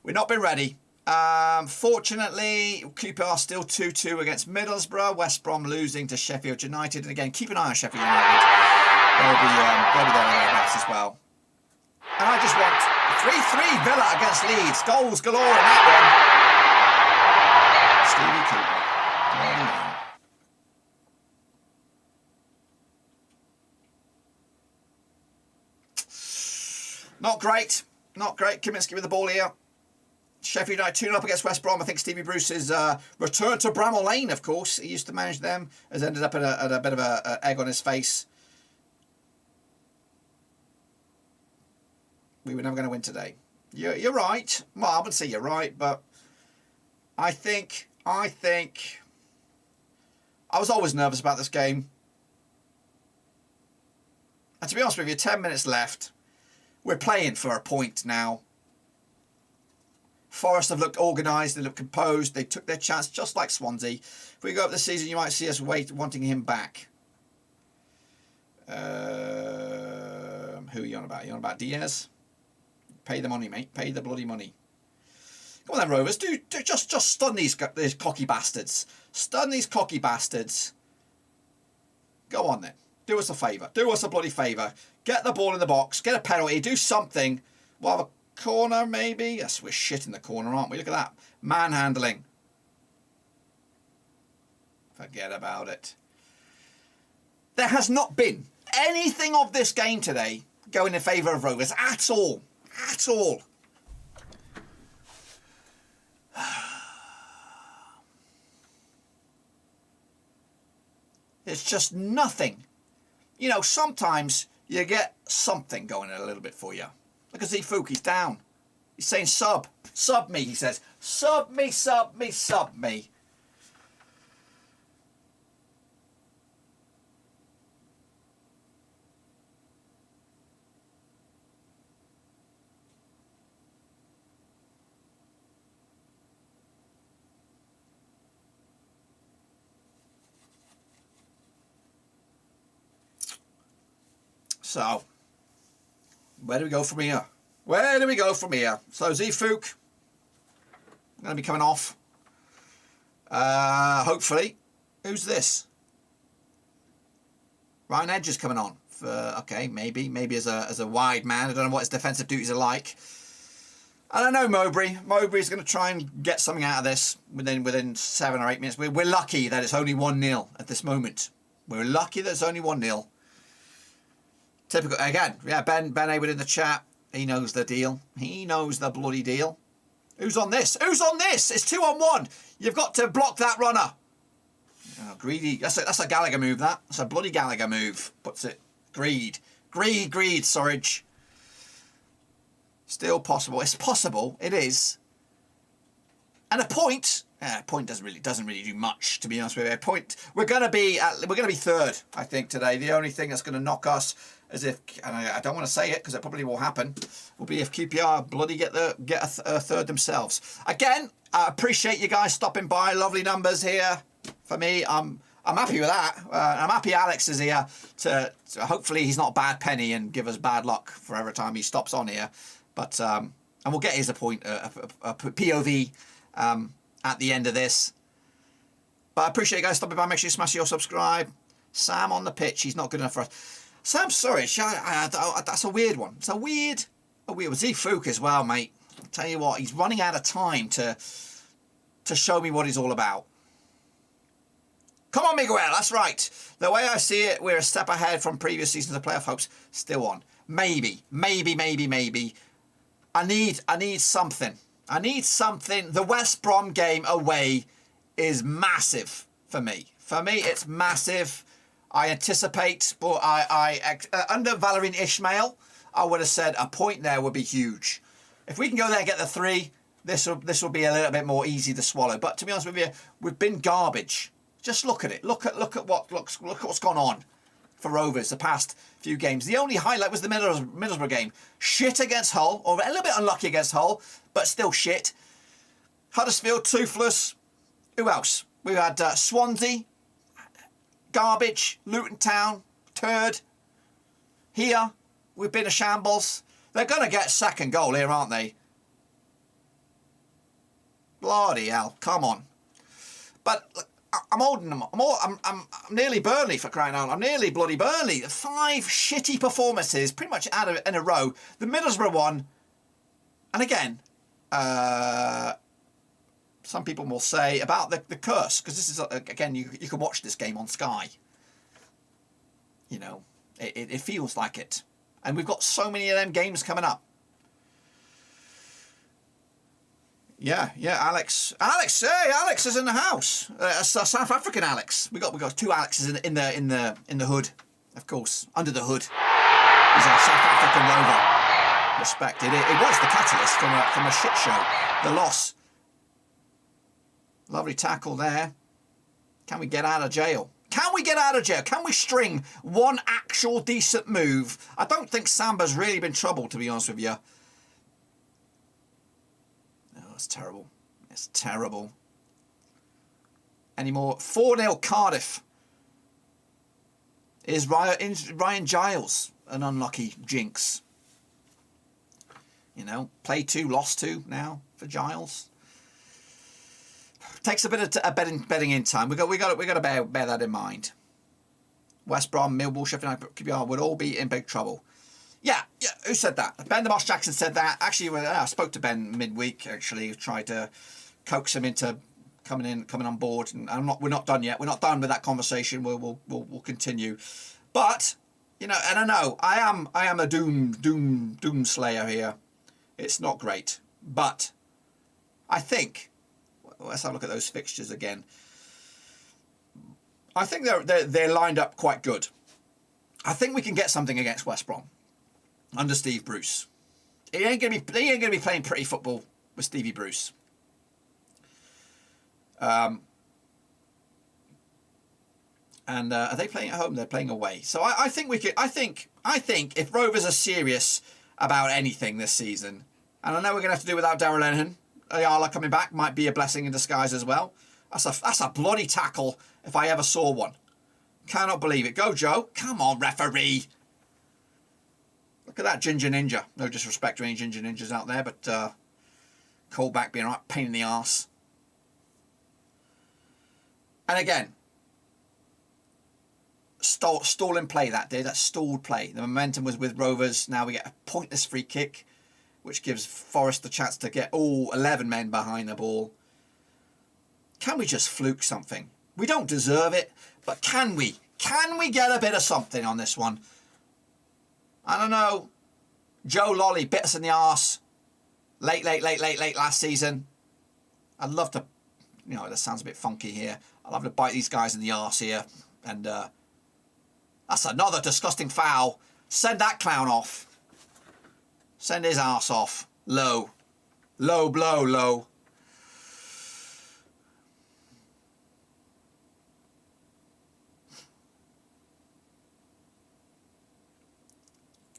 We've not been ready. Fortunately, QPR still 2-2 against Middlesbrough. West Brom losing to Sheffield United. And again, keep an eye on Sheffield United. They'll be there thereabouts as well. And I just want 3-3 Villa against Leeds. Goals galore in that one. Stevie Cooper. Not great. Kaminsky with the ball here. Sheffield United 2-0 up against West Brom. I think Stevie Bruce's return to Bramall Lane, of course. He used to manage them. Has ended up at a bit of an egg on his face. We were never going to win today. You're right. Well, I wouldn't say you're right, but I think I was always nervous about this game. And to be honest with you, 10 minutes left. We're playing for a point now. Forest have looked organised, they look composed, they took their chance just like Swansea. If we go up this season, you might see us wanting him back. Who are you on about? You on about Diaz? Pay the money, mate. Pay the bloody money. Come on then, Rovers. Do just stun these cocky bastards. Stun these cocky bastards. Go on then. Do us a favour. Do us a bloody favour. Get the ball in the box. Get a penalty. Do something. We'll have a corner, maybe. Yes, we're shit in the corner, aren't we? Look at that. Manhandling. Forget about it. There has not been anything of this game today going in favour of Rovers at all. At all. It's just nothing. You know, sometimes you get something going a little bit for you. Look at Zifook, he's down. He's saying sub. Sub me, he says. Sub me, sub me, sub me. So, where do we go from here? Where do we go from here? So, Zifook, going to be coming off. Hopefully. Who's this? Ryan Edge is coming on. Okay, maybe as a wide man. I don't know what his defensive duties are like. I don't know, Mowbray. Mowbray's going to try and get something out of this within 7 or 8 minutes. We're lucky that it's only 1-0 at this moment. We're lucky that it's only 1-0. Typical again. Yeah, Ben Ewood in the chat. He knows the deal. He knows the bloody deal. Who's on this? Who's on this? It's 2-on-1. You've got to block that runner. Oh, greedy. That's a Gallagher move. That's a bloody Gallagher move. Puts it. Greed. Greed. Surridge. Still possible. It's possible. It is. And a point. A point doesn't really do much, to be honest with you. A point. We're gonna be third, I think, today. The only thing that's gonna knock us, as if, and I don't want to say it because it probably will happen, will be if QPR bloody get a third themselves. Again, I appreciate you guys stopping by. Lovely numbers here for me. I'm happy with that. I'm happy Alex is here to hopefully he's not a bad penny and give us bad luck for every time he stops on here. But and we'll get his POV at the end of this. But I appreciate you guys stopping by. Make sure you smash your subscribe. Sam on the pitch. He's not good enough for us. Sam Surridge, that's a weird one. It's a weird with Zifook as well, mate. I'll tell you what, he's running out of time to show me what he's all about. Come on, Miguel, that's right. The way I see it, we're a step ahead from previous seasons of playoff hopes. Still on. Maybe. I need something. I need something. The West Brom game away is massive for me. For me, it's massive. I anticipate, but under Valérien Ismaël, I would have said a point there would be huge. If we can go there and get the 3, this will be a little bit more easy to swallow. But to be honest with you, we've been garbage. Just look at it. Look at what's gone on for Rovers the past few games. The only highlight was the Middlesbrough game. Shit against Hull, or a little bit unlucky against Hull, but still shit. Huddersfield, toothless. Who else? We had Swansea. Garbage. Luton Town, turd. Here, we've been a shambles. They're going to get second goal here, aren't they? Bloody hell, come on. But I'm holding them. I'm nearly Burnley, for crying out loud. I'm nearly bloody Burnley. 5 shitty performances, pretty much in a row. The Middlesbrough one, and again, some people will say about the curse, because this is, again, you can watch this game on Sky. You know, it feels like it. And we've got so many of them games coming up. Yeah, Alex. Hey, Alex is in the house. South African Alex. We got 2 Alexes in the hood, of course, under the hood. He's a South African rover. Respect. It was the catalyst from a shit show. The loss. Lovely tackle there. Can we get out of jail? Can we get out of jail? Can we string one actual decent move? I don't think Samba's really been troubled, to be honest with you. Oh, it's terrible. It's terrible. Any more? 4-0 Cardiff. Is Ryan Giles an unlucky jinx? You know, play 2, lost 2 now for Giles. Takes a bit of betting in time. We got to bear that in mind. West Brom, Millwall, Sheffield United, QPR would all be in big trouble. Yeah. Who said that? Ben the Moss Jackson said that. Actually, I spoke to Ben midweek. Actually, tried to coax him into coming on board. And we're not done yet. We're not done with that conversation. We'll continue. But You know, and I know I am a doom slayer here. It's not great, but I think let's have a look at those fixtures again. I think they're lined up quite good. I think we can get something against West Brom under Steve Bruce. He ain't gonna be playing pretty football with Stevie Bruce. And are they playing at home? They're playing away. So I think we could. I think if Rovers are serious about anything this season, and I know we're going to have to do without Darrell Lenihan, Ayala coming back might be a blessing in disguise as well. That's a bloody tackle if I ever saw one. Cannot believe it. Go, Joe. Come on, referee. Look at that Ginger Ninja. No disrespect to any Ginger Ninjas out there, but Colback being a right pain in the arse. And again, stalling play that did. That stalled play. The momentum was with Rovers. Now we get a pointless free kick, which gives Forest the chance to get all 11 men behind the ball. Can we just fluke something? We don't deserve it, but can we? Can we get a bit of something on this one? I don't know. Joe Lolly bit us in the arse late last season. I'd love to, you know, that sounds a bit funky here. I'd love to bite these guys in the arse here. And that's another disgusting foul. Send that clown off. Send his arse off. Low. Low blow, low.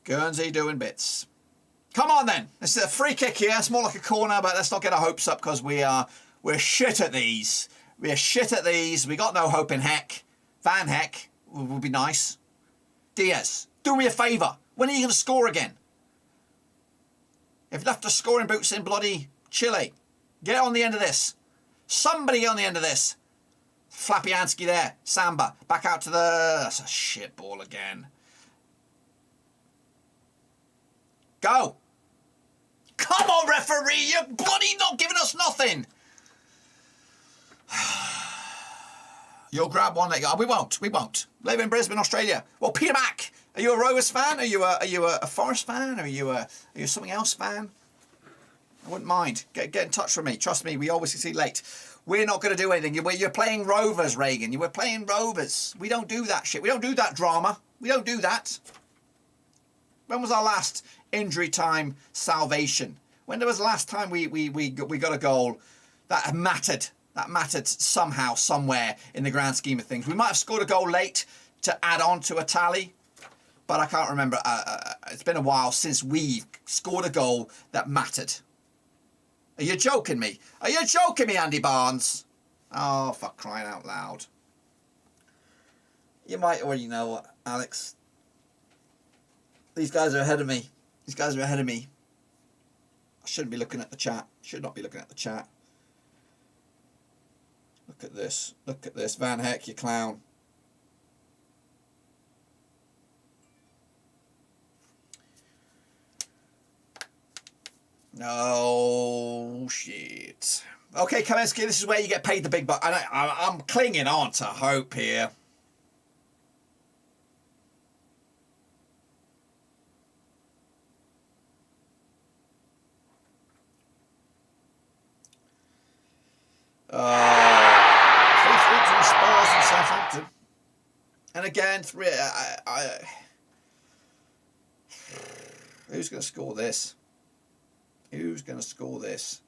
Guernsey doing bits. Come on then. This is a free kick here. It's more like a corner, but let's not get our hopes up because we're shit at these. We're shit at these. We got no hope in Heck. Van Heck would be nice. Diaz, do me a favour. When are you going to score again? If you left the scoring boots in bloody Chile, get on the end of this. Somebody get on the end of this. Flapiansky there. Samba. Back out to the... That's a shit ball again. Go. Come on, referee. You're bloody not giving us nothing. You'll grab one. We won't. We won't. Live in Brisbane, Australia. Well, Peter Mack. Are you a Rovers fan? Are you a Forest fan? Are you something else fan? I wouldn't mind. Get in touch with me. Trust me, we always succeed late. We're not going to do anything. You're playing Rovers, Reagan. You were playing Rovers. We don't do that shit. We don't do that drama. We don't do that. When was our last injury time salvation? When was the last time we got a goal that mattered? That mattered somehow, somewhere in the grand scheme of things. We might have scored a goal late to add on to a tally, but I can't remember. It's been a while since we've scored a goal that mattered. Are you joking me? Are you joking me, Andy Barnes? Oh, for crying out loud. You might already know, Alex. These guys are ahead of me. These guys are ahead of me. I shouldn't be looking at the chat. Should not be looking at the chat. Look at this. Look at this. Van Heck, you clown. No shit. Okay, Kaminsky, this is where you get paid the big bucks. I'm clinging on to hope here. Spurs and Southampton, and again, who's going to score this? Who's going to score this?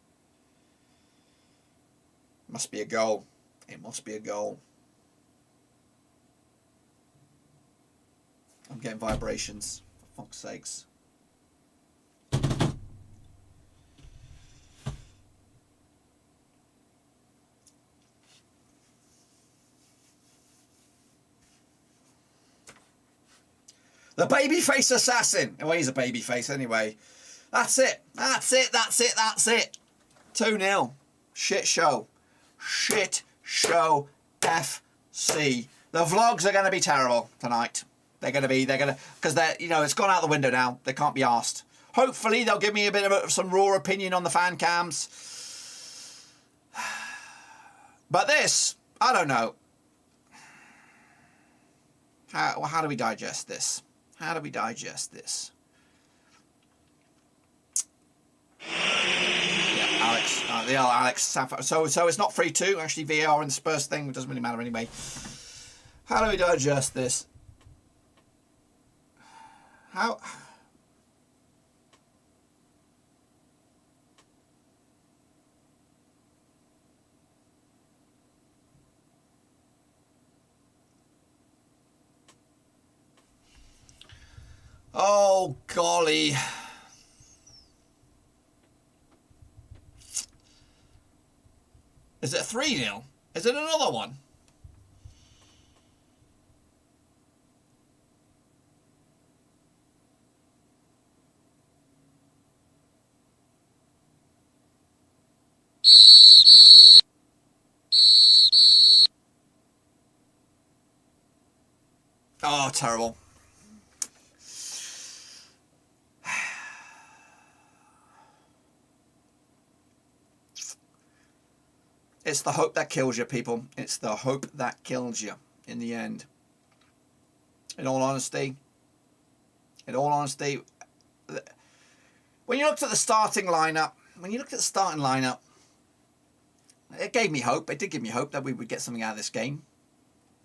Must be a goal. It must be a goal. I'm getting vibrations. For fuck's sakes. The babyface assassin. Well, he's a babyface anyway. That's it. That's it. That's it. That's it. 2-0. Shit show. Shit show FC. The vlogs are going to be terrible tonight. They're going to, because it's gone out the window now. They can't be asked. Hopefully they'll give me a bit of some raw opinion on the fan cams. But this, I don't know. How do we digest this? How do we digest this? Yeah, Alex. The old Alex. So it's not 3-2. Actually, VAR and the Spurs thing. It doesn't really matter anyway. How do we digest this? How? Oh, golly. Is it 3-0? Is it another one? Oh, terrible. It's the hope that kills you, people. It's the hope that kills you in the end. In all honesty, when you looked at the starting lineup, it gave me hope. It did give me hope that we would get something out of this game.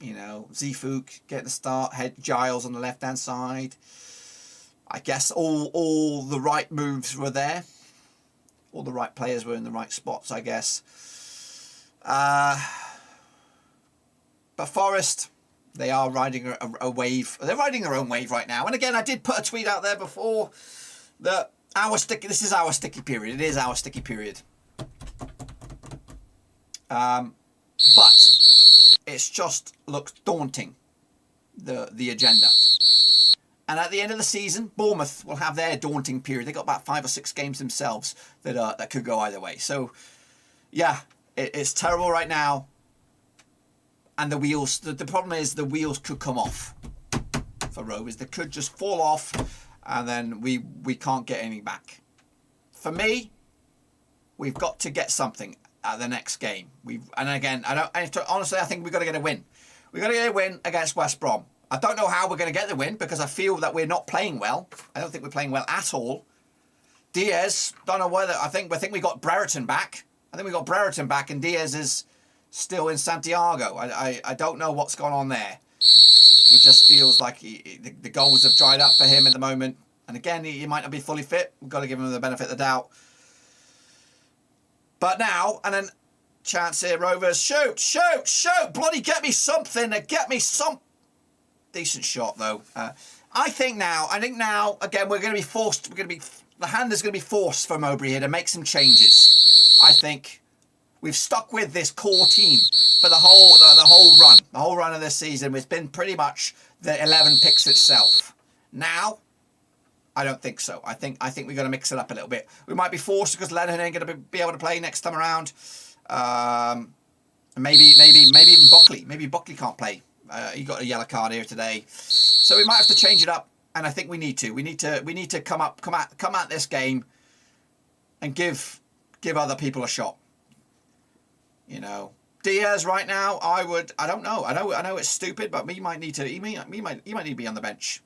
You know, Zifuk getting the start, Giles on the left-hand side. I guess all the right moves were there. All the right players were in the right spots, I guess. But Forest, they are riding a wave. They're riding their own wave right now. And again, I did put a tweet out there before that this is our sticky period. It is our sticky period. But it's just looks daunting, the agenda. And at the end of the season, Bournemouth will have their daunting period. They got about 5 or 6 games themselves that could go either way. So, yeah, it's terrible right now. And the wheels, the problem is the wheels could come off for Rovers. They could just fall off, and then we can't get anything back. For me, we've got to get something at the next game. Honestly, I think we've got to get a win. We've got to get a win against West Brom. I don't know how we're going to get the win because I feel that we're not playing well. I don't think we're playing well at all. Diaz, don't know whether I think we got Brereton back. And Diaz is still in Santiago. I don't know what's gone on there. He just feels like the goals have dried up for him at the moment. And again, he might not be fully fit. We've got to give him the benefit of the doubt. But now, and then chance here, Rovers. Shoot! Bloody get me something. Get me some decent shot, though. I think now, again, we're going to be forced. The hand is going to be forced for Mowbray here to make some changes. I think we've stuck with this core team for the whole run of this season. It's been pretty much the 11 picks itself. Now, I don't think so. I think we're going to mix it up a little bit. We might be forced because Lennon ain't going to be able to play next time around. Maybe even Buckley. Maybe Buckley can't play. He got a yellow card here today, so we might have to change it up. And I think we need to. We need to come at this game and give other people a shot. You know, Diaz right now. I don't know. I know it's stupid, but he might need to be on the bench.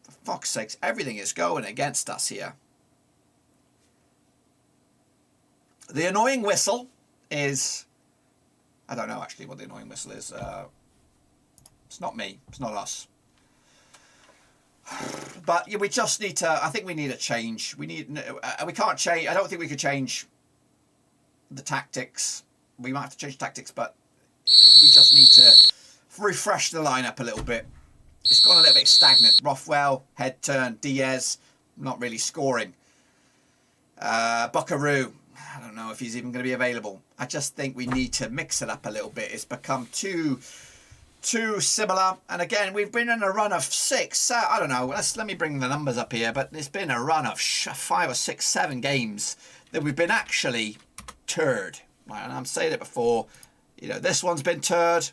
For fuck's sakes, everything is going against us here. The annoying whistle is... I don't know actually what the annoying whistle is. It's not me. It's not us. But yeah, we just need to... I think we need a change. We can't change... I don't think we could change the tactics. We might have to change tactics, but we just need to refresh the lineup a little bit. It's gone a little bit stagnant. Rothwell, head turn, Diaz, not really scoring. Buckaroo, I don't know if he's even going to be available. I just think we need to mix it up a little bit. It's become too similar. And again, we've been in a run of 6. I don't know. Let me bring the numbers up here. But it's been a run of 5 or 6, 7 games that we've been actually turd. Right, and I'm saying it before. You know, this one's been turd.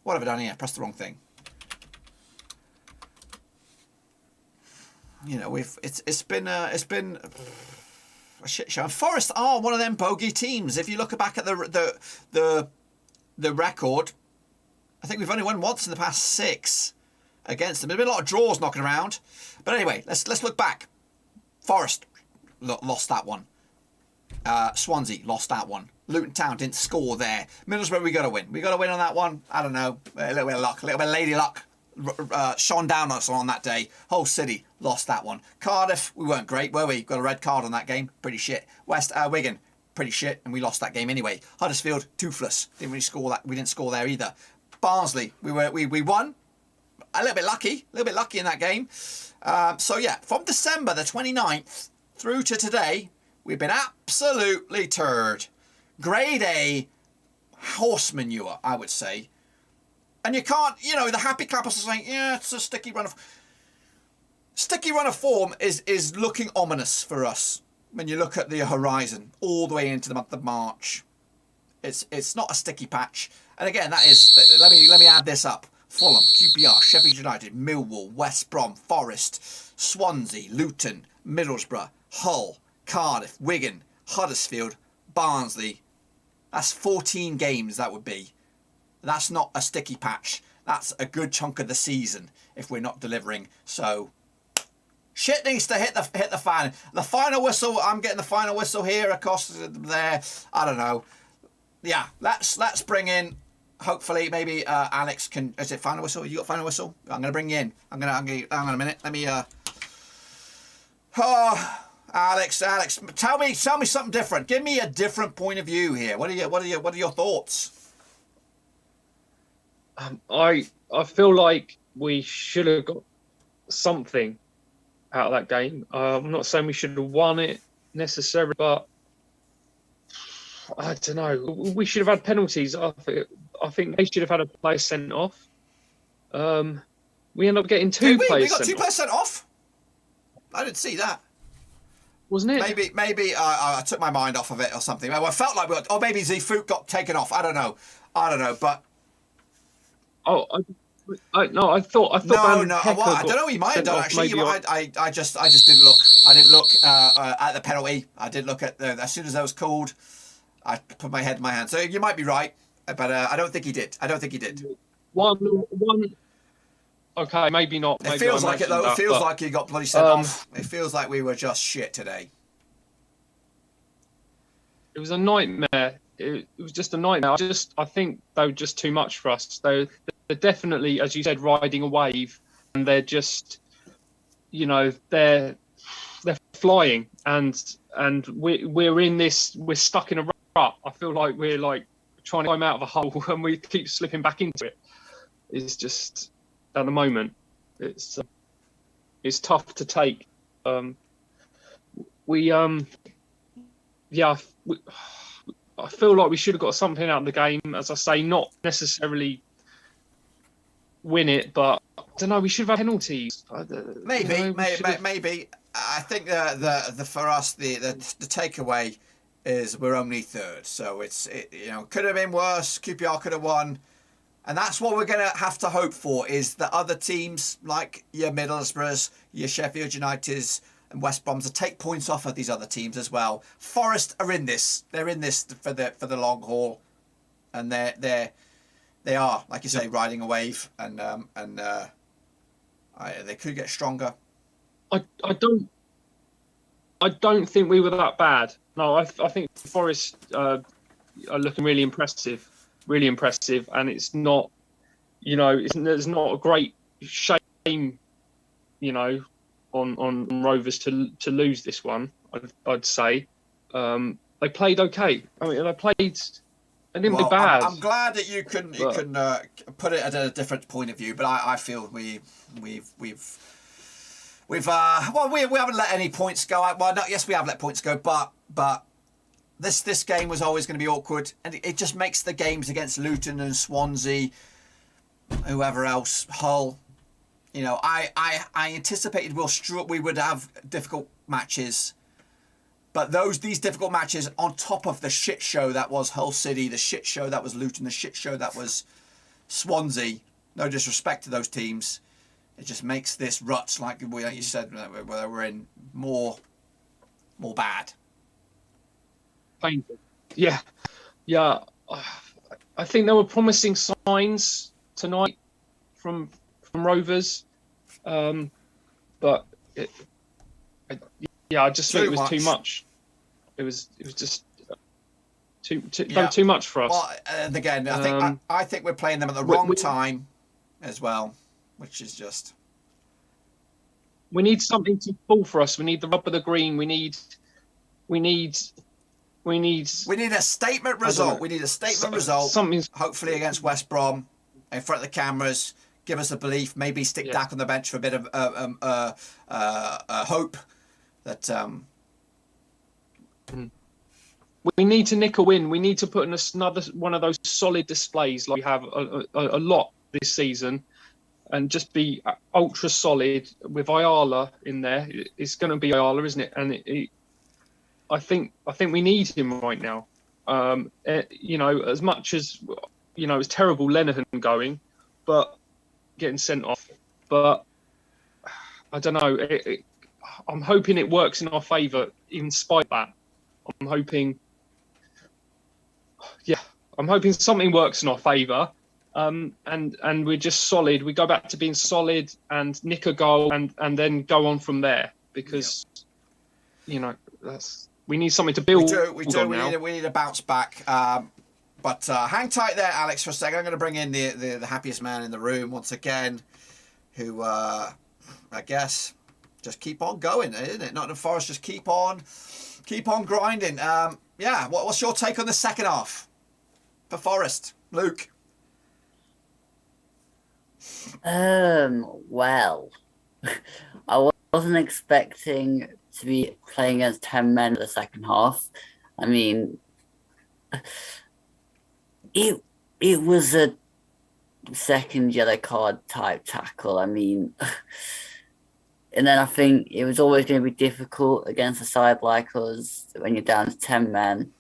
What have I done here? Pressed the wrong thing. You know, it's been a shit show. And Forest are one of them bogey teams. If you look back at the record, I think we've only won once in the past 6. against them. There's been a lot of draws knocking around. But anyway, let's look back. Forest lost that one. Swansea lost that one. Luton Town didn't score there. Middlesbrough, we got to win. We got to win on that one. I don't know. A little bit of luck. A little bit of lady luck. Shone down on us on that day. Hull City lost that one. Cardiff, we weren't great, were we? Got a red card on that game. Pretty shit. Wigan, pretty shit, and we lost that game anyway. Huddersfield, toothless. Didn't really score that. We didn't score there either. Barnsley, we won. A little bit lucky in that game. So yeah, from December the 29th through to today, we've been absolutely turd. Grade A horse manure, I would say. And you can't, the happy clappers are saying, yeah, it's a sticky run of... Sticky run of form is looking ominous for us when you look at the horizon all the way into the month of March. It's not a sticky patch. And again, that is... Let me add this up. Fulham, QPR, Sheffield United, Millwall, West Brom, Forest, Swansea, Luton, Middlesbrough, Hull, Cardiff, Wigan, Huddersfield, Barnsley. That's 14 games that would be. That's not a sticky patch. That's a good chunk of the season if we're not delivering. So shit needs to hit the fan. The final whistle. I'm getting the final whistle here across there. I don't know. Yeah, let's bring in. Hopefully, maybe Alex can. Is it final whistle? You got final whistle? I'm gonna bring you in. I'm gonna. Hang on a minute. Let me. Oh, Alex, tell me something different. Give me a different point of view here. What are your thoughts? I feel like we should have got something out of that game. I'm not saying we should have won it necessarily, but I don't know. We should have had penalties. I think they should have had a player sent off. We end up getting two players. We got two players sent off. I didn't see that. Wasn't it? Maybe I took my mind off of it or something. Well, I felt like or maybe Zifuk got taken off. I don't know. But. Oh, I thought. No. I don't know. He might have done actually. I just didn't look. I didn't look at the penalty. I did look at as soon as that was called. I put my head in my hand. So you might be right, but I don't think he did. One. Okay, maybe not. It feels like it though. It feels like he got bloody sent off. It feels like we were just shit today. It was a nightmare. It was just a nightmare. I think they were just too much for us. They're definitely, as you said, riding a wave, and they're just, they're flying, and we're in this. We're stuck in a rut. I feel like we're like trying to climb out of a hole, and we keep slipping back into it. It's just at the moment, it's tough to take. I feel like we should have got something out of the game. As I say, not necessarily win it, but I don't know. We should have had penalties. Maybe. I think the for us the takeaway is we're only third, so it could have been worse. QPR could have won, and that's what we're gonna have to hope for. Is that other teams like your Middlesbroughs, your Sheffield Uniteds, and West Broms to take points off of these other teams as well. Forest are in this. They're in this for the long haul, and they are, like you say, riding a wave, and they could get stronger. I don't think we were that bad. No, I think Forest are looking really impressive, and it's not, there's not a great shame, on Rovers to lose this one. I'd say they played okay. I mean, they didn't be bad. I'm glad that you can put it at a different point of view, but I feel we haven't let any points go. Yes, we have let points go, but this game was always going to be awkward, and it just makes the games against Luton and Swansea, whoever else, Hull. I anticipated we would have difficult matches, but these difficult matches on top of the shit show that was Hull City, the shit show that was Luton, the shit show that was Swansea. No disrespect to those teams, it just makes this rut, like you said, where we're in more bad. Painful. Yeah. I think there were promising signs tonight from Rovers, but I just think it was too much. It was just too much for us. Well, and again, I think we're playing them at the wrong time as well, which is just. We need something to pull for us. We need the rub of the green. We need a statement result. We need a statement result. Hopefully against West Brom, in front of the cameras. Give us a belief. Maybe stick Dak on the bench for a bit of hope that. We need to nick a win. We need to put in another one of those solid displays like we have a lot this season, and just be ultra solid with Ayala in there. It's going to be Ayala, isn't it? And I think we need him right now. As much as it's terrible Lenihan going, but getting sent off. But I don't know. I'm hoping it works in our favour in spite of that. I'm hoping something works in our favour. And we're just solid. We go back to being solid and nick a goal and then go on from there, because we need something to build. We need a bounce back. But hang tight there, Alex, for a second. I'm going to bring in the happiest man in the room once again, who I guess just keep on going, isn't it? Nottingham Forest just keep on grinding. What's your take on the second half for Forest, Luke? Well, I wasn't expecting to be playing against 10 men in the second half. I mean, it was a second yellow card type tackle. I mean, and then I think it was always going to be difficult against a side like us when you're down to 10 men.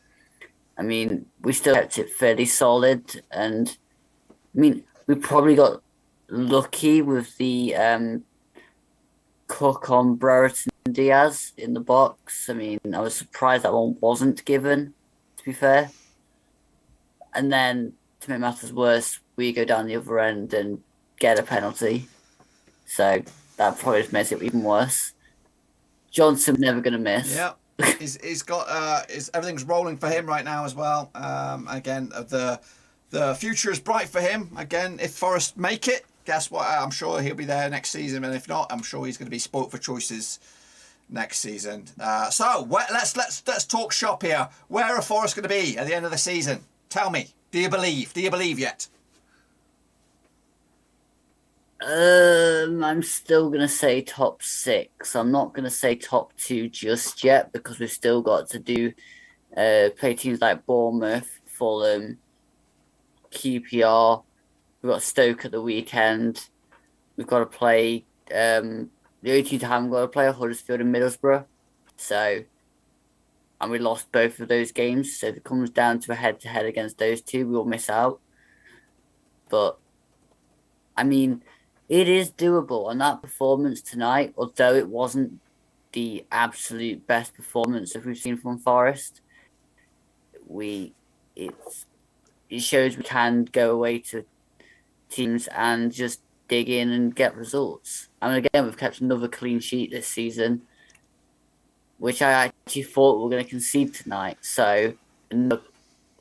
I mean, we still kept it fairly solid, and I mean, we probably got lucky with the Cook on Brereton Diaz in the box. I mean, I was surprised that one wasn't given, to be fair. And then, to make matters worse, we go down the other end and get a penalty. So that probably just makes it even worse. Johnson's never going to miss. Yeah, he's got everything's rolling for him right now as well. Again, the future is bright for him. Again, if Forest make it, guess what? I'm sure he'll be there next season, and if not, I'm sure he's going to be spoilt for choices next season. So let's talk shop here. Where are Forest going to be at the end of the season? Tell me. Do you believe? Do you believe yet? I'm still going to say top 6. I'm not going to say top 2 just yet, because we've still got to do play teams like Bournemouth, Fulham, QPR. We've got Stoke at the weekend. We've got to play the only teams haven't got to play are Huddersfield and Middlesbrough. And we lost both of those games. So if it comes down to a head-to-head against those two, we will miss out. But, I mean, it is doable. And that performance tonight, although it wasn't the absolute best performance that we've seen from Forest, it shows we can go away to teams and just dig in and get results. And again, we've kept another clean sheet this season, which I actually thought we were going to concede tonight. So, another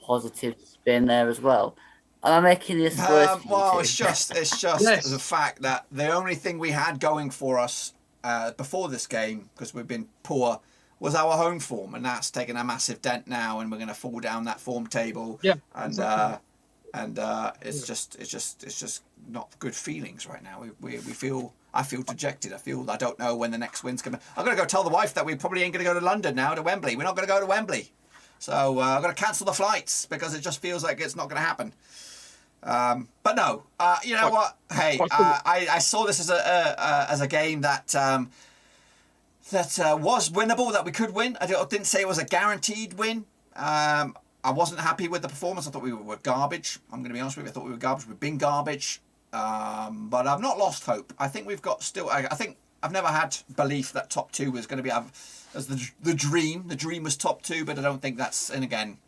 positive spin there as well. Am I making this worse? Well, it's just yes. The fact that the only thing we had going for us before this game, because we've been poor, was our home form, and that's taken a massive dent now, and we're going to fall down that form table. Yeah, and exactly. It's just not good feelings right now. I feel dejected. I don't know when the next win's coming. I'm going to go tell the wife that we probably ain't going to go to London now, to Wembley. We're not going to go to Wembley. So I'm going to cancel the flights, because it just feels like it's not going to happen. But no, you know what? Hey, I saw this as a game that was winnable, that we could win. I didn't say it was a guaranteed win. I wasn't happy with the performance. I thought we were garbage. I'm going to be honest with you. I thought we were garbage. We've been garbage. But I've not lost hope. I think we've got still... I think I've never had belief that top 2 was going to be as the dream. The dream was top 2, but I don't think that's... And again,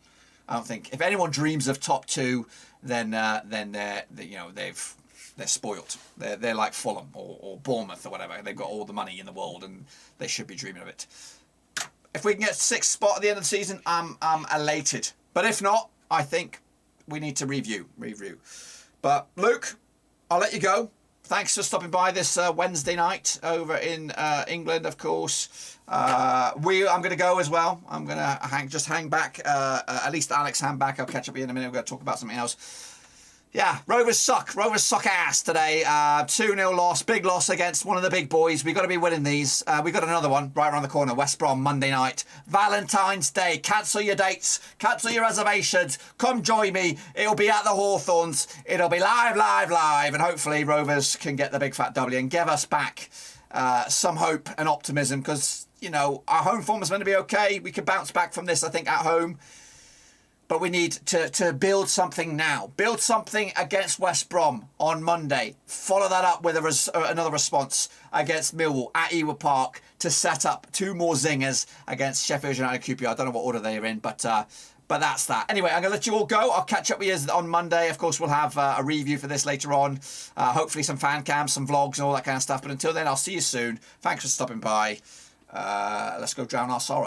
I don't think... If anyone dreams of top 2, then they've they're spoilt. They're like Fulham or Bournemouth or whatever. They've got all the money in the world and they should be dreaming of it. If we can get 6th spot at the end of the season, I'm elated. But if not, I think we need to review. But Luke, I'll let you go. Thanks for stopping by this Wednesday night over in England, of course. I'm going to go as well. I'm going to hang back. At least Alex hang back. I'll catch up with you in a minute. We're going to talk about something else. Yeah, Rovers suck. Rovers suck ass today. 2-0 loss. Big loss against one of the big boys. We've got to be winning these. We've got another one right around the corner. West Brom, Monday night. Valentine's Day. Cancel your dates. Cancel your reservations. Come join me. It'll be at the Hawthorns. It'll be live. And hopefully Rovers can get the big fat W and give us back some hope and optimism because, you know, our home form is going to be okay. We can bounce back from this, I think, at home. But we need to build something now. Build something against West Brom on Monday. Follow that up with another response against Millwall at Ewood Park to set up 2 more zingers against Sheffield United QPR. I don't know what order they are in, but that's that. Anyway, I'm going to let you all go. I'll catch up with you on Monday. Of course, we'll have a review for this later on. Hopefully some fan cams, some vlogs and all that kind of stuff. But until then, I'll see you soon. Thanks for stopping by. Let's go drown our sorrows.